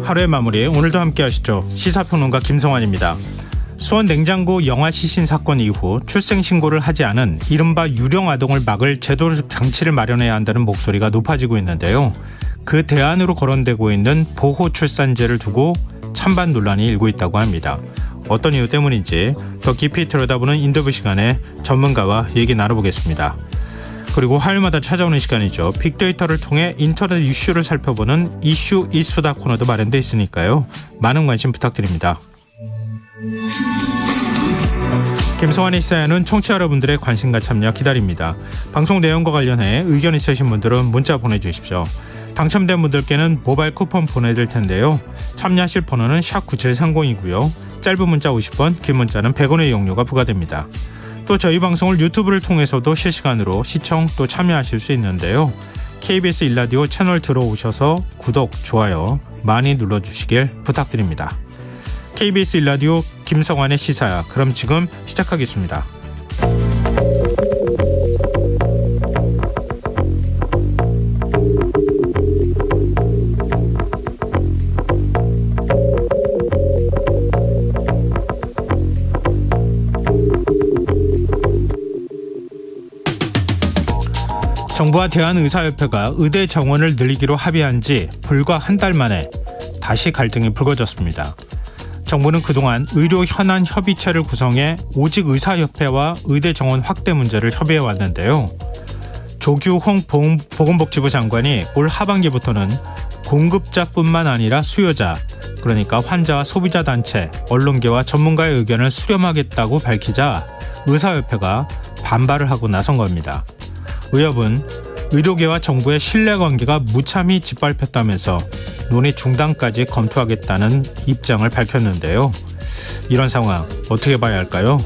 하루의 마무리, 오늘도 함께 하시죠. 시사평론가 김성환입니다. 수원 냉장고 영아 시신 사건 이후 출생신고를 하지 않은 이른바 유령아동을 막을 제도적 장치를 마련해야 한다는 목소리가 높아지고 있는데요. 그 대안으로 거론되고 있는 보호출산제를 두고 찬반 논란이 일고 있다고 합니다. 어떤 이유 때문인지 더 깊이 들여다보는 인터뷰 시간에 전문가와 얘기 나눠보겠습니다. 그리고 화요일마다 찾아오는 시간이죠. 빅데이터를 통해 인터넷 이슈를 살펴보는 이슈 이수다 코너도 마련되어 있으니까요. 많은 관심 부탁드립니다. 김성환의 시사회는 청취자 여러분들의 관심과 참여 기다립니다. 방송 내용과 관련해 의견 있으신 분들은 문자 보내주십시오. 당첨된 분들께는 모바일 쿠폰 보내드릴 텐데요. 참여하실 번호는 샵9730이고요. 짧은 문자 50원, 긴 문자는 100원의 이용료가 부과됩니다. 또 저희 방송을 유튜브를 통해서도 실시간으로 시청 또 참여하실 수 있는데요. KBS 일라디오 채널 들어오셔서 구독, 좋아요 많이 눌러주시길 부탁드립니다. KBS 일라디오 김성환의 시사야. 그럼 지금 시작하겠습니다. 정부와 대한의사협회가 의대 정원을 늘리기로 합의한 지 불과 한 달 만에 다시 갈등이 불거졌습니다. 정부는 그동안 의료 현안 협의체를 구성해 오직 의사협회와 의대 정원 확대 문제를 협의해 왔는데요. 조규홍 보건복지부 장관이 올 하반기부터는 공급자뿐만 아니라 수요자, 그러니까 환자와 소비자 단체, 언론계와 전문가의 의견을 수렴하겠다고 밝히자 의사협회가 반발을 하고 나선 겁니다. 의협은 의료계와 정부의 신뢰관계가 무참히 짓밟혔다면서 논의 중단까지 검토하겠다는 입장을 밝혔는데요. 이런 상황 어떻게 봐야 할까요?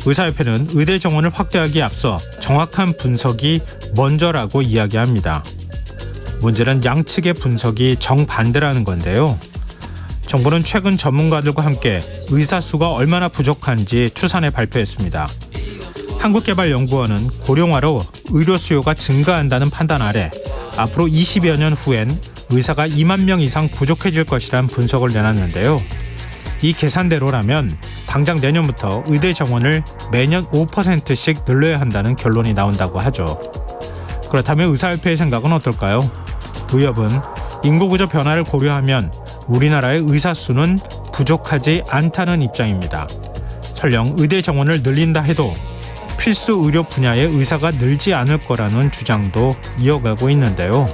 의사협회는 의대 정원을 확대하기에 앞서 정확한 분석이 먼저라고 이야기합니다. 문제는 양측의 분석이 정반대라는 건데요. 정부는 최근 전문가들과 함께 의사 수가 얼마나 부족한지 추산해 발표했습니다. 한국개발연구원은 고령화로 의료 수요가 증가한다는 판단 아래 앞으로 20여 년 후엔 의사가 2만 명 이상 부족해질 것이란 분석을 내놨는데요. 이 계산대로라면 당장 내년부터 의대 정원을 매년 5%씩 늘려야 한다는 결론이 나온다고 하죠. 그렇다면 의사협회의 생각은 어떨까요? 의협은 인구구조 변화를 고려하면 우리나라의 의사 수는 부족하지 않다는 입장입니다. 설령 의대 정원을 늘린다 해도 필수 의료 분야의 의사가 늘지 않을 거라는 주장도 이어가고 있는데요.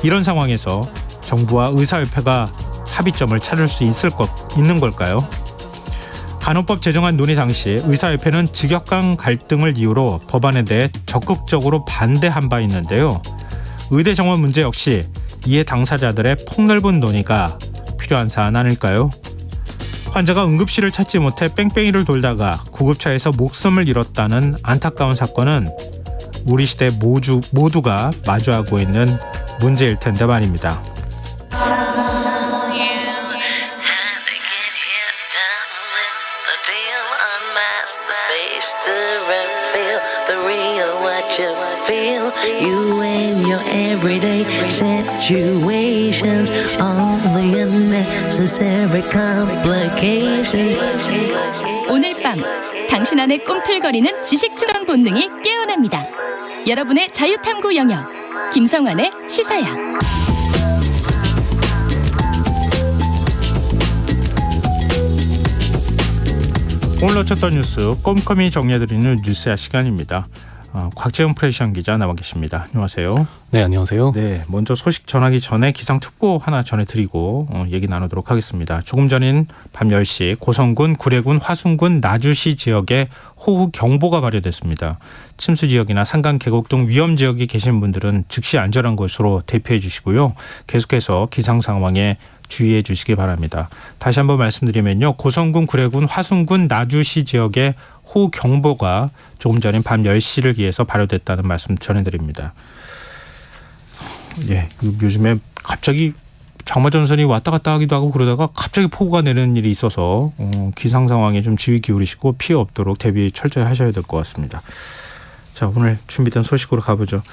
이런 상황에서 정부와 의사협회가 합의점을 찾을 수 있는 걸까요? 간호법 제정안 논의 당시 의사협회는 직역강 갈등을 이유로 법안에 대해 적극적으로 반대한 바 있는데요. 의대 정원 문제 역시 이해 당사자들의 폭넓은 논의가 필요한 사안 아닐까요? 환자가 응급실을 찾지 못해 뺑뺑이를 돌다가 구급차에서 목숨을 잃었다는 안타까운 사건은 우리 시대 모두가 마주하고 있는 문제일 텐데 말입니다. You and your everyday situations, all the unnecessary complications. 오늘 밤 당신 안에 꿈틀거리는 지식추방 본능이 깨어납니다. 여러분의 자유탐구 영역 김성환의 시사야. 오늘 놓쳤던 뉴스 꼼꼼히 정리해드리는 뉴스야 시간입니다. 곽재훈 프레시안 기자 나와 계십니다. 안녕하세요. 네, 안녕하세요. 네, 먼저 소식 전하기 전에 기상특보 하나 전해드리고 얘기 나누도록 하겠습니다. 조금 전인 밤 10시 고성군, 구례군, 화순군, 나주시 지역에 호우경보가 발효됐습니다. 침수지역이나 산간 계곡 등 위험지역에 계신 분들은 즉시 안전한 곳으로 대피해 주시고요. 계속해서 기상 상황에 주의해 주시기 바랍니다. 다시 한번 말씀드리면요. 고성군, 구례군, 화순군, 나주시 지역에 호우경보가 조금 전인 밤 10시를 기해서 발효됐다는 말씀 전해드립니다. 예, 요즘에 갑자기 장마 전선이 왔다 갔다 하기도 하고 그러다가 갑자기 폭우가 내리는 일이 있어서 기상 상황에 좀 주의 기울이시고 피해 없도록 대비 철저히 하셔야 될 것 같습니다. 자, 오늘 준비된 소식으로 가보죠.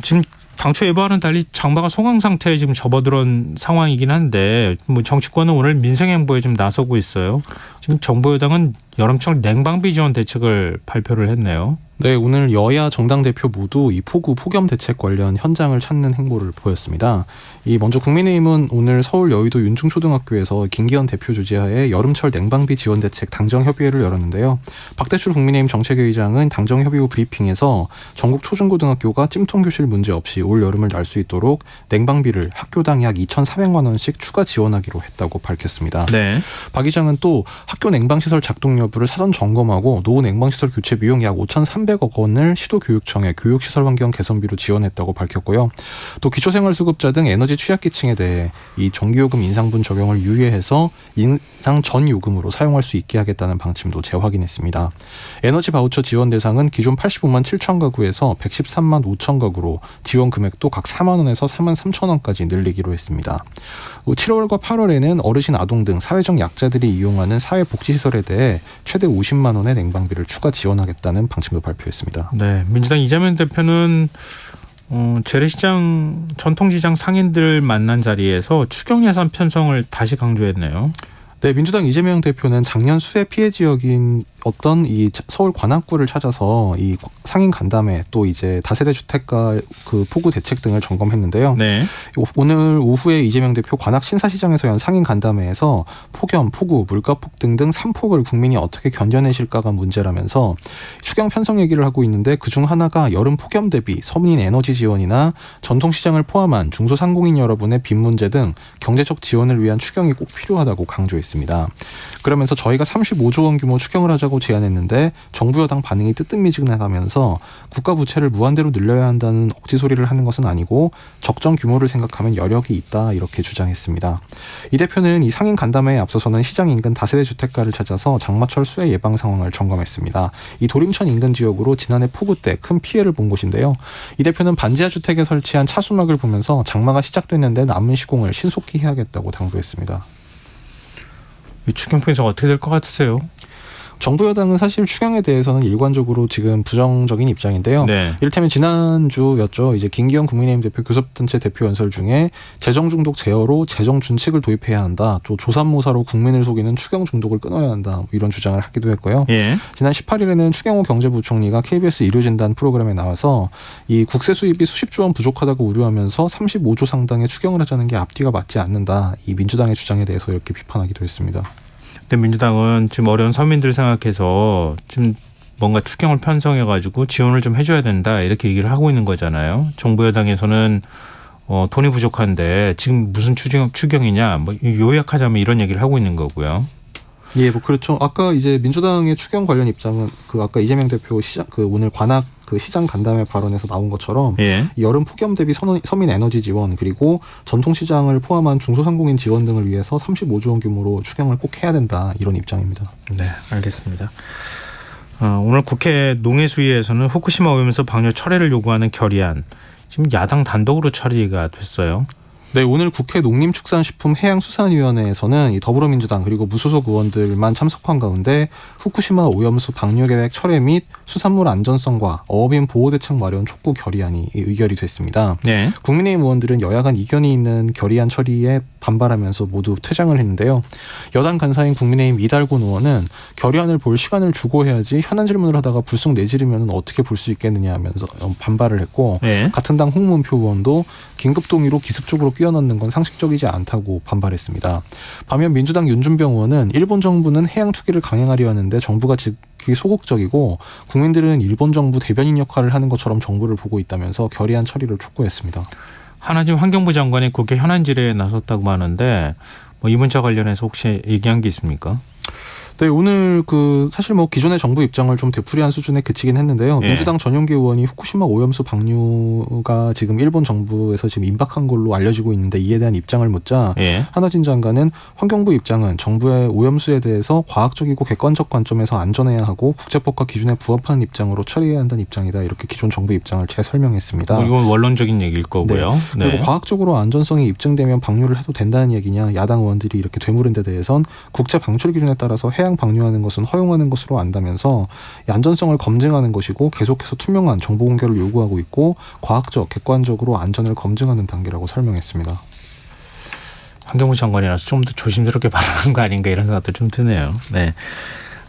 지금 당초 예보와는 달리 장마가 소강 상태에 지금 접어들은 상황이긴 한데 뭐 정치권은 오늘 민생 행보에 좀 나서고 있어요. 지금 정부 여당은 여름철 냉방비 지원 대책을 발표를 했네요. 네, 오늘 여야 정당 대표 모두 이 폭우 폭염 대책 관련 현장을 찾는 행보를 보였습니다. 먼저 국민의힘은 오늘 서울 여의도 윤중초등학교에서 김기현 대표 주재하에 여름철 냉방비 지원 대책 당정 협의회를 열었는데요. 박대출 국민의힘 정책위의장은 당정 협의 후 브리핑에서 전국 초중고등학교가 찜통 교실 문제 없이 올 여름을 날 수 있도록 냉방비를 학교당 약 2,400만 원씩 추가 지원하기로 했다고 밝혔습니다. 네. 박 의장은 또 학교 냉방시설 작동 여부를 사전 점검하고 노후 냉방시설 교체 비용 약 5,300억 원을 시도교육청에 교육시설 환경 개선비로 지원했다고 밝혔고요. 또 기초생활수급자 등 에너지 취약계층에 대해 이 전기요금 인상분 적용을 유예해서 인상 전 요금으로 사용할 수 있게 하겠다는 방침도 재확인했습니다. 에너지 바우처 지원 대상은 기존 85만 7천 가구에서 113만 5천 가구로 지원 금액도 각 4만 원에서 4만 3천 원까지 늘리기로 했습니다. 7월과 8월에는 어르신 아동 등 사회적 약자들이 이용하는 사회복지시설에 대해 최대 50만 원의 냉방비를 추가 지원하겠다는 방침도 발표했습니다. 네, 민주당 이재명 대표는 재래시장 전통시장 상인들 만난 자리에서 추경 예산 편성을 다시 강조했네요. 네, 민주당 이재명 대표는 작년 수해 피해 지역인 어떤 이 서울 관악구를 찾아서 이 상인 간담회 또 이제 다세대 주택가 그 폭우 대책 등을 점검했는데요. 네. 오늘 오후에 이재명 대표 관악 신사시장에서 연 상인 간담회에서 폭염, 폭우, 물가 폭등 등 3폭을 국민이 어떻게 견뎌내실까가 문제라면서 추경 편성 얘기를 하고 있는데 그중 하나가 여름 폭염 대비 서민 에너지 지원이나 전통시장을 포함한 중소상공인 여러분의 빚 문제 등 경제적 지원을 위한 추경이 꼭 필요하다고 강조했습니다. 그러면서 저희가 35조 원 규모 추경을 하자고 제안했는데 정부 여당 반응이 뜨뜻미지근하다면서 국가 부채를 무한대로 늘려야 한다는 억지 소리를 하는 것은 아니고 적정 규모를 생각하면 여력이 있다 이렇게 주장했습니다. 이 대표는 이 상인 간담회에 앞서서는 시장 인근 다세대 주택가를 찾아서 장마철 수해 예방 상황을 점검했습니다. 이 도림천 인근 지역으로 지난해 폭우 때 큰 피해를 본 곳인데요. 이 대표는 반지하 주택에 설치한 차수막을 보면서 장마가 시작됐는데 남은 시공을 신속히 해야겠다고 당부했습니다. 이 추경 편성 어떻게 될 것 같으세요? 정부 여당은 사실 추경에 대해서는 일관적으로 지금 부정적인 입장인데요. 네. 이를테면 지난주였죠. 이제 김기현 국민의힘 대표 교섭단체 대표 연설 중에 재정 중독 제어로 재정 준칙을 도입해야 한다. 또 조삼모사로 국민을 속이는 추경 중독을 끊어야 한다. 뭐 이런 주장을 하기도 했고요. 예. 지난 18일에는 추경호 경제부총리가 KBS 의료진단 프로그램에 나와서 이 국세 수입이 수십조 원 부족하다고 우려하면서 35조 상당의 추경을 하자는 게 앞뒤가 맞지 않는다. 이 민주당의 주장에 대해서 이렇게 비판하기도 했습니다. 근데 민주당은 지금 어려운 서민들 생각해서 지금 뭔가 추경을 편성해가지고 지원을 좀 해줘야 된다 이렇게 얘기를 하고 있는 거잖아요. 정부 여당에서는 돈이 부족한데 지금 무슨 추경이냐 뭐 요약하자면 이런 얘기를 하고 있는 거고요. 예, 뭐 그렇죠. 아까 이제 민주당의 추경 관련 입장은 그 아까 이재명 대표 시장 그 오늘 관악 그 시장 간담회 발언에서 나온 것처럼 예. 여름 폭염 대비 서민 에너지 지원 그리고 전통시장을 포함한 중소상공인 지원 등을 위해서 35조 원 규모로 추경을 꼭 해야 된다 이런 입장입니다. 네, 알겠습니다. 오늘 국회 농해수위에서는 후쿠시마 오염수 방류 철회를 요구하는 결의안 지금 야당 단독으로 처리가 됐어요. 네, 오늘 국회 농림축산식품해양수산위원회에서는 이 더불어민주당 그리고 무소속 의원들만 참석한 가운데 후쿠시마 오염수 방류 계획 철회 및 수산물 안전성과 어업인 보호 대책 마련 촉구 결의안이 의결이 됐습니다. 네. 국민의힘 의원들은 여야 간 이견이 있는 결의안 처리에 반발하면서 모두 퇴장을 했는데요. 여당 간사인 국민의힘 이달곤 의원은 결의안을 볼 시간을 주고 해야지 현안 질문을 하다가 불쑥 내지르면 어떻게 볼 수 있겠느냐 하면서 반발을 했고 네. 같은 당 홍문표 의원도 긴급동의로 기습적으로 끼어넣는 건 상식적이지 않다고 반발했습니다. 반면 민주당 윤준병 의원은 일본 정부는 해양 투기를 강행하려 하는데 정부가 즉히 소극적이고 국민들은 일본 정부 대변인 역할을 하는 것처럼 정부를 보고 있다면서 결의안 처리를 촉구했습니다. 한하진 환경부 장관이 국회 현안 질의에 나섰다고 하는데 뭐 이 문자 관련해서 혹시 얘기한 게 있습니까? 네, 오늘 사실 기존의 정부 입장을 좀 되풀이한 수준에 그치긴 했는데요. 예. 민주당 전용기 의원이 후쿠시마 오염수 방류가 지금 일본 정부에서 지금 임박한 걸로 알려지고 있는데 이에 대한 입장을 묻자 예. 하나진 장관은 환경부 입장은 정부의 오염수에 대해서 과학적이고 객관적 관점에서 안전해야 하고 국제법과 기준에 부합하는 입장으로 처리해야 한다는 입장이다. 이렇게 기존 정부 입장을 재설명했습니다. 이건 원론적인 얘기일 거고요. 네. 그리고 과학적으로 안전성이 입증되면 방류를 해도 된다는 얘기냐, 야당 의원들이 이렇게 되물은 데 대해선 국제 방출 기준에 따라서 해양 방류하는 것은 허용하는 것으로 안다면서 이 안전성을 검증하는 것이고 계속해서 투명한 정보 공개를 요구하고 있고 과학적, 객관적으로 안전을 검증하는 단계라고 설명했습니다. 환경부 장관이라서 좀 더 조심스럽게 발언한 거 아닌가 이런 생각도 좀 드네요. 네.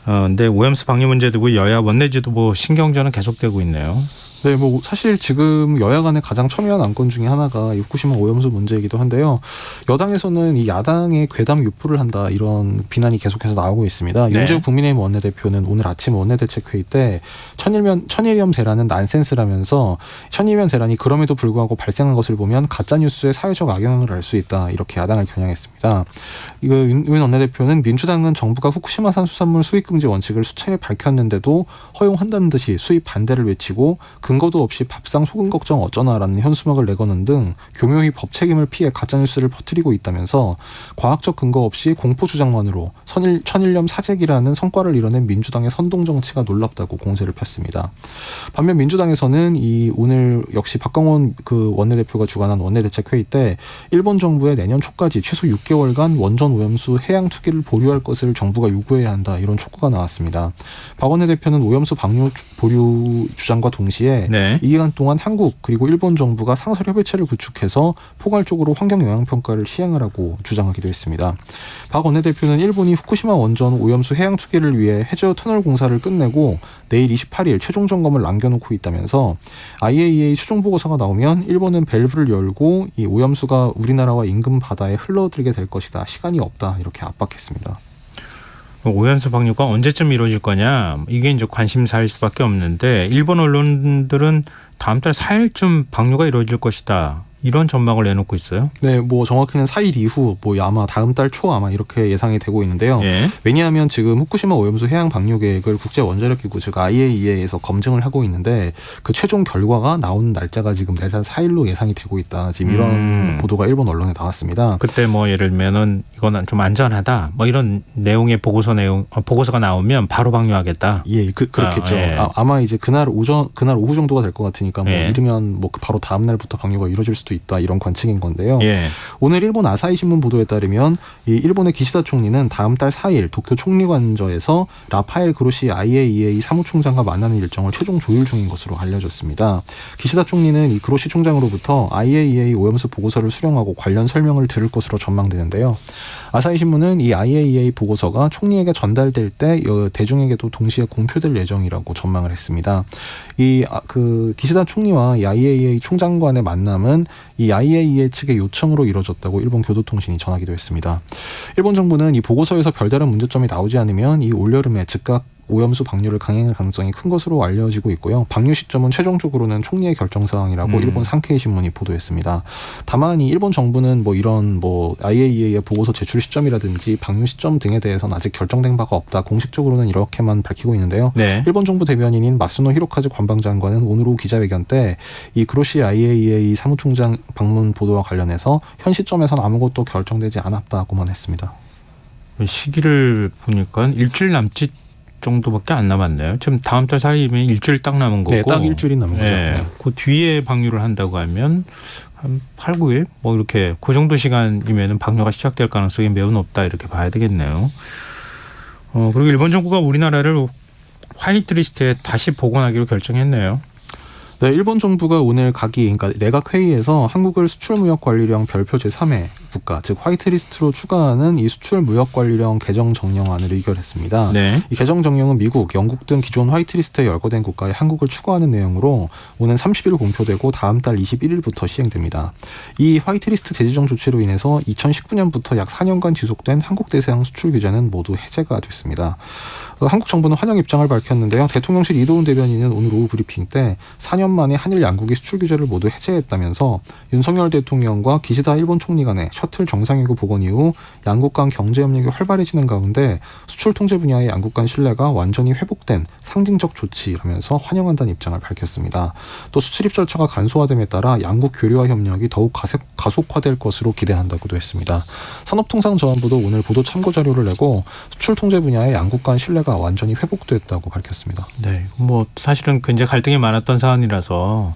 근데 오염수 방류 문제 두고 여야 원내 지도부 신경전은 계속되고 있네요. 네, 사실 지금 여야 간의 가장 첨예한 안건 중에 하나가 이 후쿠시마 오염수 문제이기도 한데요. 여당에서는 이 야당의 괴담 유포를 한다 이런 비난이 계속해서 나오고 있습니다. 네. 윤재욱 국민의힘 원내대표는 오늘 아침 원내대책회의 때 천일염 대란은 난센스라면서 천일염 대란이 그럼에도 불구하고 발생한 것을 보면 가짜뉴스의 사회적 악영향을 알 수 있다 이렇게 야당을 겨냥했습니다. 윤 원내대표는 민주당은 정부가 후쿠시마산 수산물 수입 금지 원칙을 수차례 밝혔는데도 허용한다는 듯이 수입 반대를 외치고 근거도 없이 밥상 소금 걱정 어쩌나라는 현수막을 내거는 등 교묘히 법 책임을 피해 가짜뉴스를 퍼뜨리고 있다면서 과학적 근거 없이 공포 주장만으로 천일염 사재기라는 성과를 이뤄낸 민주당의 선동 정치가 놀랍다고 공세를 폈습니다. 반면 민주당에서는 오늘 역시 박광원 원내대표가 주관한 원내대책회의 때 일본 정부의 내년 초까지 최소 6개월간 원전 오염수 해양 투기를 보류할 것을 정부가 요구해야 한다 이런 촉구가 나왔습니다. 박 원내대표는 오염수 방류 보류 주장과 동시에 네. 이 기간 동안 한국 그리고 일본 정부가 상설 협의체를 구축해서 포괄적으로 환경 영향 평가를 시행하라고 주장하기도 했습니다. 박 원내대표는 일본이 후쿠시마 원전 오염수 해양 투기를 위해 해저 터널 공사를 끝내고 내일 28일 최종 점검을 남겨놓고 있다면서 IAEA 최종 보고서가 나오면 일본은 밸브를 열고 이 오염수가 우리나라와 인근 바다에 흘러들게 될 것이다. 시간이 없다. 이렇게 압박했습니다. 오염수 방류가 언제쯤 이루어질 거냐 이게 이제 관심사일 수밖에 없는데 일본 언론들은 다음 달 4일쯤 방류가 이루어질 것이다. 이런 전망을 내놓고 있어요. 네, 정확히는 4일 이후 아마 다음 달 초 아마 이렇게 예상이 되고 있는데요. 예. 왜냐하면 지금 후쿠시마 오염수 해양 방류 계획을 국제 원자력 기구 즉 IAEA에서 검증을 하고 있는데 그 최종 결과가 나오는 날짜가 지금 내달 4일로 예상이 되고 있다. 지금 이런 보도가 일본 언론에 나왔습니다. 그때 예를 들면은 이건 좀 안전하다. 이런 내용의 보고서가 나오면 바로 방류하겠다. 예, 그렇겠죠. 예. 아마 이제 그날 오후 정도가 될 것 같으니까 예. 이르면 바로 다음 날부터 방류가 이루어질 수도 있다 이런 관측인 건데요. 예. 오늘 일본 아사히 신문 보도에 따르면 이 일본의 기시다 총리는 다음 달 4일 도쿄 총리관저에서 라파엘 그로시 IAEA 사무총장과 만나는 일정을 최종 조율 중인 것으로 알려졌습니다. 기시다 총리는 이 그로시 총장으로부터 IAEA 오염수 보고서를 수령하고 관련 설명을 들을 것으로 전망되는데요. 아사히 신문은 이 IAEA 보고서가 총리에게 전달될 때 대중에게도 동시에 공표될 예정이라고 전망을 했습니다. 기시다 총리와 이 IAEA 총장 간의 만남은 이 IAEA 측의 요청으로 이루어졌다고 일본 교도통신이 전하기도 했습니다. 일본 정부는 이 보고서에서 별다른 문제점이 나오지 않으면 이 올여름에 즉각 오염수 방류를 강행할 가능성이 큰 것으로 알려지고 있고요. 방류 시점은 최종적으로는 총리의 결정 사항이라고 일본 산케이 신문이 보도했습니다. 다만 이 일본 정부는 이런 IAEA의 보고서 제출 시점이라든지 방류 시점 등에 대해서는 아직 결정된 바가 없다. 공식적으로는 이렇게만 밝히고 있는데요. 네. 일본 정부 대변인인 마스노 히로카즈 관방장관은 오늘 오후 기자회견 때 이 그로시 IAEA 사무총장 방문 보도와 관련해서 현 시점에서는 아무것도 결정되지 않았다고만 했습니다. 시기를 보니까 일주일 남짓 정도밖에 안 남았네요. 지금 다음 달 4일이면 일주일 딱 남은 거고. 네, 딱 일주일이 남은 거죠. 네. 네. 그 뒤에 방류를 한다고 하면 한 8, 9일 이렇게 그 정도 시간이면은 방류가 시작될 가능성이 매우 높다 이렇게 봐야 되겠네요. 그리고 일본 정부가 우리나라를 화이트리스트에 다시 복원하기로 결정했네요. 네, 일본 정부가 오늘 그러니까 내각 회의에서 한국을 수출무역관리령 별표 제3회 국가, 즉 화이트리스트로 추가하는 이 수출무역관리령 개정 정령안을 의결했습니다. 네. 이 개정 정령은 미국, 영국 등 기존 화이트리스트에 열거된 국가에 한국을 추가하는 내용으로 오는 30일 공표되고 다음 달 21일부터 시행됩니다. 이 화이트리스트 재지정 조치로 인해서 2019년부터 약 4년간 지속된 한국 대상 수출 규제는 모두 해제가 됐습니다. 한국 정부는 환영 입장을 밝혔는데요. 대통령실 이도훈 대변인은 오늘 오후 브리핑 때 4년 만에 한일 양국이 수출 규제를 모두 해제했다면서 윤석열 대통령과 기시다 일본 총리 간에 셔틀 정상회고 복원 이후 양국 간 경제 협력이 활발해지는 가운데 수출 통제 분야의 양국 간 신뢰가 완전히 회복된 상징적 조치라면서 환영한다는 입장을 밝혔습니다. 또 수출 입 절차가 간소화됨에 따라 양국 교류와 협력이 더욱 가속화될 것으로 기대한다고도 했습니다. 산업통상자원부도 오늘 보도 참고 자료를 내고 수출 통제 분야의 양국 간 신뢰가 완전히 회복됐다고 밝혔습니다. 네, 뭐 사실은 굉장히 갈등이 많았던 사안이라서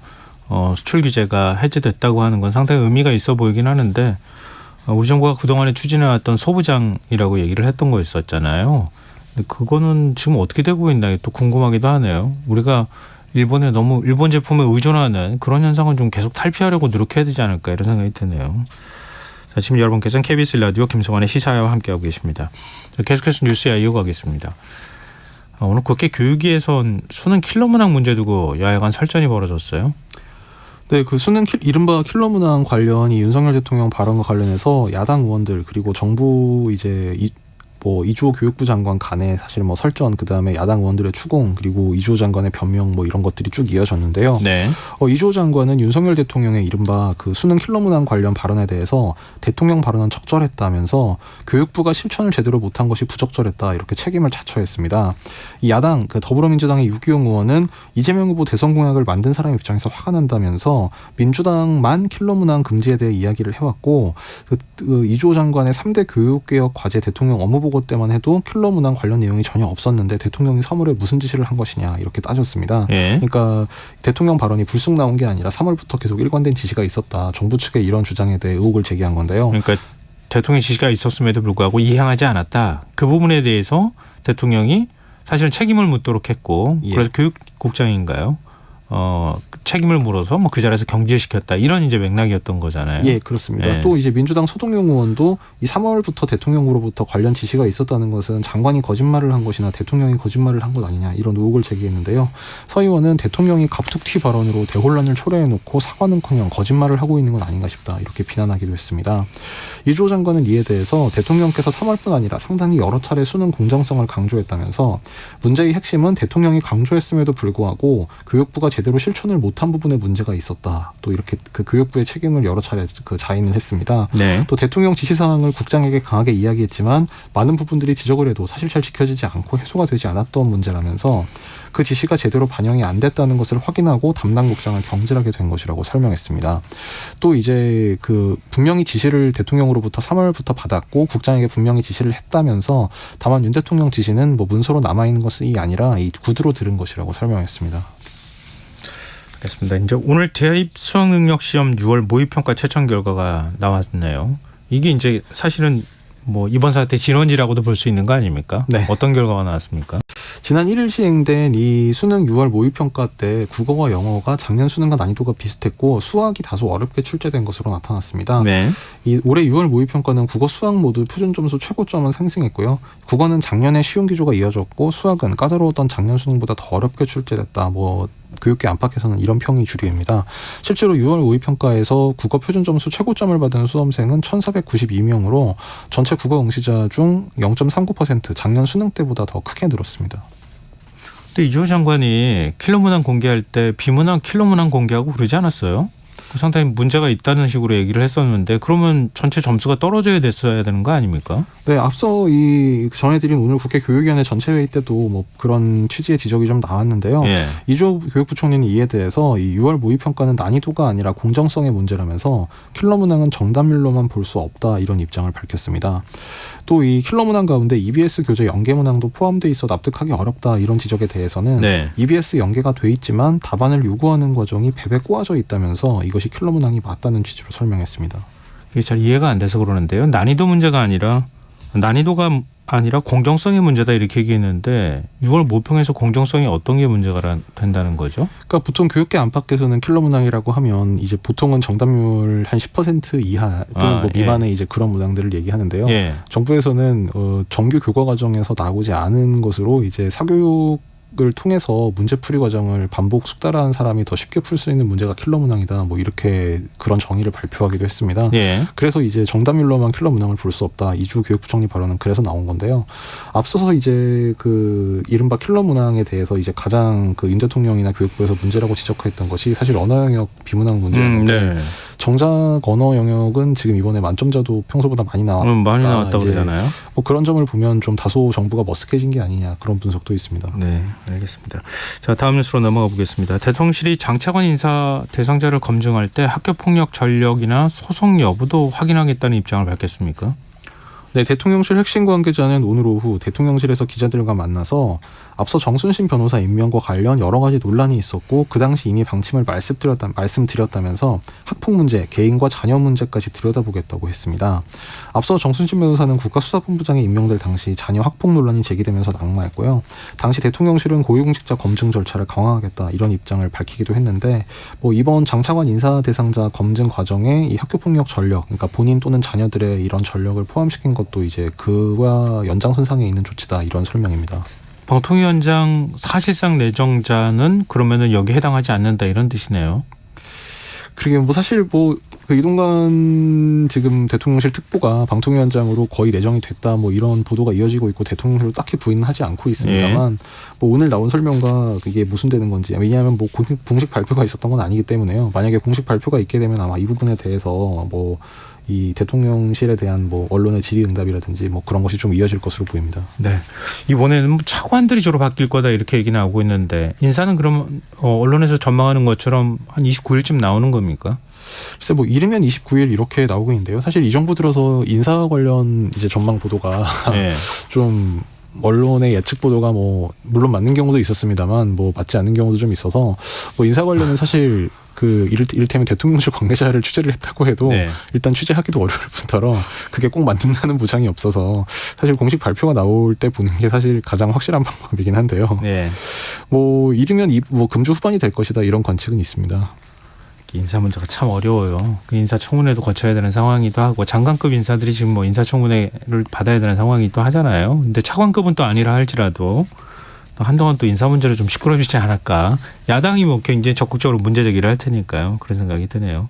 수출 규제가 해제됐다고 하는 건 상당히 의미가 있어 보이긴 하는데 우리 정부가 그동안에 추진해왔던 소부장이라고 얘기를 했던 거 있었잖아요. 근데 그거는 지금 어떻게 되고 있나 또 궁금하기도 하네요. 우리가 일본에 너무 일본 제품에 의존하는 그런 현상은 좀 계속 탈피하려고 노력해야 되지 않을까 이런 생각이 드네요. 자, 지금 여러분께서는 KBS 라디오 김성환의 시사회와 함께하고 계십니다. 계속해서 뉴스에 이어가겠습니다. 오늘 국회 교육위에선 수능 킬러 문항 문제 두고 여야간 설전이 벌어졌어요. 네, 그 수능 이른바 킬러 문항 관련이 윤석열 대통령 발언과 관련해서 야당 의원들 그리고 정부 이제 이주호 교육부 장관 간의 사실 설전, 그 다음에 야당 의원들의 추궁, 그리고 이주호 장관의 변명 이런 것들이 쭉 이어졌는데요. 네. 이주호 장관은 윤석열 대통령의 이른바 그 수능 킬러 문항 관련 발언에 대해서 대통령 발언은 적절했다면서 교육부가 실천을 제대로 못한 것이 부적절했다 이렇게 책임을 자처했습니다. 이 야당 그 더불어민주당의 유기용 의원은 이재명 후보 대선 공약을 만든 사람 입장에서 화가 난다면서 민주당만 킬러 문항 금지에 대해 이야기를 해왔고 그 이주호 장관의 3대 교육개혁 과제 대통령 업무 보고 때만 해도 킬러 문항 관련 내용이 전혀 없었는데 대통령이 3월에 무슨 지시를 한 것이냐 이렇게 따졌습니다. 예. 그러니까 대통령 발언이 불쑥 나온 게 아니라 3월부터 계속 일관된 지시가 있었다. 정부 측의 이런 주장에 대해 의혹을 제기한 건데요. 그러니까 대통령 지시가 있었음에도 불구하고 이행하지 않았다. 그 부분에 대해서 대통령이 사실은 책임을 묻도록 했고 예. 그래서 교육국장인가요? 책임을 물어서 그 자리에서 경질시켰다 이런 이제 맥락이었던 거잖아요. 예, 그렇습니다. 예. 또 이제 민주당 소동용 의원도 이 3월부터 대통령으로부터 관련 지시가 있었다는 것은 장관이 거짓말을 한 것이나 대통령이 거짓말을 한 것 아니냐 이런 의혹을 제기했는데요. 서 의원은 대통령이 갑툭튀 발언으로 대혼란을 초래해놓고 사과는커녕 거짓말을 하고 있는 건 아닌가 싶다 이렇게 비난하기도 했습니다. 이주호 장관은 이에 대해서 대통령께서 3월뿐 아니라 상당히 여러 차례 수능 공정성을 강조했다면서 문제의 핵심은 대통령이 강조했음에도 불구하고 교육부가 제대로 실천을 못한 부분에 문제가 있었다. 또 이렇게 그 교육부의 책임을 여러 차례 그 자인을 했습니다. 네. 또 대통령 지시사항을 국장에게 강하게 이야기했지만 많은 부분들이 지적을 해도 사실 잘 지켜지지 않고 해소가 되지 않았던 문제라면서 그 지시가 제대로 반영이 안 됐다는 것을 확인하고 담당 국장을 경질하게 된 것이라고 설명했습니다. 또 이제 그 분명히 지시를 대통령으로부터 3월부터 받았고 국장에게 분명히 지시를 했다면서 다만 윤 대통령 지시는 문서로 남아있는 것이 아니라 이 구두로 들은 것이라고 설명했습니다. 알겠습니다. 이제 오늘 대입 수학능력시험 6월 모의평가 채점 결과가 나왔네요. 이게 이제 사실은 이번 사태 진원지라고도 볼 수 있는 거 아닙니까? 네. 어떤 결과가 나왔습니까? 지난 1일 시행된 이 수능 6월 모의평가 때 국어와 영어가 작년 수능과 난이도가 비슷했고 수학이 다소 어렵게 출제된 것으로 나타났습니다. 네. 이 올해 6월 모의평가는 국어 수학 모두 표준점수 최고점은 상승했고요. 국어는 작년에 쉬운 기조가 이어졌고 수학은 까다로웠던 작년 수능보다 더 어렵게 출제됐다. 교육계 안팎에서는 이런 평이 주류입니다. 실제로 6월 모의평가에서 국어 표준점수 최고점을 받은 수험생은 1,492명으로 전체 국어 응시자 중 0.39% 작년 수능 때보다 더 크게 늘었습니다. 근데 이주호 장관이 킬러 문항 공개할 때 비문항 킬러 문항 공개하고 그러지 않았어요? 상당히 문제가 있다는 식으로 얘기를 했었는데 그러면 전체 점수가 떨어져야 됐어야 되는 거 아닙니까? 네, 앞서 이 전해드린 오늘 국회 교육위원회 전체 회의 때도 그런 취지의 지적이 좀 나왔는데요. 예. 이주호 교육부 총리는 이에 대해서 이 6월 모의평가는 난이도가 아니라 공정성의 문제라면서 킬러 문항은 정답률로만 볼 수 없다 이런 입장을 밝혔습니다. 또 이 킬러 문항 가운데 EBS 교재 연계 문항도 포함돼 있어 납득하기 어렵다 이런 지적에 대해서는 네. EBS 연계가 돼 있지만 답안을 요구하는 과정이 배배 꼬아져 있다면서 이것이 킬러 문항이 맞다는 취지로 설명했습니다. 이게 잘 이해가 안 돼서 그러는데요. 난이도가 아니라 공정성의 문제다 이렇게 얘기했는데 6월 모평에서 공정성이 어떤 게 문제가 된다는 거죠? 그러니까 보통 교육계 안팎에서는 킬러 문항이라고 하면 이제 보통은 정답률 한 10% 이하 또는 미만의 이제 그런 문항들을 얘기하는데요. 예. 정부에서는 정규 교과 과정에서 나오지 않은 것으로 이제 사교육을 통해서 문제풀이 과정을 반복 숙달한 사람이 더 쉽게 풀 수 있는 문제가 킬러 문항이다. 이렇게 그런 정의를 발표하기도 했습니다. 예. 그래서 이제 정답률로만 킬러 문항을 볼 수 없다. 이주호 교육부총리 발언은 그래서 나온 건데요. 앞서서 이제 그 이른바 킬러 문항에 대해서 이제 가장 윤 대통령이나 교육부에서 문제라고 지적했던 것이 사실 언어 영역 비문항 문제였는데 네. 정작 언어 영역은 지금 이번에 만점자도 평소보다 많이 나왔다. 많이 나왔다고 그러잖아요. 뭐 그런 점을 보면 좀 다소 정부가 머쓱해진 게 아니냐 그런 분석도 있습니다. 네, 알겠습니다. 자, 다음 뉴스로 넘어가 보겠습니다. 대통령실이 장차관 인사 대상자를 검증할 때 학교폭력 전력이나 소송 여부도 확인하겠다는 입장을 밝혔습니까? 네, 대통령실 핵심 관계자는 오늘 오후 대통령실에서 기자들과 만나서 앞서 정순신 변호사 임명과 관련 여러 가지 논란이 있었고 그 당시 이미 방침을 말씀드렸다면서 학폭 문제, 개인과 자녀 문제까지 들여다보겠다고 했습니다. 앞서 정순신 변호사는 국가수사본부장에 임명될 당시 자녀 학폭 논란이 제기되면서 낙마했고요. 당시 대통령실은 고위공직자 검증 절차를 강화하겠다 이런 입장을 밝히기도 했는데 뭐 이번 장차관 인사 대상자 검증 과정에 이 학교폭력 전력, 그러니까 본인 또는 자녀들의 이런 전력을 포함시킨 것도 이제 그와 연장선상에 있는 조치다 이런 설명입니다. 방통위원장 사실상 내정자는 그러면은 여기 해당하지 않는다 이런 뜻이네요. 그러게 뭐 사실 뭐 그 이동관 지금 대통령실 특보가 방통위원장으로 거의 내정이 됐다 뭐 이런 보도가 이어지고 있고 대통령실로 딱히 부인은 하지 않고 있습니다만 뭐 오늘 나온 설명과 그게 무슨 되는 건지 왜냐하면 뭐 공식 발표가 있었던 건 아니기 때문에요. 만약에 공식 발표가 있게 되면 아마 이 부분에 대해서 뭐 이 대통령실에 대한 뭐 언론의 질의응답이라든지 뭐 그런 것이 좀 이어질 것으로 보입니다. 네, 이번에는 뭐 차관들이 주로 바뀔 거다 이렇게 얘기 나오고 있는데 인사는 그럼 언론에서 전망하는 것처럼 한 29일쯤 나오는 겁니까? 글쎄 뭐 이르면 29일 이렇게 나오고 있는데요. 사실 이 정부 들어서 인사 관련 이제 전망 보도가 네. 좀 언론의 예측 보도가 뭐 물론 맞는 경우도 있었습니다만 뭐 맞지 않는 경우도 좀 있어서 뭐 인사 관련은 사실 그 이를테면 대통령실 관계자를 취재를 했다고 해도 네. 일단 취재하기도 어려울 뿐더러 그게 꼭 맞는다는 보장이 없어서 사실 공식 발표가 나올 때 보는 게 사실 가장 확실한 방법이긴 한데요. 네. 뭐 이르면 뭐 금주 후반이 될 것이다 이런 관측은 있습니다. 인사 문제가 참 어려워요. 그 인사청문회도 거쳐야 되는 상황이기도 하고 장관급 인사들이 지금 뭐 인사청문회를 받아야 되는 상황이기도 하잖아요. 근데 차관급은 또 아니라 할지라도 또 한동안 또 인사 문제로 좀 시끄러워지지 않을까. 야당이 뭐 굉장히 적극적으로 문제 제기를 할 테니까요. 그런 생각이 드네요.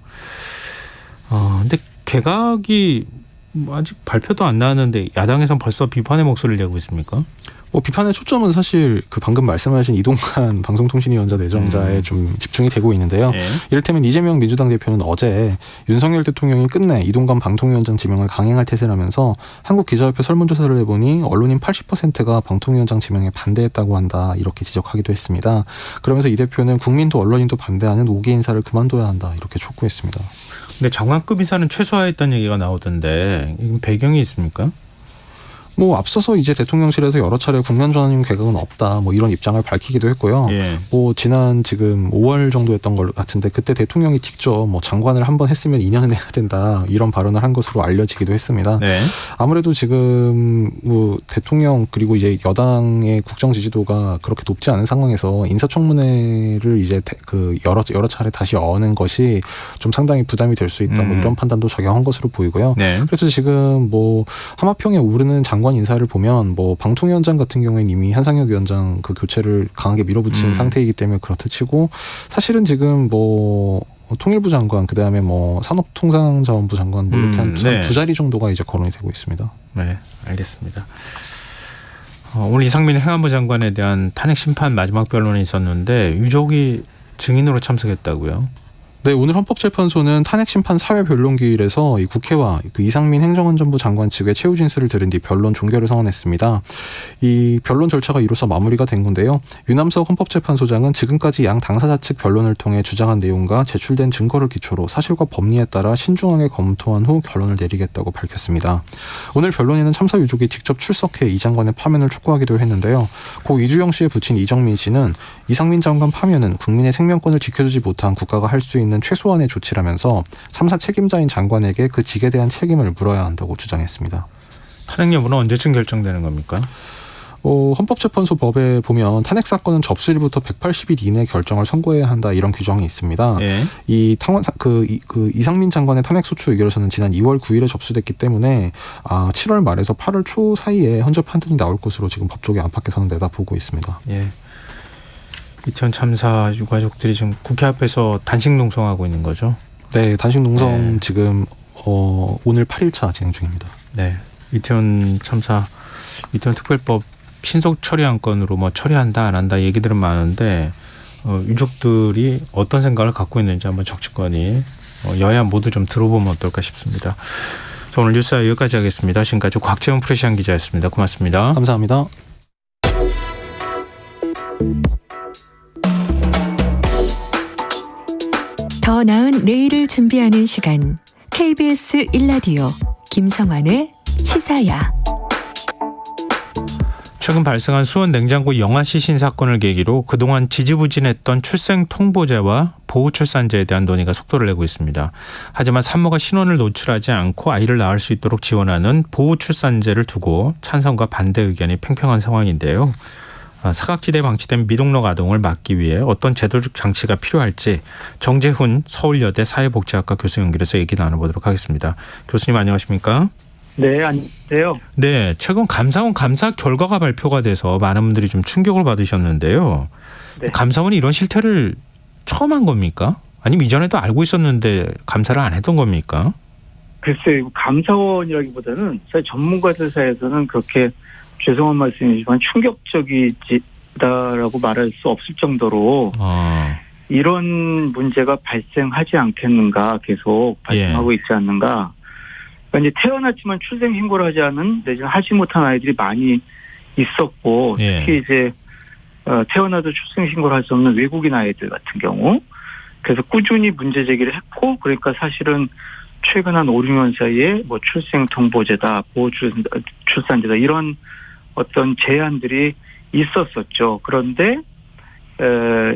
근데 개각이 아직 발표도 안 나왔는데 야당에선 벌써 비판의 목소리를 내고 있습니까? 뭐 비판의 초점은 사실 그 방금 말씀하신 이동관 방송통신위원장 내정자에 좀 집중이 되고 있는데요. 네. 이를테면 이재명 민주당 대표는 어제 윤석열 대통령이 끝내 이동관 방통위원장 지명을 강행할 태세라면서 한국기자협회 설문조사를 해보니 언론인 80%가 방통위원장 지명에 반대했다고 한다 이렇게 지적하기도 했습니다. 그러면서 이 대표는 국민도 언론인도 반대하는 5개 인사를 그만둬야 한다 이렇게 촉구했습니다. 근데 장관급 인사는 최소화했다는 얘기가 나오던데 이건 배경이 있습니까? 뭐 앞서서 이제 대통령실에서 여러 차례 국면 전환임 개각은 없다 뭐 이런 입장을 밝히기도 했고요. 예. 뭐 지난 지금 5월 정도였던 것 같은데 그때 대통령이 직접 뭐 장관을 한 번 했으면 2년은 해야 된다 이런 발언을 한 것으로 알려지기도 했습니다. 네. 아무래도 지금 뭐 대통령 그리고 이제 여당의 국정 지지도가 그렇게 높지 않은 상황에서 인사청문회를 이제 그 여러 차례 다시 여는 것이 좀 상당히 부담이 될 수 있다 뭐 이런 판단도 적용한 것으로 보이고요. 네. 그래서 지금 뭐 하마평에 오르는 장관 인사를 보면 뭐 방통위원장 같은 경우에는 이미 한상혁 위원장 그 교체를 강하게 밀어붙인 상태이기 때문에 그렇다 치고 사실은 지금 뭐 통일부 장관 그다음에 뭐 산업통상자원부 장관 뭐 이렇게 한 두 자리 정도가 이제 거론이 되고 있습니다. 네, 알겠습니다. 오늘 이상민 행안부 장관에 대한 탄핵 심판 마지막 변론이 있었는데 유족이 증인으로 참석했다고요? 네, 오늘 헌법재판소는 탄핵심판 사회변론기일에서 이 국회와 그 이상민 행정안전부 장관 측의 최후 진술을 들은 뒤 변론 종결을 선언했습니다. 이 변론 절차가 이로써 마무리가 된 건데요. 유남석 헌법재판소장은 지금까지 양 당사자 측 변론을 통해 주장한 내용과 제출된 증거를 기초로 사실과 법리에 따라 신중하게 검토한 후 결론을 내리겠다고 밝혔습니다. 오늘 변론에는 참사 유족이 직접 출석해 이 장관의 파면을 촉구하기도 했는데요. 고 이주영 씨의 부친 이정민 씨는 이상민 장관 파면은 국민의 생명권을 지켜주지 못한 국가가 할 수 있는 최소한의 조치라면서 참사 책임자인 장관에게 그 직에 대한 책임을 물어야 한다고 주장했습니다. 탄핵 여부는 언제쯤 결정되는 겁니까? 헌법재판소 법에 보면 탄핵 사건은 접수일부터 180일 이내 결정을 선고해야 한다 이런 규정이 있습니다. 예. 그 이상민 장관의 탄핵 소추 의결서는 지난 2월 9일에 접수됐기 때문에 7월 말에서 8월 초 사이에 헌재 판단이 나올 것으로 지금 법조계 안팎에서는 내다보고 있습니다. 예. 이태원 참사 유가족들이 지금 국회 앞에서 단식 농성하고 있는 거죠? 네, 단식 농성 네. 지금 오늘 8일차 진행 중입니다. 네, 이태원 참사, 이태원 특별법 신속 처리 안건으로 뭐 처리한다 안 한다 얘기들은 많은데 유족들이 어떤 생각을 갖고 있는지 한번 적극적으로 여야 모두 좀 들어보면 어떨까 싶습니다. 자, 오늘 뉴스 여기까지 하겠습니다. 지금까지 곽재훈 프레시안 기자였습니다. 고맙습니다. 감사합니다. 더 나은 내일을 준비하는 시간 KBS 1라디오 김성환의 시사야. 최근 발생한 수원 냉장고 영아 시신 사건을 계기로 그동안 지지부진했던 출생 통보제와 보호 출산제에 대한 논의가 속도를 내고 있습니다. 하지만 산모가 신원을 노출하지 않고 아이를 낳을 수 있도록 지원하는 보호 출산제를 두고 찬성과 반대 의견이 팽팽한 상황인데요. 사각지대에 방치된 미동력 아동을 막기 위해 어떤 제도적 장치가 필요할지 정재훈 서울여대 사회복지학과 교수 연결해서 얘기 나눠보도록 하겠습니다. 교수님 안녕하십니까? 네, 안녕하세요. 네, 최근 감사원 감사 결과가 발표가 돼서 많은 분들이 좀 충격을 받으셨는데요. 네. 감사원이 이런 실태를 처음 한 겁니까? 아니면 이전에도 알고 있었는데 감사를 안 했던 겁니까? 글쎄요, 감사원이라기보다는 사실 전문가들 사이에서는 그렇게 죄송한 말씀이지만 충격적이다라고 말할 수 없을 정도로 이런 문제가 발생하지 않겠는가, 계속 발생하고 있지 않는가. 그러니까 이제 태어났지만 출생 신고를 하지 않은 내지는 하지 못한 아이들이 많이 있었고, 특히 이제 태어나도 출생 신고를 할 수 없는 외국인 아이들 같은 경우, 그래서 꾸준히 문제 제기를 했고, 그러니까 사실은 최근 한 5, 6년 사이에 뭐 출생 통보제다, 보호 출산제다 이런 어떤 제안들이 있었었죠. 그런데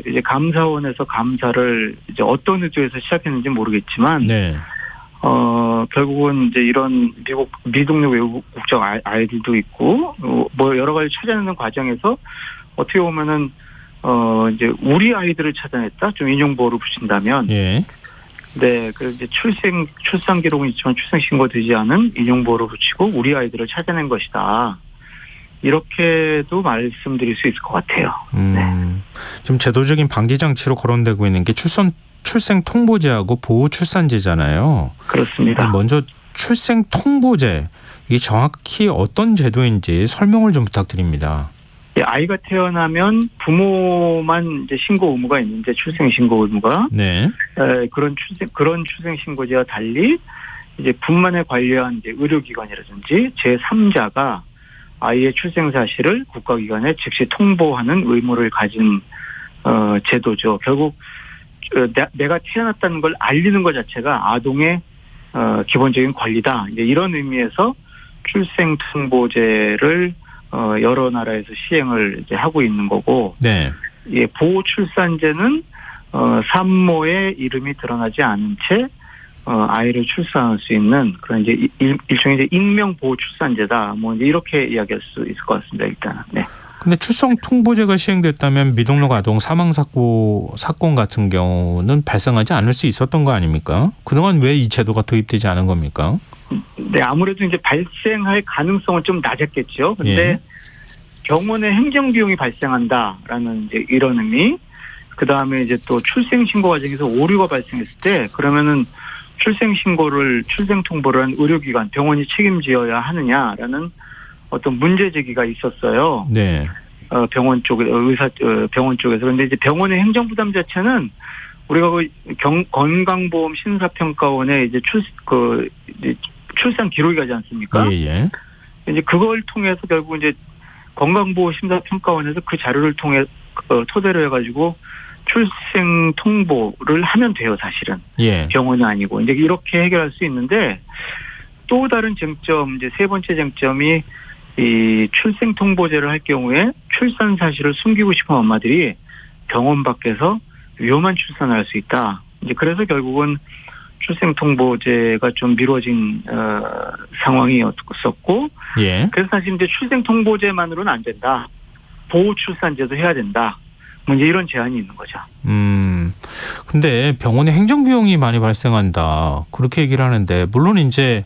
이제 감사원에서 감사를 이제 어떤 의도에서 시작했는지 모르겠지만, 결국은 이제 이런 미동력 외국 국적 아이들도 있고, 뭐 여러 가지 찾아내는 과정에서 어떻게 보면은 이제 우리 아이들을 찾아냈다, 좀 인용보호를 붙인다면, 네, 그래서 이제 출산 기록은 있지만 출생 신고되지 않은 인용보호를 붙이고 우리 아이들을 찾아낸 것이다. 이렇게도 말씀드릴 수 있을 것 같아요. 지금 제도적인 방지 장치로 거론되고 있는 게 출생 통보제하고 보호 출산제잖아요. 그렇습니다. 먼저 출생 통보제, 이게 정확히 어떤 제도인지 설명을 좀 부탁드립니다. 아이가 태어나면 부모만 이제 신고 의무가 있는데, 출생 신고 의무가 그런 출생 신고제와 달리 이제 분만에 관련 이제 의료기관이라든지 제3자가 아이의 출생 사실을 국가기관에 즉시 통보하는 의무를 가진 제도죠. 결국 내가 태어났다는 걸 알리는 것 자체가 아동의 기본적인 권리다. 이제 이런 의미에서 출생 통보제를 여러 나라에서 시행을 이제 하고 있는 거고, 보호 출산제는 산모의 이름이 드러나지 않은 채 아이를 출산할 수 있는 그런 이제 일종의 이제 익명 보호 출산제다. 뭐 이제 이렇게 이야기할 수 있을 것 같습니다. 일단은. 네. 근데 출생 통보제가 시행됐다면 미동력 아동 사망 사건 같은 경우는 발생하지 않을 수 있었던 거 아닙니까? 그동안 왜 이 제도가 도입되지 않은 겁니까? 네, 아무래도 이제 발생할 가능성은 좀 낮았겠죠. 근데 병원의 행정 비용이 발생한다라는 이제 이런 의미. 그 다음에 이제 또 출생 신고 과정에서 오류가 발생했을 때, 그러면은 출생 통보를 한 의료기관, 병원이 책임지어야 하느냐라는 어떤 문제 제기가 있었어요. 병원 쪽에서. 그런데 이제 병원의 행정 부담 자체는 우리가 건강보험 심사평가원에 이제 출산 기록이 가지 않습니까? 이제 그걸 통해서 결국 이제 건강보험 심사평가원에서 그 자료를 통해 토대로 해가지고 출생 통보를 하면 돼요, 사실은. 병원이 아니고. 이제 이렇게 해결할 수 있는데, 또 다른 쟁점, 이제 세 번째 쟁점이 이 출생 통보제를 할 경우에 출산 사실을 숨기고 싶은 엄마들이 병원 밖에서 위험한 출산을 할 수 있다. 이제 그래서 결국은 출생 통보제가 좀 미뤄진 상황이었었고, 그래서 사실 이제 출생 통보제만으로는 안 된다. 보호 출산제도 해야 된다. 뭐 이제 이런 제안이 있는 거죠. 근데 병원에 행정 비용이 많이 발생한다. 그렇게 얘기를 하는데, 물론 이제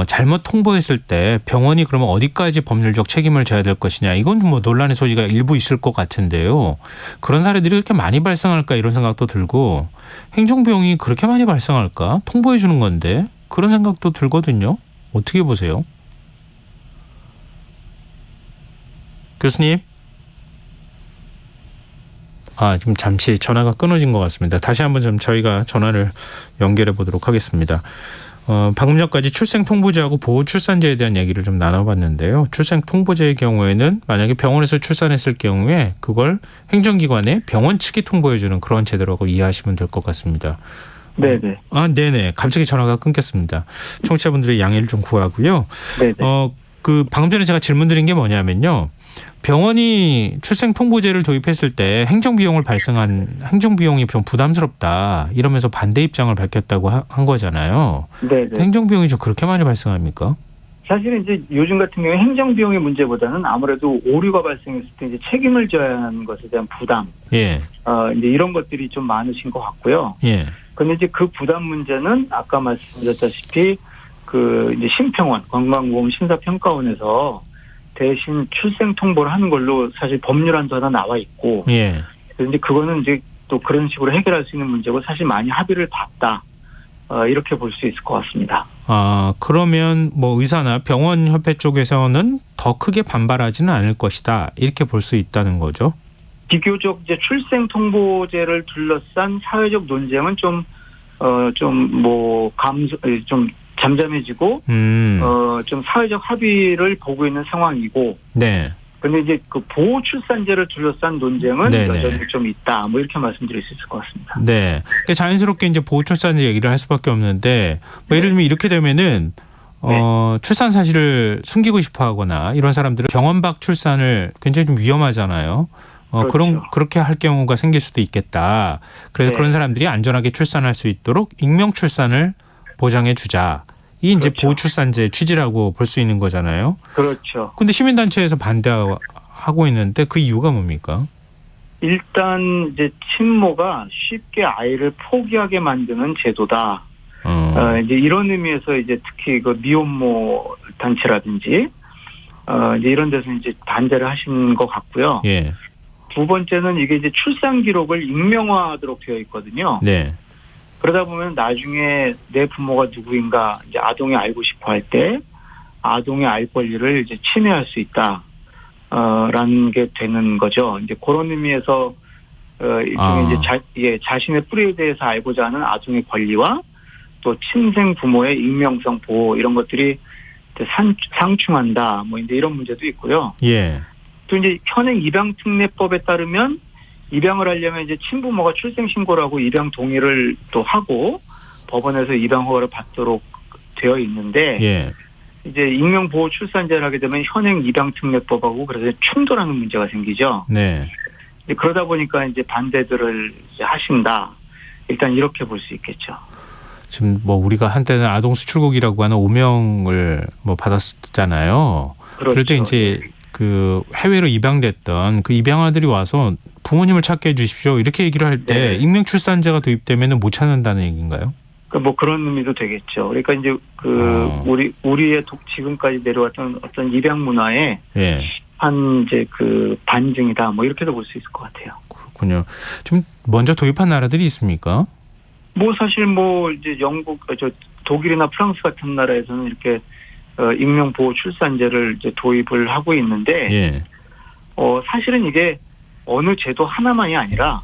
잘못 통보했을 때 병원이 그러면 어디까지 법률적 책임을 져야 될 것이냐, 이건 뭐 논란의 소지가 일부 있을 것 같은데요. 그런 사례들이 그렇게 많이 발생할까 이런 생각도 들고, 행정비용이 그렇게 많이 발생할까? 통보해 주는 건데 그런 생각도 들거든요. 어떻게 보세요? 교수님? 지금 잠시 전화가 끊어진 것 같습니다. 다시 한번 좀 저희가 전화를 연결해 보도록 하겠습니다. 방금 전까지 출생통보제하고 보호출산제에 대한 얘기를 좀 나눠봤는데요. 출생통보제의 경우에는 만약에 병원에서 출산했을 경우에 그걸 행정기관에 병원 측이 통보해주는 그런 제도라고 이해하시면 될 것 같습니다. 네네. 네네. 갑자기 전화가 끊겼습니다. 청취자분들의 양해를 좀 구하고요. 네네. 방금 전에 제가 질문 드린 게 뭐냐면요. 병원이 출생통보제를 도입했을 때 행정비용이 좀 부담스럽다 이러면서 반대 입장을 밝혔다고 한 거잖아요. 네네. 행정비용이 좀 그렇게 많이 발생합니까? 사실은 이제 요즘 같은 경우에 행정비용의 문제보다는 아무래도 오류가 발생했을 때 이제 책임을 져야 하는 것에 대한 부담. 예. 이제 이런 것들이 좀 많으신 것 같고요. 예. 근데 이제 그 부담 문제는 아까 말씀드렸다시피 그 이제 심평원, 건강보험 심사평가원에서 대신 출생 통보를 하는 걸로 사실 법률안도 하나 나와 있고. 예. 그래서 이제 그거는 이제 또 그런 식으로 해결할 수 있는 문제고 사실 많이 합의를 봤다. 이렇게 볼 수 있을 것 같습니다. 그러면 뭐 의사나 병원협회 쪽에서는 더 크게 반발하지는 않을 것이다. 이렇게 볼 수 있다는 거죠. 비교적 이제 출생 통보제를 둘러싼 사회적 논쟁은 좀 잠잠해지고 좀 사회적 합의를 보고 있는 상황이고. 네. 근데 이제 그 보호 출산제를 둘러싼 논쟁은 네네. 여전히 좀 있다. 뭐 이렇게 말씀드릴 수 있을 것 같습니다. 네. 자연스럽게 이제 보호 출산제 얘기를 할 수밖에 없는데 뭐 예를 들면 이렇게 되면은 출산 사실을 숨기고 싶어하거나 이런 사람들은 병원 밖 출산을 굉장히 좀 위험하잖아요. 그렇죠. 그렇게 할 경우가 생길 수도 있겠다. 그래서 네. 그런 사람들이 안전하게 출산할 수 있도록 익명 출산을 보장해 주자. 이 이제 그렇죠. 보호 출산제 취지라고 볼 수 있는 거잖아요. 그렇죠. 근데 시민단체에서 반대하고 있는데 그 이유가 뭡니까? 일단 이제 친모가 쉽게 아이를 포기하게 만드는 제도다. 이제 이런 의미에서 이제 특히 그 미혼모 단체라든지 이제 이런 데서 이제 반대를 하신 것 같고요. 예. 두 번째는 이게 이제 출산 기록을 익명화하도록 되어 있거든요. 네. 그러다 보면 나중에 내 부모가 누구인가 이제 아동이 알고 싶어 할 때 아동이 알 권리를 이제 침해할 수 있다. 라는 게 되는 거죠. 이제 그런 의미에서 일종의 이제 자신의 뿌리에 대해서 알고자 하는 아동의 권리와 또 친생 부모의 익명성 보호 이런 것들이 이제 상충한다. 뭐 이제 이런 문제도 있고요. 예. 또 이제 현행 입양특례법에 따르면 입양을 하려면 이제 친부모가 출생 신고를 하고 입양 동의를 또 하고 법원에서 입양 허가를 받도록 되어 있는데 예. 이제 익명 보호 출산제를 하게 되면 현행 입양특례법하고 그래서 충돌하는 문제가 생기죠. 네. 그러다 보니까 이제 반대들을 이제 하신다. 일단 이렇게 볼 수 있겠죠. 지금 뭐 우리가 한때는 아동 수출국이라고 하는 오명을 뭐 받았잖아요. 그렇죠. 그럴 때 이제 그 해외로 입양됐던 그 입양아들이 와서 부모님을 찾게 해주십시오 이렇게 얘기를 할 때 네. 익명 출산제가 도입되면은 못 찾는다는 얘기인가요? 뭐 그런 의미도 되겠죠. 그러니까 이제 우리의 지금까지 내려왔던 어떤 입양 문화에 예. 한 이제 그 반증이다. 뭐 이렇게도 볼 수 있을 것 같아요. 그렇군요. 좀 먼저 도입한 나라들이 있습니까? 뭐 사실 뭐 이제 독일이나 프랑스 같은 나라에서는 이렇게 익명 보호 출산제를 이제 도입을 하고 있는데 예. 사실은 이게 어느 제도 하나만이 아니라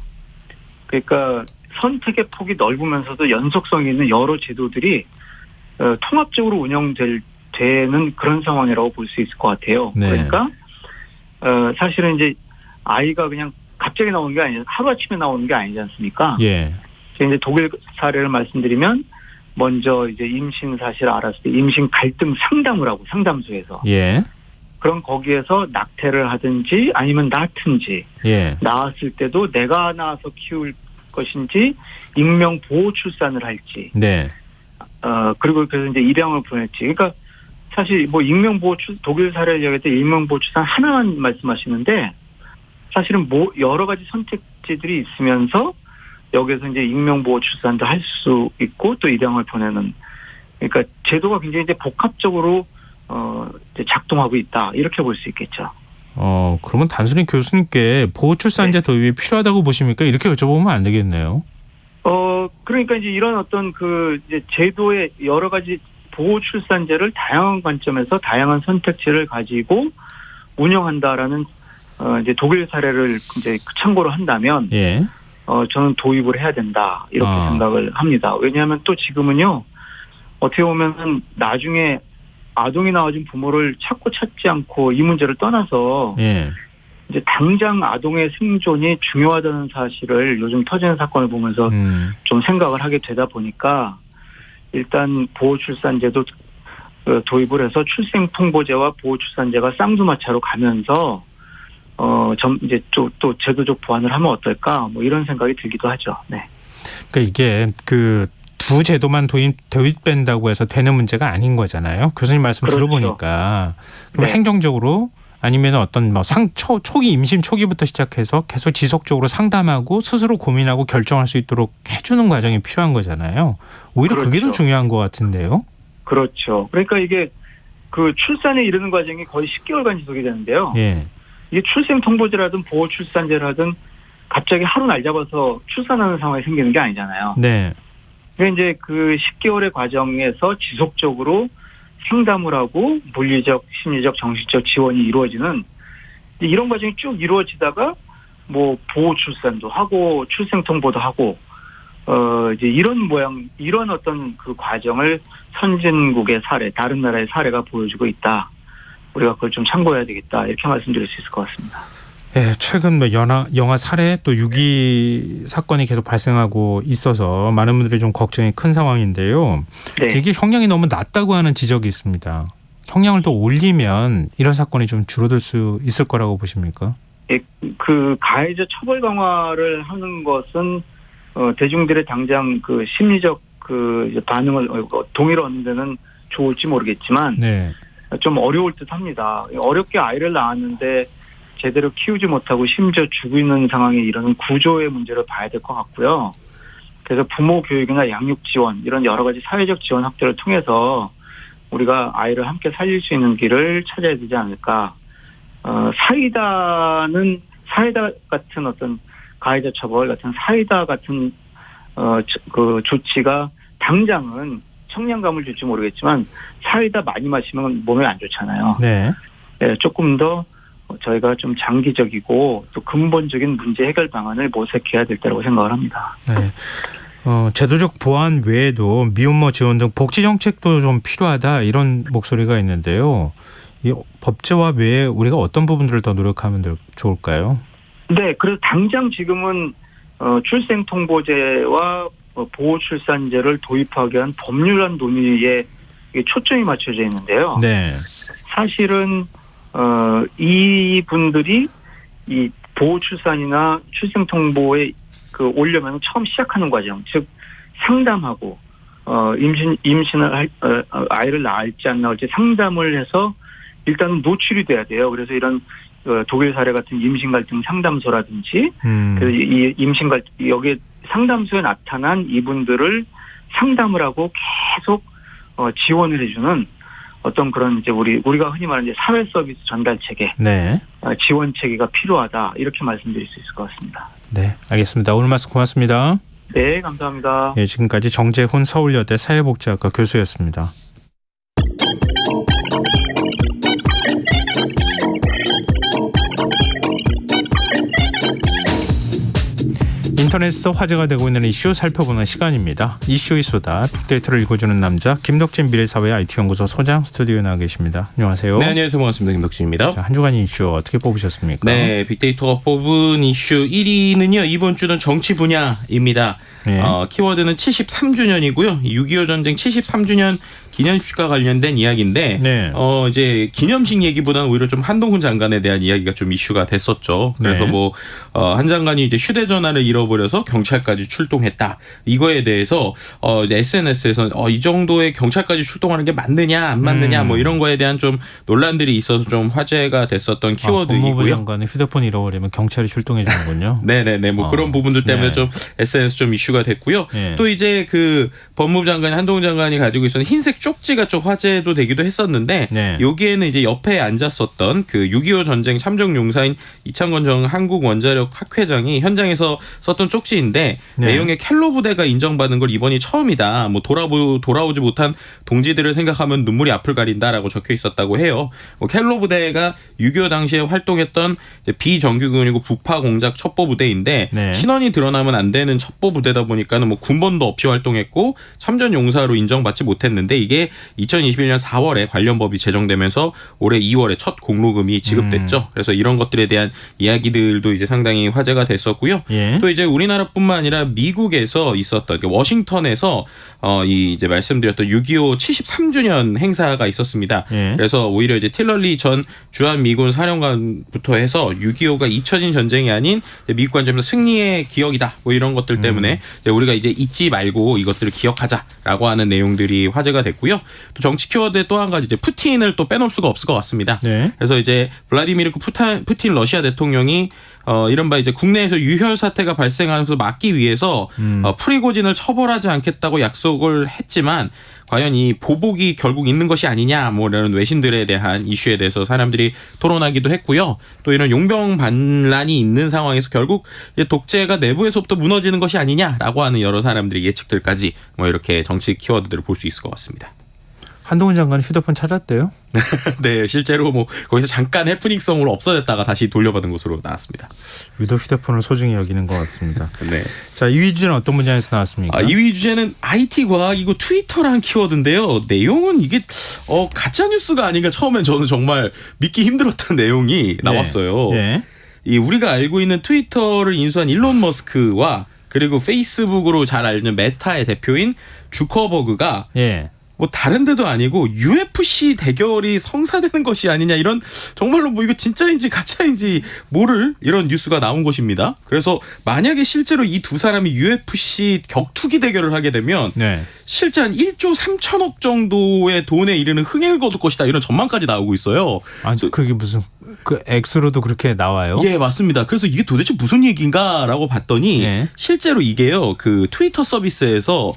그러니까 선택의 폭이 넓으면서도 연속성이 있는 여러 제도들이 통합적으로 운영되는 그런 상황이라고 볼 수 있을 것 같아요. 네. 그러니까 사실은 이제 아이가 그냥 갑자기 나오는 게 아니라 하루아침에 나오는 게 아니지 않습니까? 예. 이제 독일 사례를 말씀드리면 먼저 이제 임신 사실을 알았을 때 임신 갈등 상담을 하고 상담소에서 예. 그럼 거기에서 낙태를 하든지 아니면 낳든지 예. 낳았을 때도 내가 낳아서 키울 것인지 익명 보호 출산을 할지 네. 그리고 그래서 이제 입양을 보냈지. 그러니까 사실 뭐 익명 보호 독일 사례를 얘기할 때 익명 보호 출산 하나만 말씀하시는데 사실은 뭐 여러 가지 선택지들이 있으면서 여기서 이제 익명 보호 출산도 할 수 있고 또 입양을 보내는 그러니까 제도가 굉장히 이제 복합적으로 이제 작동하고 있다 이렇게 볼 수 있겠죠. 그러면 단순히 교수님께 보호 출산제 도입이 필요하다고 보십니까? 이렇게 여쭤보면 안 되겠네요. 그러니까 이제 이런 어떤 그 이제 제도의 여러 가지 보호 출산제를 다양한 관점에서 다양한 선택지를 가지고 운영한다라는 이제 독일 사례를 이제 참고로 한다면 예. 저는 도입을 해야 된다 이렇게 생각을 합니다. 왜냐하면 또 지금은요 어떻게 보면은 나중에 아동이 나와준 부모를 찾지 않고 이 문제를 떠나서 예. 이제 당장 아동의 생존이 중요하다는 사실을 요즘 터지는 사건을 보면서 좀 생각을 하게 되다 보니까 일단 보호출산제도 도입을 해서 출생통보제와 보호출산제가 쌍두마차로 가면서 이제 또 제도적 보완을 하면 어떨까 뭐 이런 생각이 들기도 하죠. 네. 그러니까 이게 그 두 제도만 도입된다고 해서 되는 문제가 아닌 거잖아요. 교수님 말씀 그렇죠. 들어보니까 그럼 네. 행정적으로 아니면 어떤 뭐 초기 임신 초기부터 시작해서 계속 지속적으로 상담하고 스스로 고민하고 결정할 수 있도록 해주는 과정이 필요한 거잖아요. 오히려 그게 더 그렇죠. 중요한 것 같은데요. 그렇죠. 그러니까 이게 그 출산에 이르는 과정이 거의 10개월간 지속이 되는데요. 예. 이게 출생통보제라든 보호출산제라든 갑자기 하루 날 잡아서 출산하는 상황이 생기는 게 아니잖아요. 네. 그러니까 이제 그 10개월의 과정에서 지속적으로 상담을 하고 물리적, 심리적, 정신적 지원이 이루어지는 이런 과정이 쭉 이루어지다가 뭐 보호출산도 하고 출생통보도 하고 이제 이런 어떤 그 과정을 선진국의 사례, 다른 나라의 사례가 보여주고 있다. 우리가 그걸 좀 참고해야 되겠다. 이렇게 말씀드릴 수 있을 것 같습니다. 예, 최근 뭐 영화 살해 또 유기 사건이 계속 발생하고 있어서 많은 분들이 좀 걱정이 큰 상황인데요. 네. 이게 형량이 너무 낮다고 하는 지적이 있습니다. 형량을 더 올리면 이런 사건이 좀 줄어들 수 있을 거라고 보십니까? 예, 그 가해자 처벌 강화를 하는 것은 대중들의 당장 그 심리적 그 이제 반응을 동의를 얻는 데는 좋을지 모르겠지만 네. 좀 어려울 듯합니다. 어렵게 아이를 낳았는데 제대로 키우지 못하고 심지어 죽고 있는 상황에 이르는 구조의 문제를 봐야 될 것 같고요. 그래서 부모 교육이나 양육 지원 이런 여러 가지 사회적 지원 확대를 통해서 우리가 아이를 함께 살릴 수 있는 길을 찾아야 되지 않을까. 사이다 같은 어떤 가해자 처벌 같은 사이다 같은 그 조치가 당장은 청량감을 줄지 모르겠지만 사이다 많이 마시면 몸에 안 좋잖아요. 네. 네, 조금 더 저희가 좀 장기적이고 또 근본적인 문제 해결 방안을 모색해야 될 때라고 생각을 합니다. 네. 제도적 보완 외에도 미혼모 지원 등 복지 정책도 좀 필요하다 이런 목소리가 있는데요. 이 법제화 외에 우리가 어떤 부분들을 더 노력하면 좋을까요? 네, 그래서 당장 지금은 출생통보제와 보호출산제를 도입하기 위한 법률안 논의에 초점이 맞춰져 있는데요. 네. 사실은 이 분들이 이 보호출산이나 출생통보에 오려면 처음 시작하는 과정, 즉 상담하고 임신을 아이를 낳을지 안 낳을지 상담을 해서 일단은 노출이 돼야 돼요. 그래서 이런 독일 사례 같은 임신 갈등 상담소라든지 그래서 이 임신 갈등 여기 상담소에 나타난 이분들을 상담을 하고 계속 지원을 해주는 어떤 그런 이제 우리가 흔히 말하는 이제 사회 서비스 전달 체계, 네. 지원 체계가 필요하다 이렇게 말씀드릴 수 있을 것 같습니다. 네, 알겠습니다. 오늘 말씀 고맙습니다. 네, 감사합니다. 예, 지금까지 정재훈 서울여대 사회복지학과 교수였습니다. 인터넷에서 화제가 되고 있는 이슈 살펴보는 시간입니다. 이슈의 수다, 빅데이터를 읽어주는 남자 김덕진 미래사회 IT연구소 소장 스튜디오에 나와 계십니다. 안녕하세요. 네, 안녕하세요. 반갑습니다. 김덕진입니다. 자, 한 주간 이슈 어떻게 뽑으셨습니까? 네, 빅데이터가 뽑은 이슈 1위는요. 이번 주는 정치 분야입니다. 네. 키워드는 73주년이고요. 6.25 전쟁 73주년 기념식과 관련된 이야기인데 네. 이제 기념식 얘기보다는 오히려 좀 한동훈 장관에 대한 이야기가 좀 이슈가 됐었죠. 그래서 네. 한 장관이 이제 휴대전화를 잃어버려서 경찰까지 출동했다. 이거에 대해서 SNS에서 이 정도의 경찰까지 출동하는 게 맞느냐 안 맞느냐 뭐 이런 거에 대한 좀 논란들이 있어서 좀 화제가 됐었던 키워드이고요. 법무부 장관은 휴대폰 잃어버리면 경찰이 출동해 주는군요. 네네네. 뭐 그런 부분들 때문에 네. 좀 SNS 좀 이슈가 됐고요. 네. 또 이제 그 법무부 장관이 한동훈 장관이 가지고 있었던 흰색 쪽지가 좀 화제도 되기도 했었는데 네. 여기에는 이제 옆에 앉았었던 그 6.25 전쟁 참전 용사인 이창건 전 한국원자력 학회장이 현장에서 썼던 쪽지인데 네. 내용에 켈로 부대가 인정받은 걸 이번이 처음이다. 뭐 돌아오지 못한 동지들을 생각하면 눈물이 앞을 가린다라고 적혀 있었다고 해요. 뭐 켈로 부대가 6.25 당시에 활동했던 비정규군이고 북파 공작 첩보 부대인데 네. 신원이 드러나면 안 되는 첩보 부대다 보니까는 뭐 군번도 없이 활동했고 참전 용사로 인정받지 못했는데 이게 2021년 4월에 관련 법이 제정되면서 올해 2월에 첫 공로금이 지급됐죠. 그래서 이런 것들에 대한 이야기들도 이제 상당히 화제가 됐었고요. 예. 또 이제 우리나라뿐만 아니라 미국에서 있었던 워싱턴에서 이 이제 말씀드렸던 6.25 73주년 행사가 있었습니다. 예. 그래서 오히려 이제 틸러리 전 주한 미군 사령관부터 해서 6.25가 잊혀진 전쟁이 아닌 미국 관점에서 승리의 기억이다. 뭐 이런 것들 때문에 이제 우리가 이제 잊지 말고 이것들을 기억하자라고 하는 내용들이 화제가 됐고요. 또 정치 키워드에 또 한 가지 이제 푸틴을 또 빼놓을 수가 없을 것 같습니다. 네. 그래서 이제 블라디미르 푸틴 러시아 대통령이 이른바 이제 국내에서 유혈 사태가 발생하면서 막기 위해서 프리고진을 처벌하지 않겠다고 약속을 했지만 과연 이 보복이 결국 있는 것이 아니냐 뭐 이런 외신들에 대한 이슈에 대해서 사람들이 토론하기도 했고요. 또 이런 용병 반란이 있는 상황에서 결국 독재가 내부에서부터 무너지는 것이 아니냐라고 하는 여러 사람들의 예측들까지 뭐 이렇게 정치 키워드들을 볼 수 있을 것 같습니다. 한동훈 장관이 휴대폰 찾았대요? 네, 실제로 뭐 거기서 잠깐 해프닝성으로 없어졌다가 다시 돌려받은 것으로 나왔습니다. 유독 휴대폰을 소중히 여기는 것 같습니다. 네. 자, 2위 주제는 어떤 분야에서 나왔습니까? 2위 주제는 IT 과학이고 트위터라는 키워드인데요. 내용은 이게 가짜 뉴스가 아닌가 처음엔 저는 정말 믿기 힘들었던 내용이 나왔어요. 예. 이 우리가 알고 있는 트위터를 인수한 일론 머스크와 그리고 페이스북으로 잘 알는 메타의 대표인 주커버그가 예. 뭐 다른 데도 아니고 UFC 대결이 성사되는 것이 아니냐 이런 정말로 뭐 이거 진짜인지 가짜인지 모를 이런 뉴스가 나온 것입니다. 그래서 만약에 실제로 이 두 사람이 UFC 격투기 대결을 하게 되면 네. 실제 한 1조 3천억 정도의 돈에 이르는 흥행을 거둘 것이다 이런 전망까지 나오고 있어요. 아니, 그게 무슨 그 X로도 그렇게 나와요? 예, 맞습니다. 그래서 이게 도대체 무슨 얘기인가라고 봤더니 예. 실제로 이게요. 그 트위터 서비스에서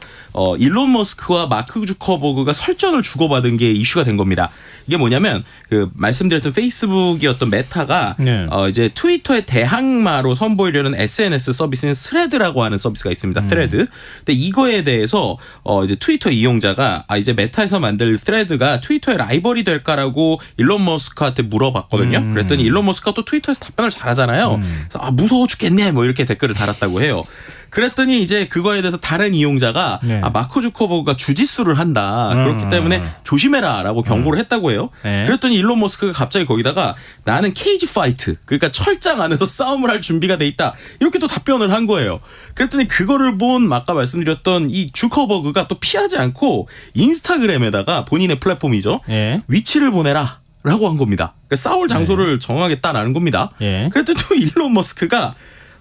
일론 머스크와 마크 주커버그가 설전을 주고받은 게 이슈가 된 겁니다. 이게 뭐냐면 그 말씀드렸던 페이스북이었던 메타가 네. 이제 트위터의 대항마로 선보이려는 SNS 서비스인 스레드라고 하는 서비스가 있습니다. 스레드. 근데 이거에 대해서 이제 트위터 이용자가 이제 메타에서 만들 스레드가 트위터의 라이벌이 될까라고 일론 머스크한테 물어봤거든요. 그랬더니 일론 머스크가 또 트위터에서 답변을 잘하잖아요. 그래서 무서워 죽겠네 뭐 이렇게 댓글을 달았다고 해요. 그랬더니 이제 그거에 대해서 다른 이용자가 네. 마크 주커버그가 주짓수를 한다. 그렇기 때문에 조심해라라고 경고를 했다고 해요. 네. 그랬더니 일론 머스크가 갑자기 거기다가 나는 케이지 파이트, 그러니까 철장 안에서 싸움을 할 준비가 돼 있다. 이렇게 또 답변을 한 거예요. 그랬더니 그거를 본 아까 말씀드렸던 이 주커버그가 또 피하지 않고 인스타그램에다가 본인의 플랫폼이죠. 예. 위치를 보내라. 라고 한 겁니다. 그러니까 싸울 장소를 정하겠다라는 겁니다. 예. 그랬더니 또 일론 머스크가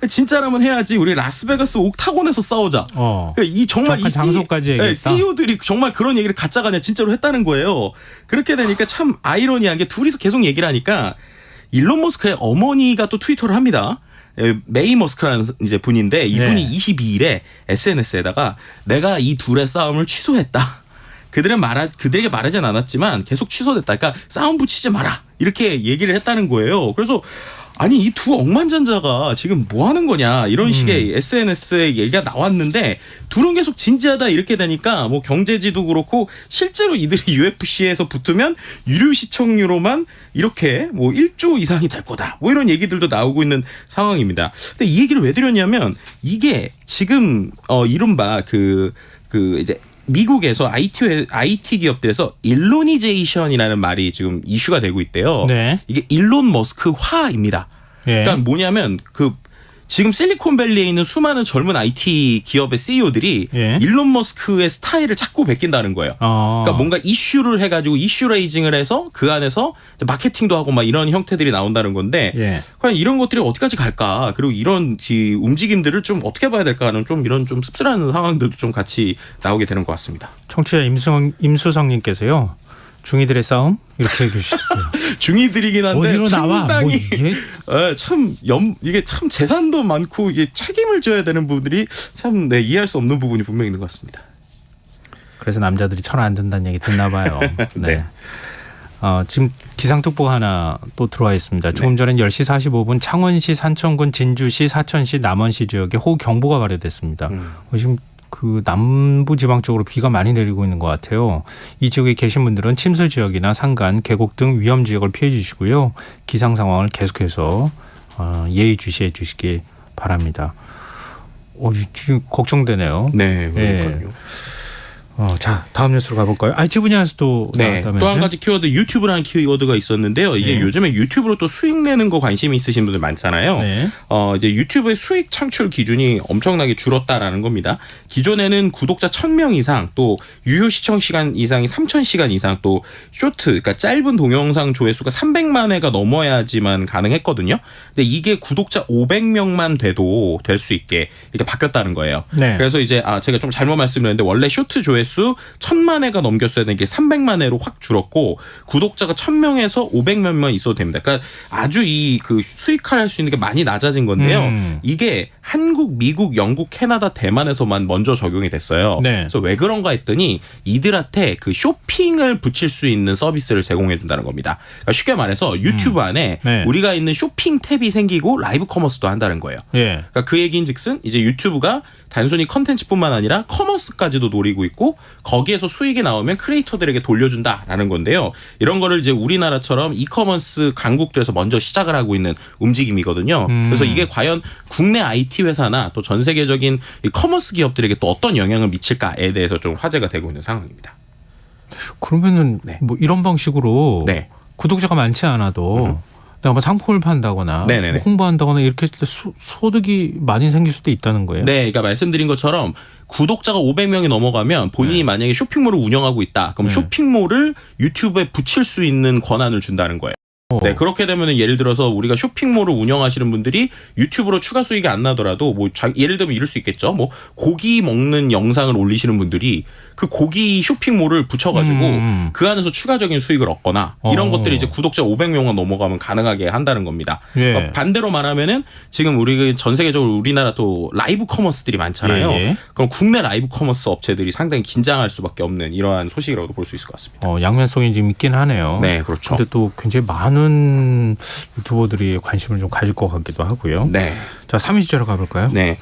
진짜라면 해야지 우리 라스베가스 옥타곤에서 싸우자. 그러니까 이 정말 정확한 장소까지 얘기했다. CEO들이 정말 그런 얘기를 가짜가 아니라 진짜로 했다는 거예요. 그렇게 되니까 참 아이러니한 게 둘이서 계속 얘기를 하니까 일론 머스크의 어머니가 또 트위터를 합니다. 메이 머스크라는 이제 분인데 이분이 네. 22일에 SNS에다가 내가 이 둘의 싸움을 취소했다. 그들에게 말하진 않았지만 계속 취소됐다. 그러니까 싸움 붙이지 마라. 이렇게 얘기를 했다는 거예요. 그래서 아니 이 두 억만장자가 지금 뭐 하는 거냐 이런 식의 SNS에 얘기가 나왔는데 둘은 계속 진지하다 이렇게 되니까 뭐 경제지도 그렇고 실제로 이들이 UFC에서 붙으면 유료 시청료로만 이렇게 뭐 1조 이상이 될 거다 뭐 이런 얘기들도 나오고 있는 상황입니다. 근데 이 얘기를 왜 드렸냐면 이게 지금 이른바 그 이제 미국에서 IT 기업들에서 일로니제이션이라는 말이 지금 이슈가 되고 있대요. 네. 이게 일론 머스크화입니다. 예. 그러니까 뭐냐면 지금 실리콘밸리에 있는 수많은 젊은 IT 기업의 CEO들이 예. 일론 머스크의 스타일을 자꾸 베낀다는 거예요. 그러니까 뭔가 이슈를 해가지고 이슈 레이징을 해서 그 안에서 마케팅도 하고 막 이런 형태들이 나온다는 건데 예. 과연 이런 것들이 어디까지 갈까? 그리고 이런 움직임들을 좀 어떻게 봐야 될까 하는 좀 이런 좀 씁쓸한 상황들도 좀 같이 나오게 되는 것 같습니다. 청취자 임수성님께서요. 중이들의 싸움 이렇게 해주셨어요. 중이들이긴 한데 어디로 나와? 상당히 뭐 이게 이게 참 재산도 많고 이게 책임을 져야 되는 부분들이 참 이해할 수 없는 부분이 분명히 있는 것 같습니다. 그래서 남자들이 천하 안 든다는 얘기 듣나 봐요. 네. 네. 지금 기상특보 하나 또 들어와 있습니다. 조금 전엔 10시 45분 창원시, 산청군, 진주시, 사천시, 남원시 지역에 호우경보가 발효됐습니다. 지금 그 남부 지방 쪽으로 비가 많이 내리고 있는 것 같아요. 이 지역에 계신 분들은 침수 지역이나 산간, 계곡 등 위험 지역을 피해 주시고요. 기상 상황을 계속해서 예의주시해 주시기 바랍니다. 지금 걱정되네요. 네, 그러니까요. 네. 자, 다음 뉴스로 가볼까요? IT 분야에서도 나왔다면서요? 또 한 가지 키워드 유튜브라는 키워드가 있었는데요. 이게 요즘에 유튜브로 또 수익 내는 거 관심이 있으신 분들 많잖아요. 네. 이제 유튜브의 수익 창출 기준이 엄청나게 줄었다라는 겁니다. 기존에는 구독자 1,000명 이상 또 유효 시청 시간 이상이 3,000시간 이상 또 쇼트 그러니까 짧은 동영상 조회수가 300만 회가 넘어야지만 가능했거든요. 근데 이게 구독자 500명만 돼도 될 수 있게 이렇게 바뀌었다는 거예요. 네. 그래서 이제 제가 좀 잘못 말씀드렸는데 원래 쇼트 조회수 1,000만 회가 넘겼어야 되는 게 300만 회로 확 줄었고 구독자가 1,000명에서 500몇 명 있어도 됩니다. 그러니까 아주 이 그 수익화할 수 있는 게 많이 낮아진 건데요. 이게 한국, 미국, 영국, 캐나다, 대만에서만 먼저 적용이 됐어요. 네. 그래서 왜 그런가 했더니 이들한테 그 쇼핑을 붙일 수 있는 서비스를 제공해 준다는 겁니다. 그러니까 쉽게 말해서 유튜브 안에 네. 우리가 있는 쇼핑 탭이 생기고 라이브 커머스도 한다는 거예요. 예. 그러니까 그 얘기인즉슨 이제 유튜브가 단순히 컨텐츠뿐만 아니라 커머스까지도 노리고 있고 거기에서 수익이 나오면 크리에이터들에게 돌려준다라는 건데요. 이런 거를 이제 우리나라처럼 이커머스 강국들에서 먼저 시작을 하고 있는 움직임이거든요. 그래서 이게 과연 국내 IT 회사나 또 전 세계적인 이 커머스 기업들에게 또 어떤 영향을 미칠까에 대해서 좀 화제가 되고 있는 상황입니다. 그러면은 네. 뭐 이런 방식으로 네. 구독자가 많지 않아도 내가 뭐 상품을 판다거나 네네네. 뭐 홍보한다거나 이렇게 했을 때 소득이 많이 생길 수도 있다는 거예요. 네, 그러니까 말씀드린 것처럼 구독자가 500명이 넘어가면 본인이 만약에 쇼핑몰을 운영하고 있다. 그럼 네. 쇼핑몰을 유튜브에 붙일 수 있는 권한을 준다는 거예요. 네, 그렇게 되면은 예를 들어서 우리가 쇼핑몰을 운영하시는 분들이 유튜브로 추가 수익이 안 나더라도 뭐 예를 들면 이럴 수 있겠죠. 뭐 고기 먹는 영상을 올리시는 분들이 그 고기 쇼핑몰을 붙여가지고 그 안에서 추가적인 수익을 얻거나 이런 것들이 이제 구독자 500명만 넘어가면 가능하게 한다는 겁니다. 예. 반대로 말하면은 지금 우리 전 세계적으로 우리나라 또 라이브 커머스들이 많잖아요. 예. 그럼 국내 라이브 커머스 업체들이 상당히 긴장할 수밖에 없는 이러한 소식이라고 볼 수 있을 것 같습니다. 양면성이 좀 있긴 하네요. 네, 그렇죠. 근데 또 굉장히 많은 유튜버들이 관심을 좀 가질 것 같기도 하고요. 네. 자, 3위 주제로 가볼까요? 네.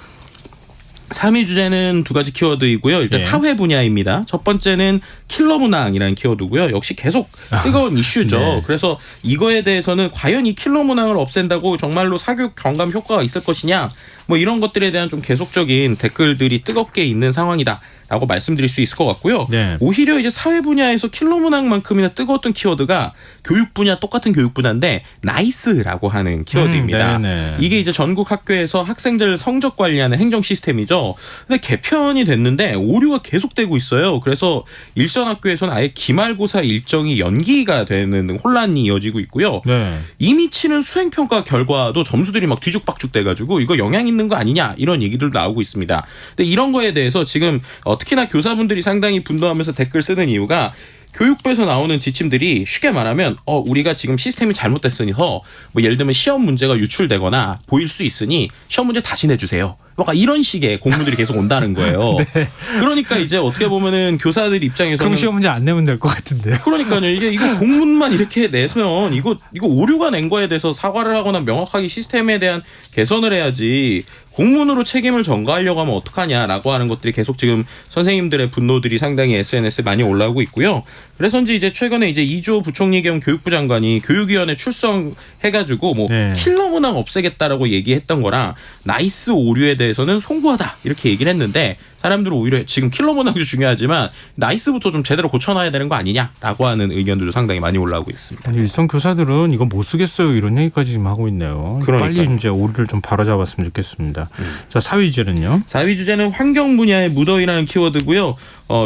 3위 주제는 두 가지 키워드이고요. 일단 예. 사회 분야입니다. 첫 번째는 킬러 문항이라는 키워드고요. 역시 계속 뜨거운 이슈죠. 네. 그래서 이거에 대해서는 과연 이 킬러 문항을 없앤다고 정말로 사교육 경감 효과가 있을 것이냐 뭐 이런 것들에 대한 좀 계속적인 댓글들이 뜨겁게 있는 상황이다. 라고 말씀드릴 수 있을 것 같고요. 네. 오히려 이제 사회 분야에서 킬러 문항만큼이나 뜨거웠던 키워드가 교육 분야 똑같은 교육 분야인데 나이스라고 하는 키워드입니다. 네네. 이게 이제 전국 학교에서 학생들 성적 관리하는 행정 시스템이죠. 근데 개편이 됐는데 오류가 계속되고 있어요. 그래서 일선 학교에서는 아예 기말고사 일정이 연기가 되는 혼란이 이어지고 있고요. 네. 이미 치는 수행평가 결과도 점수들이 막 뒤죽박죽 돼가지고 이거 영향 있는 거 아니냐 이런 얘기들도 나오고 있습니다. 근데 이런 거에 대해서 지금 특히나 교사분들이 상당히 분노하면서 댓글 쓰는 이유가 교육부에서 나오는 지침들이 쉽게 말하면 우리가 지금 시스템이 잘못됐으니 뭐 예를 들면 시험 문제가 유출되거나 보일 수 있으니 시험 문제 다시 내주세요. 뭔가 이런 식의 공문들이 계속 온다는 거예요. 네. 그러니까 이제 어떻게 보면은 교사들 입장에서는 그럼 시험 문제 안 내면 될 것 같은데요. 그러니까요. 이거 공문만 이렇게 내면 이거 오류가 낸 거에 대해서 사과를 하거나 명확하게 시스템에 대한 개선을 해야지 공문으로 책임을 전가하려고 하면 어떡하냐라고 하는 것들이 계속 지금 선생님들의 분노들이 상당히 SNS에 많이 올라오고 있고요. 그래서인지 이제 최근에 이제 이주호 부총리 겸 교육부 장관이 교육위원회 출석해가지고 뭐 네. 킬러 문항 없애겠다라고 얘기했던 거랑 나이스 오류에 대해서는 송구하다 이렇게 얘기를 했는데 사람들은 오히려 지금 킬러 문항도 중요하지만 나이스부터 좀 제대로 고쳐놔야 되는 거 아니냐라고 하는 의견들도 상당히 많이 올라오고 있습니다. 일선 교사들은 이거 못 쓰겠어요 이런 얘기까지 지금 하고 있네요. 그러니까요. 빨리 이제 오류를 좀 바로잡았으면 좋겠습니다. 자, 4위 주제는요? 4위 주제는 환경 분야의 무더위라는 키워드고요.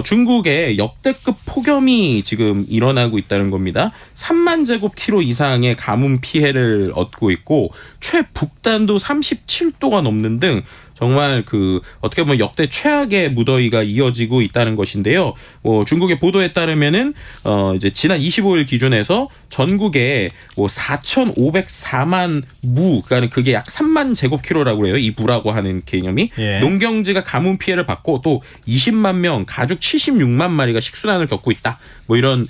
중국에 역대급 폭염이 지금 일어나고 있다는 겁니다. 3만 제곱킬로 이상의 가뭄 피해를 얻고 있고 최북단도 37도가 넘는 등 정말 그 어떻게 보면 역대 최악의 무더위가 이어지고 있다는 것인데요. 중국의 보도에 따르면은 이제 지난 25일 기준에서 전국에 4,504만 무, 그러니까 그게 약 3만 제곱킬로라고 해요. 이 무라고 하는 개념이. 예. 농경지가 가뭄 피해를 받고 또 20만 명, 가죽 76만 마리가 식순환을 겪고 있다. 뭐 이런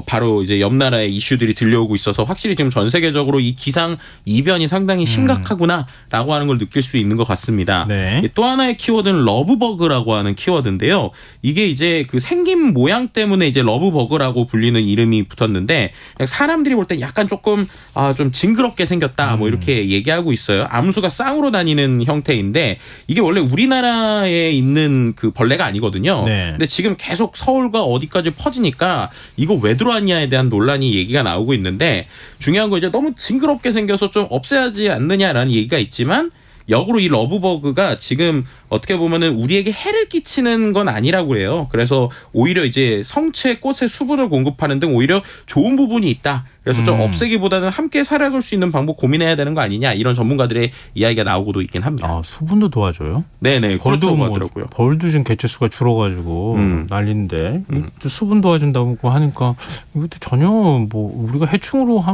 바로 이제 옆 나라의 이슈들이 들려오고 있어서 확실히 지금 전 세계적으로 이 기상 이변이 상당히 심각하구나라고 하는 걸 느낄 수 있는 것 같습니다. 네. 또 하나의 키워드는 러브버그라고 하는 키워드인데요. 이게 이제 그 생긴 모양 때문에 이제 러브버그라고 불리는 이름이 붙었는데 사람들이 볼 때 약간 조금 좀 징그럽게 생겼다 뭐 이렇게 얘기하고 있어요. 암수가 쌍으로 다니는 형태인데 이게 원래 우리나라에 있는 그 벌레가 아니거든요. 네. 근데 지금 계속 서울과 어디까지 퍼지니까 이거 왜 들어왔냐에 대한 논란이 얘기가 나오고 있는데 중요한 건 이제 너무 징그럽게 생겨서 좀 없애야지 않느냐라는 얘기가 있지만 역으로 이 러브버그가 지금 어떻게 보면은 우리에게 해를 끼치는 건 아니라고 해요. 그래서 오히려 이제 성체 꽃에 수분을 공급하는 등 오히려 좋은 부분이 있다. 그래서 좀 없애기보다는 함께 살아갈 수 있는 방법 고민해야 되는 거 아니냐 이런 전문가들의 이야기가 나오고도 있긴 합니다. 수분도 도와줘요? 네네. 벌도 하더라고요. 벌도 지금 개체수가 줄어가지고 난리인데 수분 도와준다고 하니까 이것도 전혀 뭐 우리가 해충으로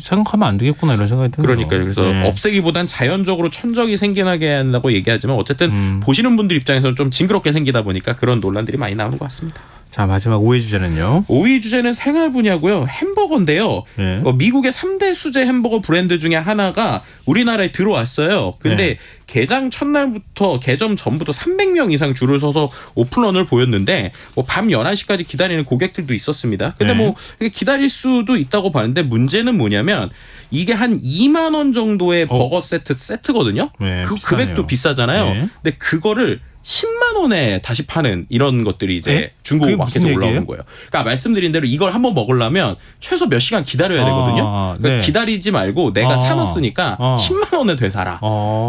생각하면 안 되겠구나 이런 생각이 드네요. 그러니까요. 그래서 없애기보단 자연적으로 천적이 생겨나게 한다고 얘기하지만 어쨌든 보시는 분들 입장에서는 좀 징그럽게 생기다 보니까 그런 논란들이 많이 나오는 것 같습니다. 자, 마지막 5위 주제는요? 5위 주제는 생활 분야고요. 햄버거인데요. 네. 미국의 3대 수제 햄버거 브랜드 중에 하나가 우리나라에 들어왔어요. 근데 개장 첫날부터 개점 전부터 300명 이상 줄을 서서 오픈런을 보였는데 밤 11시까지 기다리는 고객들도 있었습니다. 근데 기다릴 수도 있다고 봤는데 문제는 뭐냐면 이게 한 2만 원 정도의 버거 세트거든요. 네, 그 금액도 비싸잖아요. 네. 근데 그거를 10만 원에 다시 파는 이런 것들이 이제 중국 마켓에 올라오는 거예요. 그러니까 말씀드린 대로 이걸 한번 먹으려면 최소 몇 시간 기다려야 되거든요. 그러니까 기다리지 말고 내가 사놨으니까 10만 원에 되사라.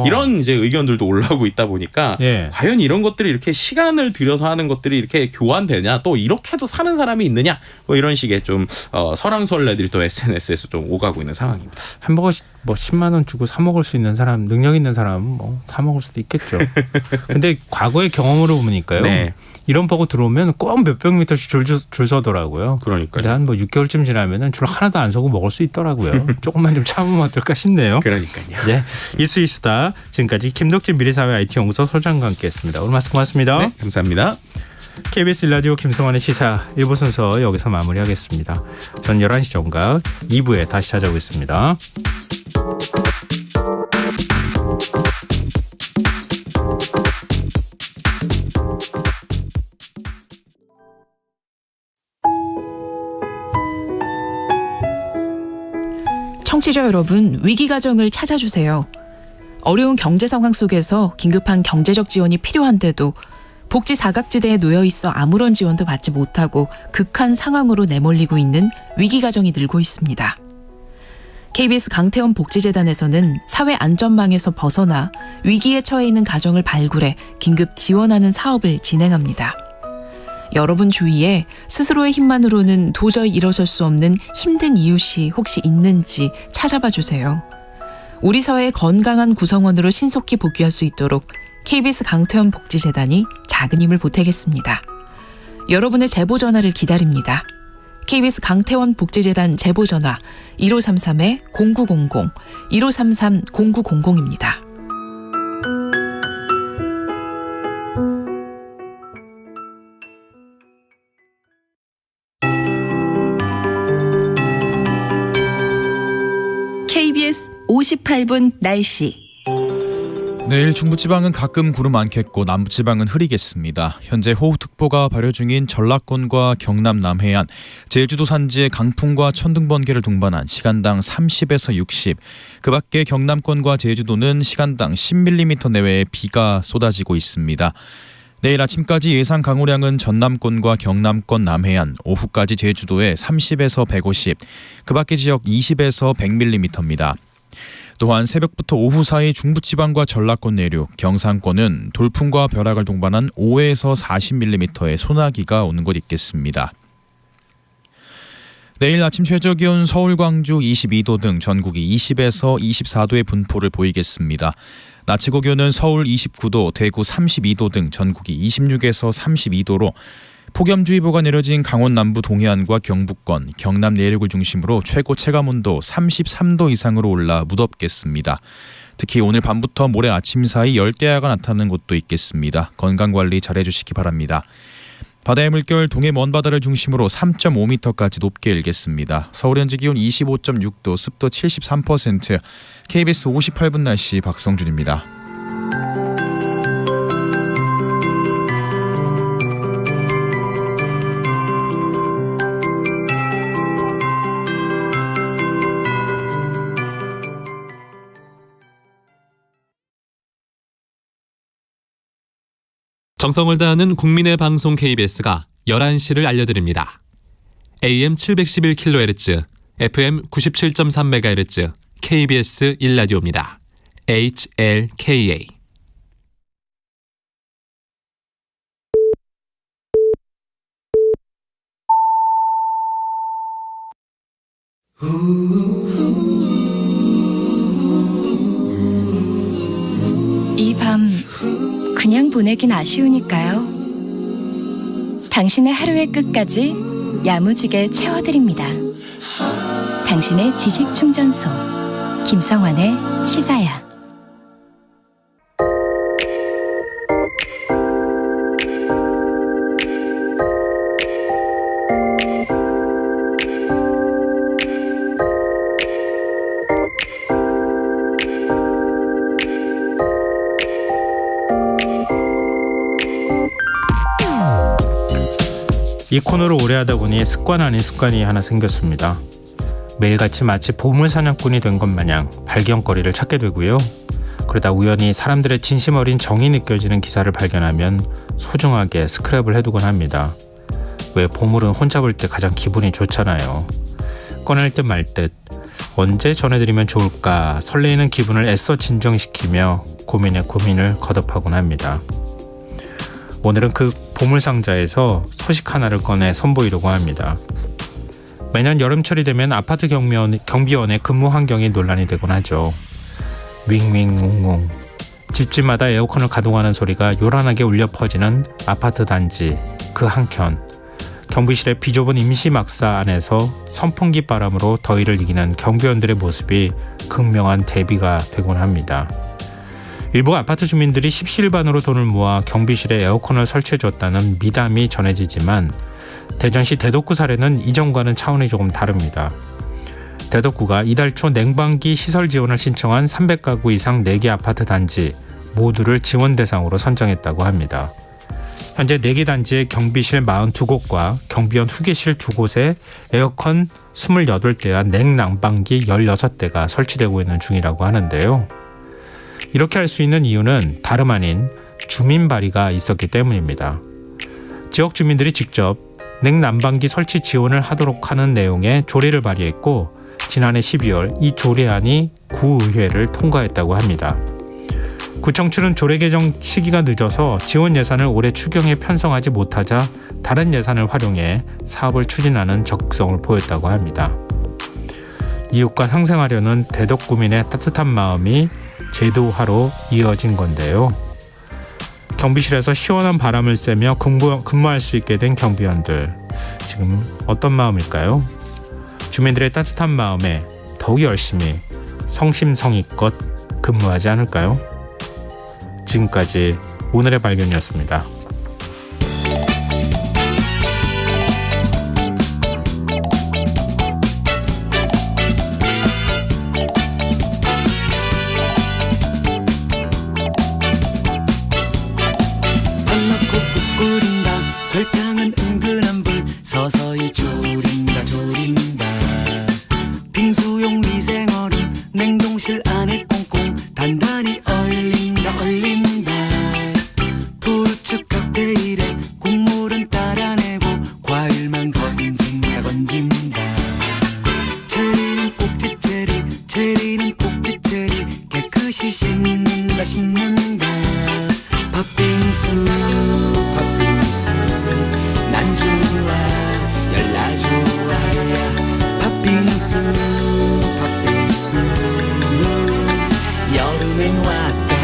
이런 이제 의견들도 올라오고 있다 보니까 과연 이런 것들이 이렇게 시간을 들여서 하는 것들이 이렇게 교환되냐 또 이렇게도 사는 사람이 있느냐 뭐 이런 식의 좀 설왕설래들이 또 SNS에서 좀 오가고 있는 상황입니다. 햄버거 10만 원 주고 사 먹을 수 있는 사람, 능력 있는 사람 사 먹을 수도 있겠죠. 근데 과거의 경험으로 보니까요. 네. 이런 버거 들어오면 꼭 몇백 미터씩 줄 서더라고요. 그러니까요. 근데 한 6개월쯤 지나면은 줄 하나도 안 서고 먹을 수 있더라고요. 조금만 좀 참으면 어떨까 싶네요. 그러니까요. 네, 이수이수다. 지금까지 김덕진 미래사회 IT연구소 소장과 함께했습니다. 오늘 말씀 고맙습니다. 네, 감사합니다. KBS 라디오 김성환의 시사 1부 순서 여기서 마무리하겠습니다. 전 11시 정각 2부에 다시 찾아오겠습니다. 청취자 여러분, 위기가정을 찾아주세요. 어려운 경제 상황 속에서 긴급한 경제적 지원이 필요한데도 복지 사각지대에 놓여 있어 아무런 지원도 받지 못하고 극한 상황으로 내몰리고 있는 위기가정이 늘고 있습니다. KBS 강태원 복지재단에서는 사회 안전망에서 벗어나 위기에 처해 있는 가정을 발굴해 긴급 지원하는 사업을 진행합니다. 여러분 주위에 스스로의 힘만으로는 도저히 일어설 수 없는 힘든 이웃이 혹시 있는지 찾아봐 주세요. 우리 사회의 건강한 구성원으로 신속히 복귀할 수 있도록 KBS 강태원 복지재단이 작은 힘을 보태겠습니다. 여러분의 제보 전화를 기다립니다. KBS 강태원 복지재단 제보 전화 1533-0900, 1533-0900입니다. KBS 58분 날씨. 내일 중부지방은 가끔 구름 많겠고 남부지방은 흐리겠습니다. 현재 호우특보가 발효 중인 전라권과 경남 남해안, 제주도 산지에 강풍과 천둥 번개를 동반한 시간당 30에서 60, 그 밖에 경남권과 제주도는 시간당 10mm 내외의 비가 쏟아지고 있습니다. 내일 아침까지 예상 강우량은 전남권과 경남권 남해안, 오후까지 제주도에 30에서 150, 그 밖의 지역 20에서 100mm입니다. 또한 새벽부터 오후 사이 중부지방과 전라권 내륙, 경상권은 돌풍과 벼락을 동반한 5에서 40mm의 소나기가 오는 곳 있겠습니다. 내일 아침 최저기온 서울, 광주 22도 등 전국이 20에서 24도의 분포를 보이겠습니다. 낮 최고 기온은 서울 29도, 대구 32도 등 전국이 26에서 32도로 폭염주의보가 내려진 강원 남부 동해안과 경북권, 경남 내륙을 중심으로 최고 체감온도 33도 이상으로 올라 무덥겠습니다. 특히 오늘 밤부터 모레 아침 사이 열대야가 나타나는 곳도 있겠습니다. 건강관리 잘해주시기 바랍니다. 바다의 물결 동해 먼바다를 중심으로 3.5m까지 높게 일겠습니다. 서울 현재 기온 25.6도, 습도 73%, KBS 58분 날씨 박성준입니다. 정성을 다하는 국민의 방송 KBS가 11시를 알려드립니다. AM 711kHz, FM 97.3MHz, KBS 1라디오입니다. HLKA. 이 밤 그냥 보내긴 아쉬우니까요. 당신의 하루의 끝까지 야무지게 채워드립니다. 당신의 지식 충전소 김성환의 시사야. 이 코너를 오래 하다 보니 습관 아닌 습관이 하나 생겼습니다. 매일같이 마치 보물 사냥꾼이 된 것 마냥 발견거리를 찾게 되고요. 그러다 우연히 사람들의 진심 어린 정이 느껴지는 기사를 발견하면 소중하게 스크랩을 해두곤 합니다. 왜 보물은 혼자 볼 때 가장 기분이 좋잖아요. 꺼낼 듯 말 듯 언제 전해드리면 좋을까 설레이는 기분을 애써 진정시키며 고민에 고민을 거듭하곤 합니다. 오늘은 그 보물상자에서 소식 하나를 꺼내 선보이려고 합니다. 매년 여름철이 되면 아파트 경비원의 근무 환경이 논란이 되곤 하죠. 윙윙웅웅 집집마다 에어컨을 가동하는 소리가 요란하게 울려 퍼지는 아파트 단지 그 한켠, 경비실의 비좁은 임시막사 안에서 선풍기 바람으로 더위를 이기는 경비원들의 모습이 극명한 대비가 되곤 합니다. 일부 아파트 주민들이 십시일반으로 돈을 모아 경비실에 에어컨을 설치해줬다는 미담이 전해지지만 대전시 대덕구 사례는 이전과는 차원이 조금 다릅니다. 대덕구가 이달 초 냉방기 시설 지원을 신청한 300가구 이상 4개 아파트 단지 모두를 지원 대상으로 선정했다고 합니다. 현재 4개 단지의 경비실 42곳과 경비원 휴게실 2곳에 에어컨 28대와 냉난방기 16대가 설치되고 있는 중이라고 하는데요. 이렇게 할 수 있는 이유는 다름 아닌 주민 발의가 있었기 때문입니다. 지역 주민들이 직접 냉난방기 설치 지원을 하도록 하는 내용의 조례를 발의했고 지난해 12월 이 조례안이 구의회를 통과했다고 합니다. 구청출은 조례 개정 시기가 늦어서 지원 예산을 올해 추경에 편성하지 못하자 다른 예산을 활용해 사업을 추진하는 적극성을 보였다고 합니다. 이웃과 상생하려는 대덕구민의 따뜻한 마음이 제도화로 이어진 건데요. 경비실에서 시원한 바람을 쐬며 근무할 수 있게 된 경비원들, 지금 어떤 마음일까요? 주민들의 따뜻한 마음에 더욱 열심히 성심성의껏 근무하지 않을까요? 지금까지 오늘의 발견이었습니다. 설탕은 은근한 불 서서히 졸인다 졸인다 빙수용 미생얼음 냉동실 안에 꽁꽁 단단히 얼린다 얼린다 부르츠 칵테일에 국물은 따라내고 과일만 건진다 건진다 체리는 꼭지체리 체리는 꼭지체리 깨끗이 씻는다 씻는다 팥빙수 팥빙수 난 좋아 열나 좋아야 팥빙수 팥빙수 여름엔 왔다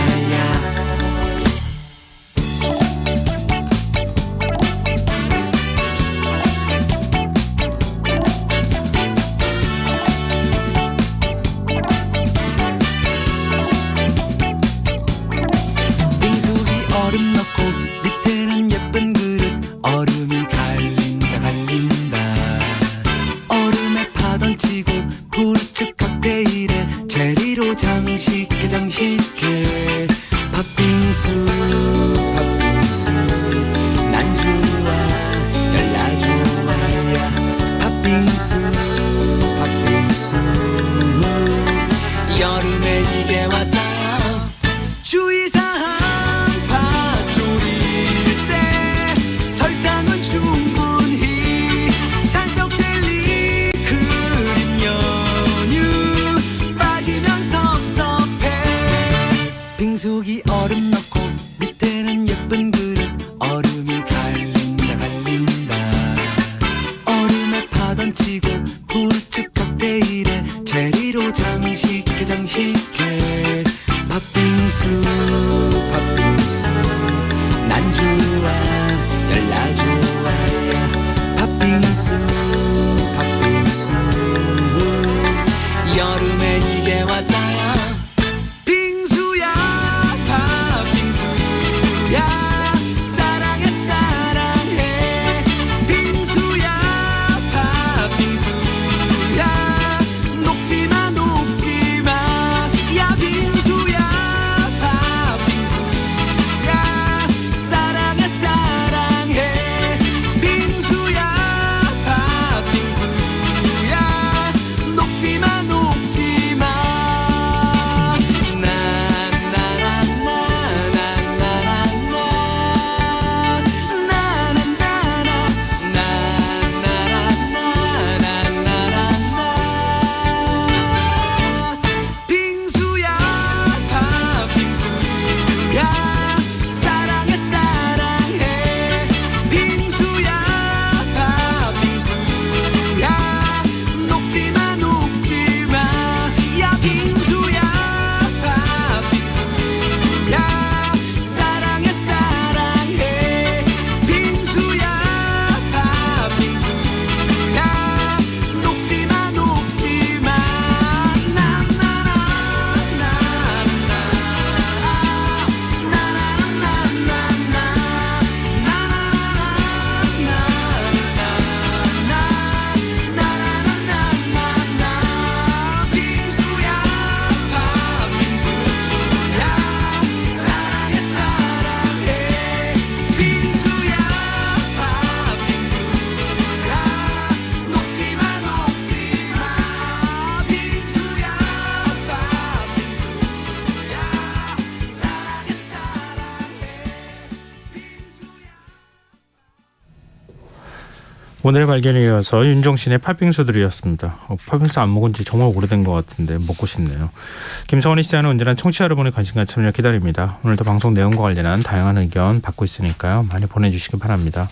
장식해 장식해 팥빙수 팥빙수 난 좋아 열나 좋아야 팥빙수 팥빙수 여름엔 이게 왔다 주의사항 팥 졸일 때 설탕은 충분히 찰떡 젤리 크림 연유 빠지면 섭섭해 빙수기 얼음 넣고 밑에는 예쁜 그릇 얼음이 갈린다 갈린다 얼음에 팥 얹히고 포르츠 칵테일에 체리로 장식해 장식해 팥빙수 팥빙수 난 좋아 열나 좋아야 팥빙수 팥빙수 여름엔 이게 왔다야 빙수야 팥빙수야 사랑해 사랑해 빙수야 팥빙수야 녹지마 녹지마 야 빙수야 팥빙수야 사랑해 사랑해 빙수야 팥빙수야 녹지마 녹지마 빙수야 팥빙수야 사랑해 사랑해 빙수야 팥빙수야 녹지마 녹지마 야 빙수야 팥빙수야 사랑해 사랑해 빙수야 팥빙수야 녹지마 녹지마 빙수야 팥빙수야 사랑해 사랑해 빙수야 팥빙수야 녹지마 녹지마 빙수야 팥빙수야 사랑해 사랑해 오늘의 발견에 이어서 윤종신의 팥빙수들이었습니다. 팥빙수 안 먹은 지 정말 오래된 것 같은데 먹고 싶네요. 김성원의 시사는 언제나 청취자 여러분의 관심과 참여 기다립니다. 오늘도 방송 내용과 관련한 다양한 의견 받고 있으니까요. 많이 보내주시기 바랍니다.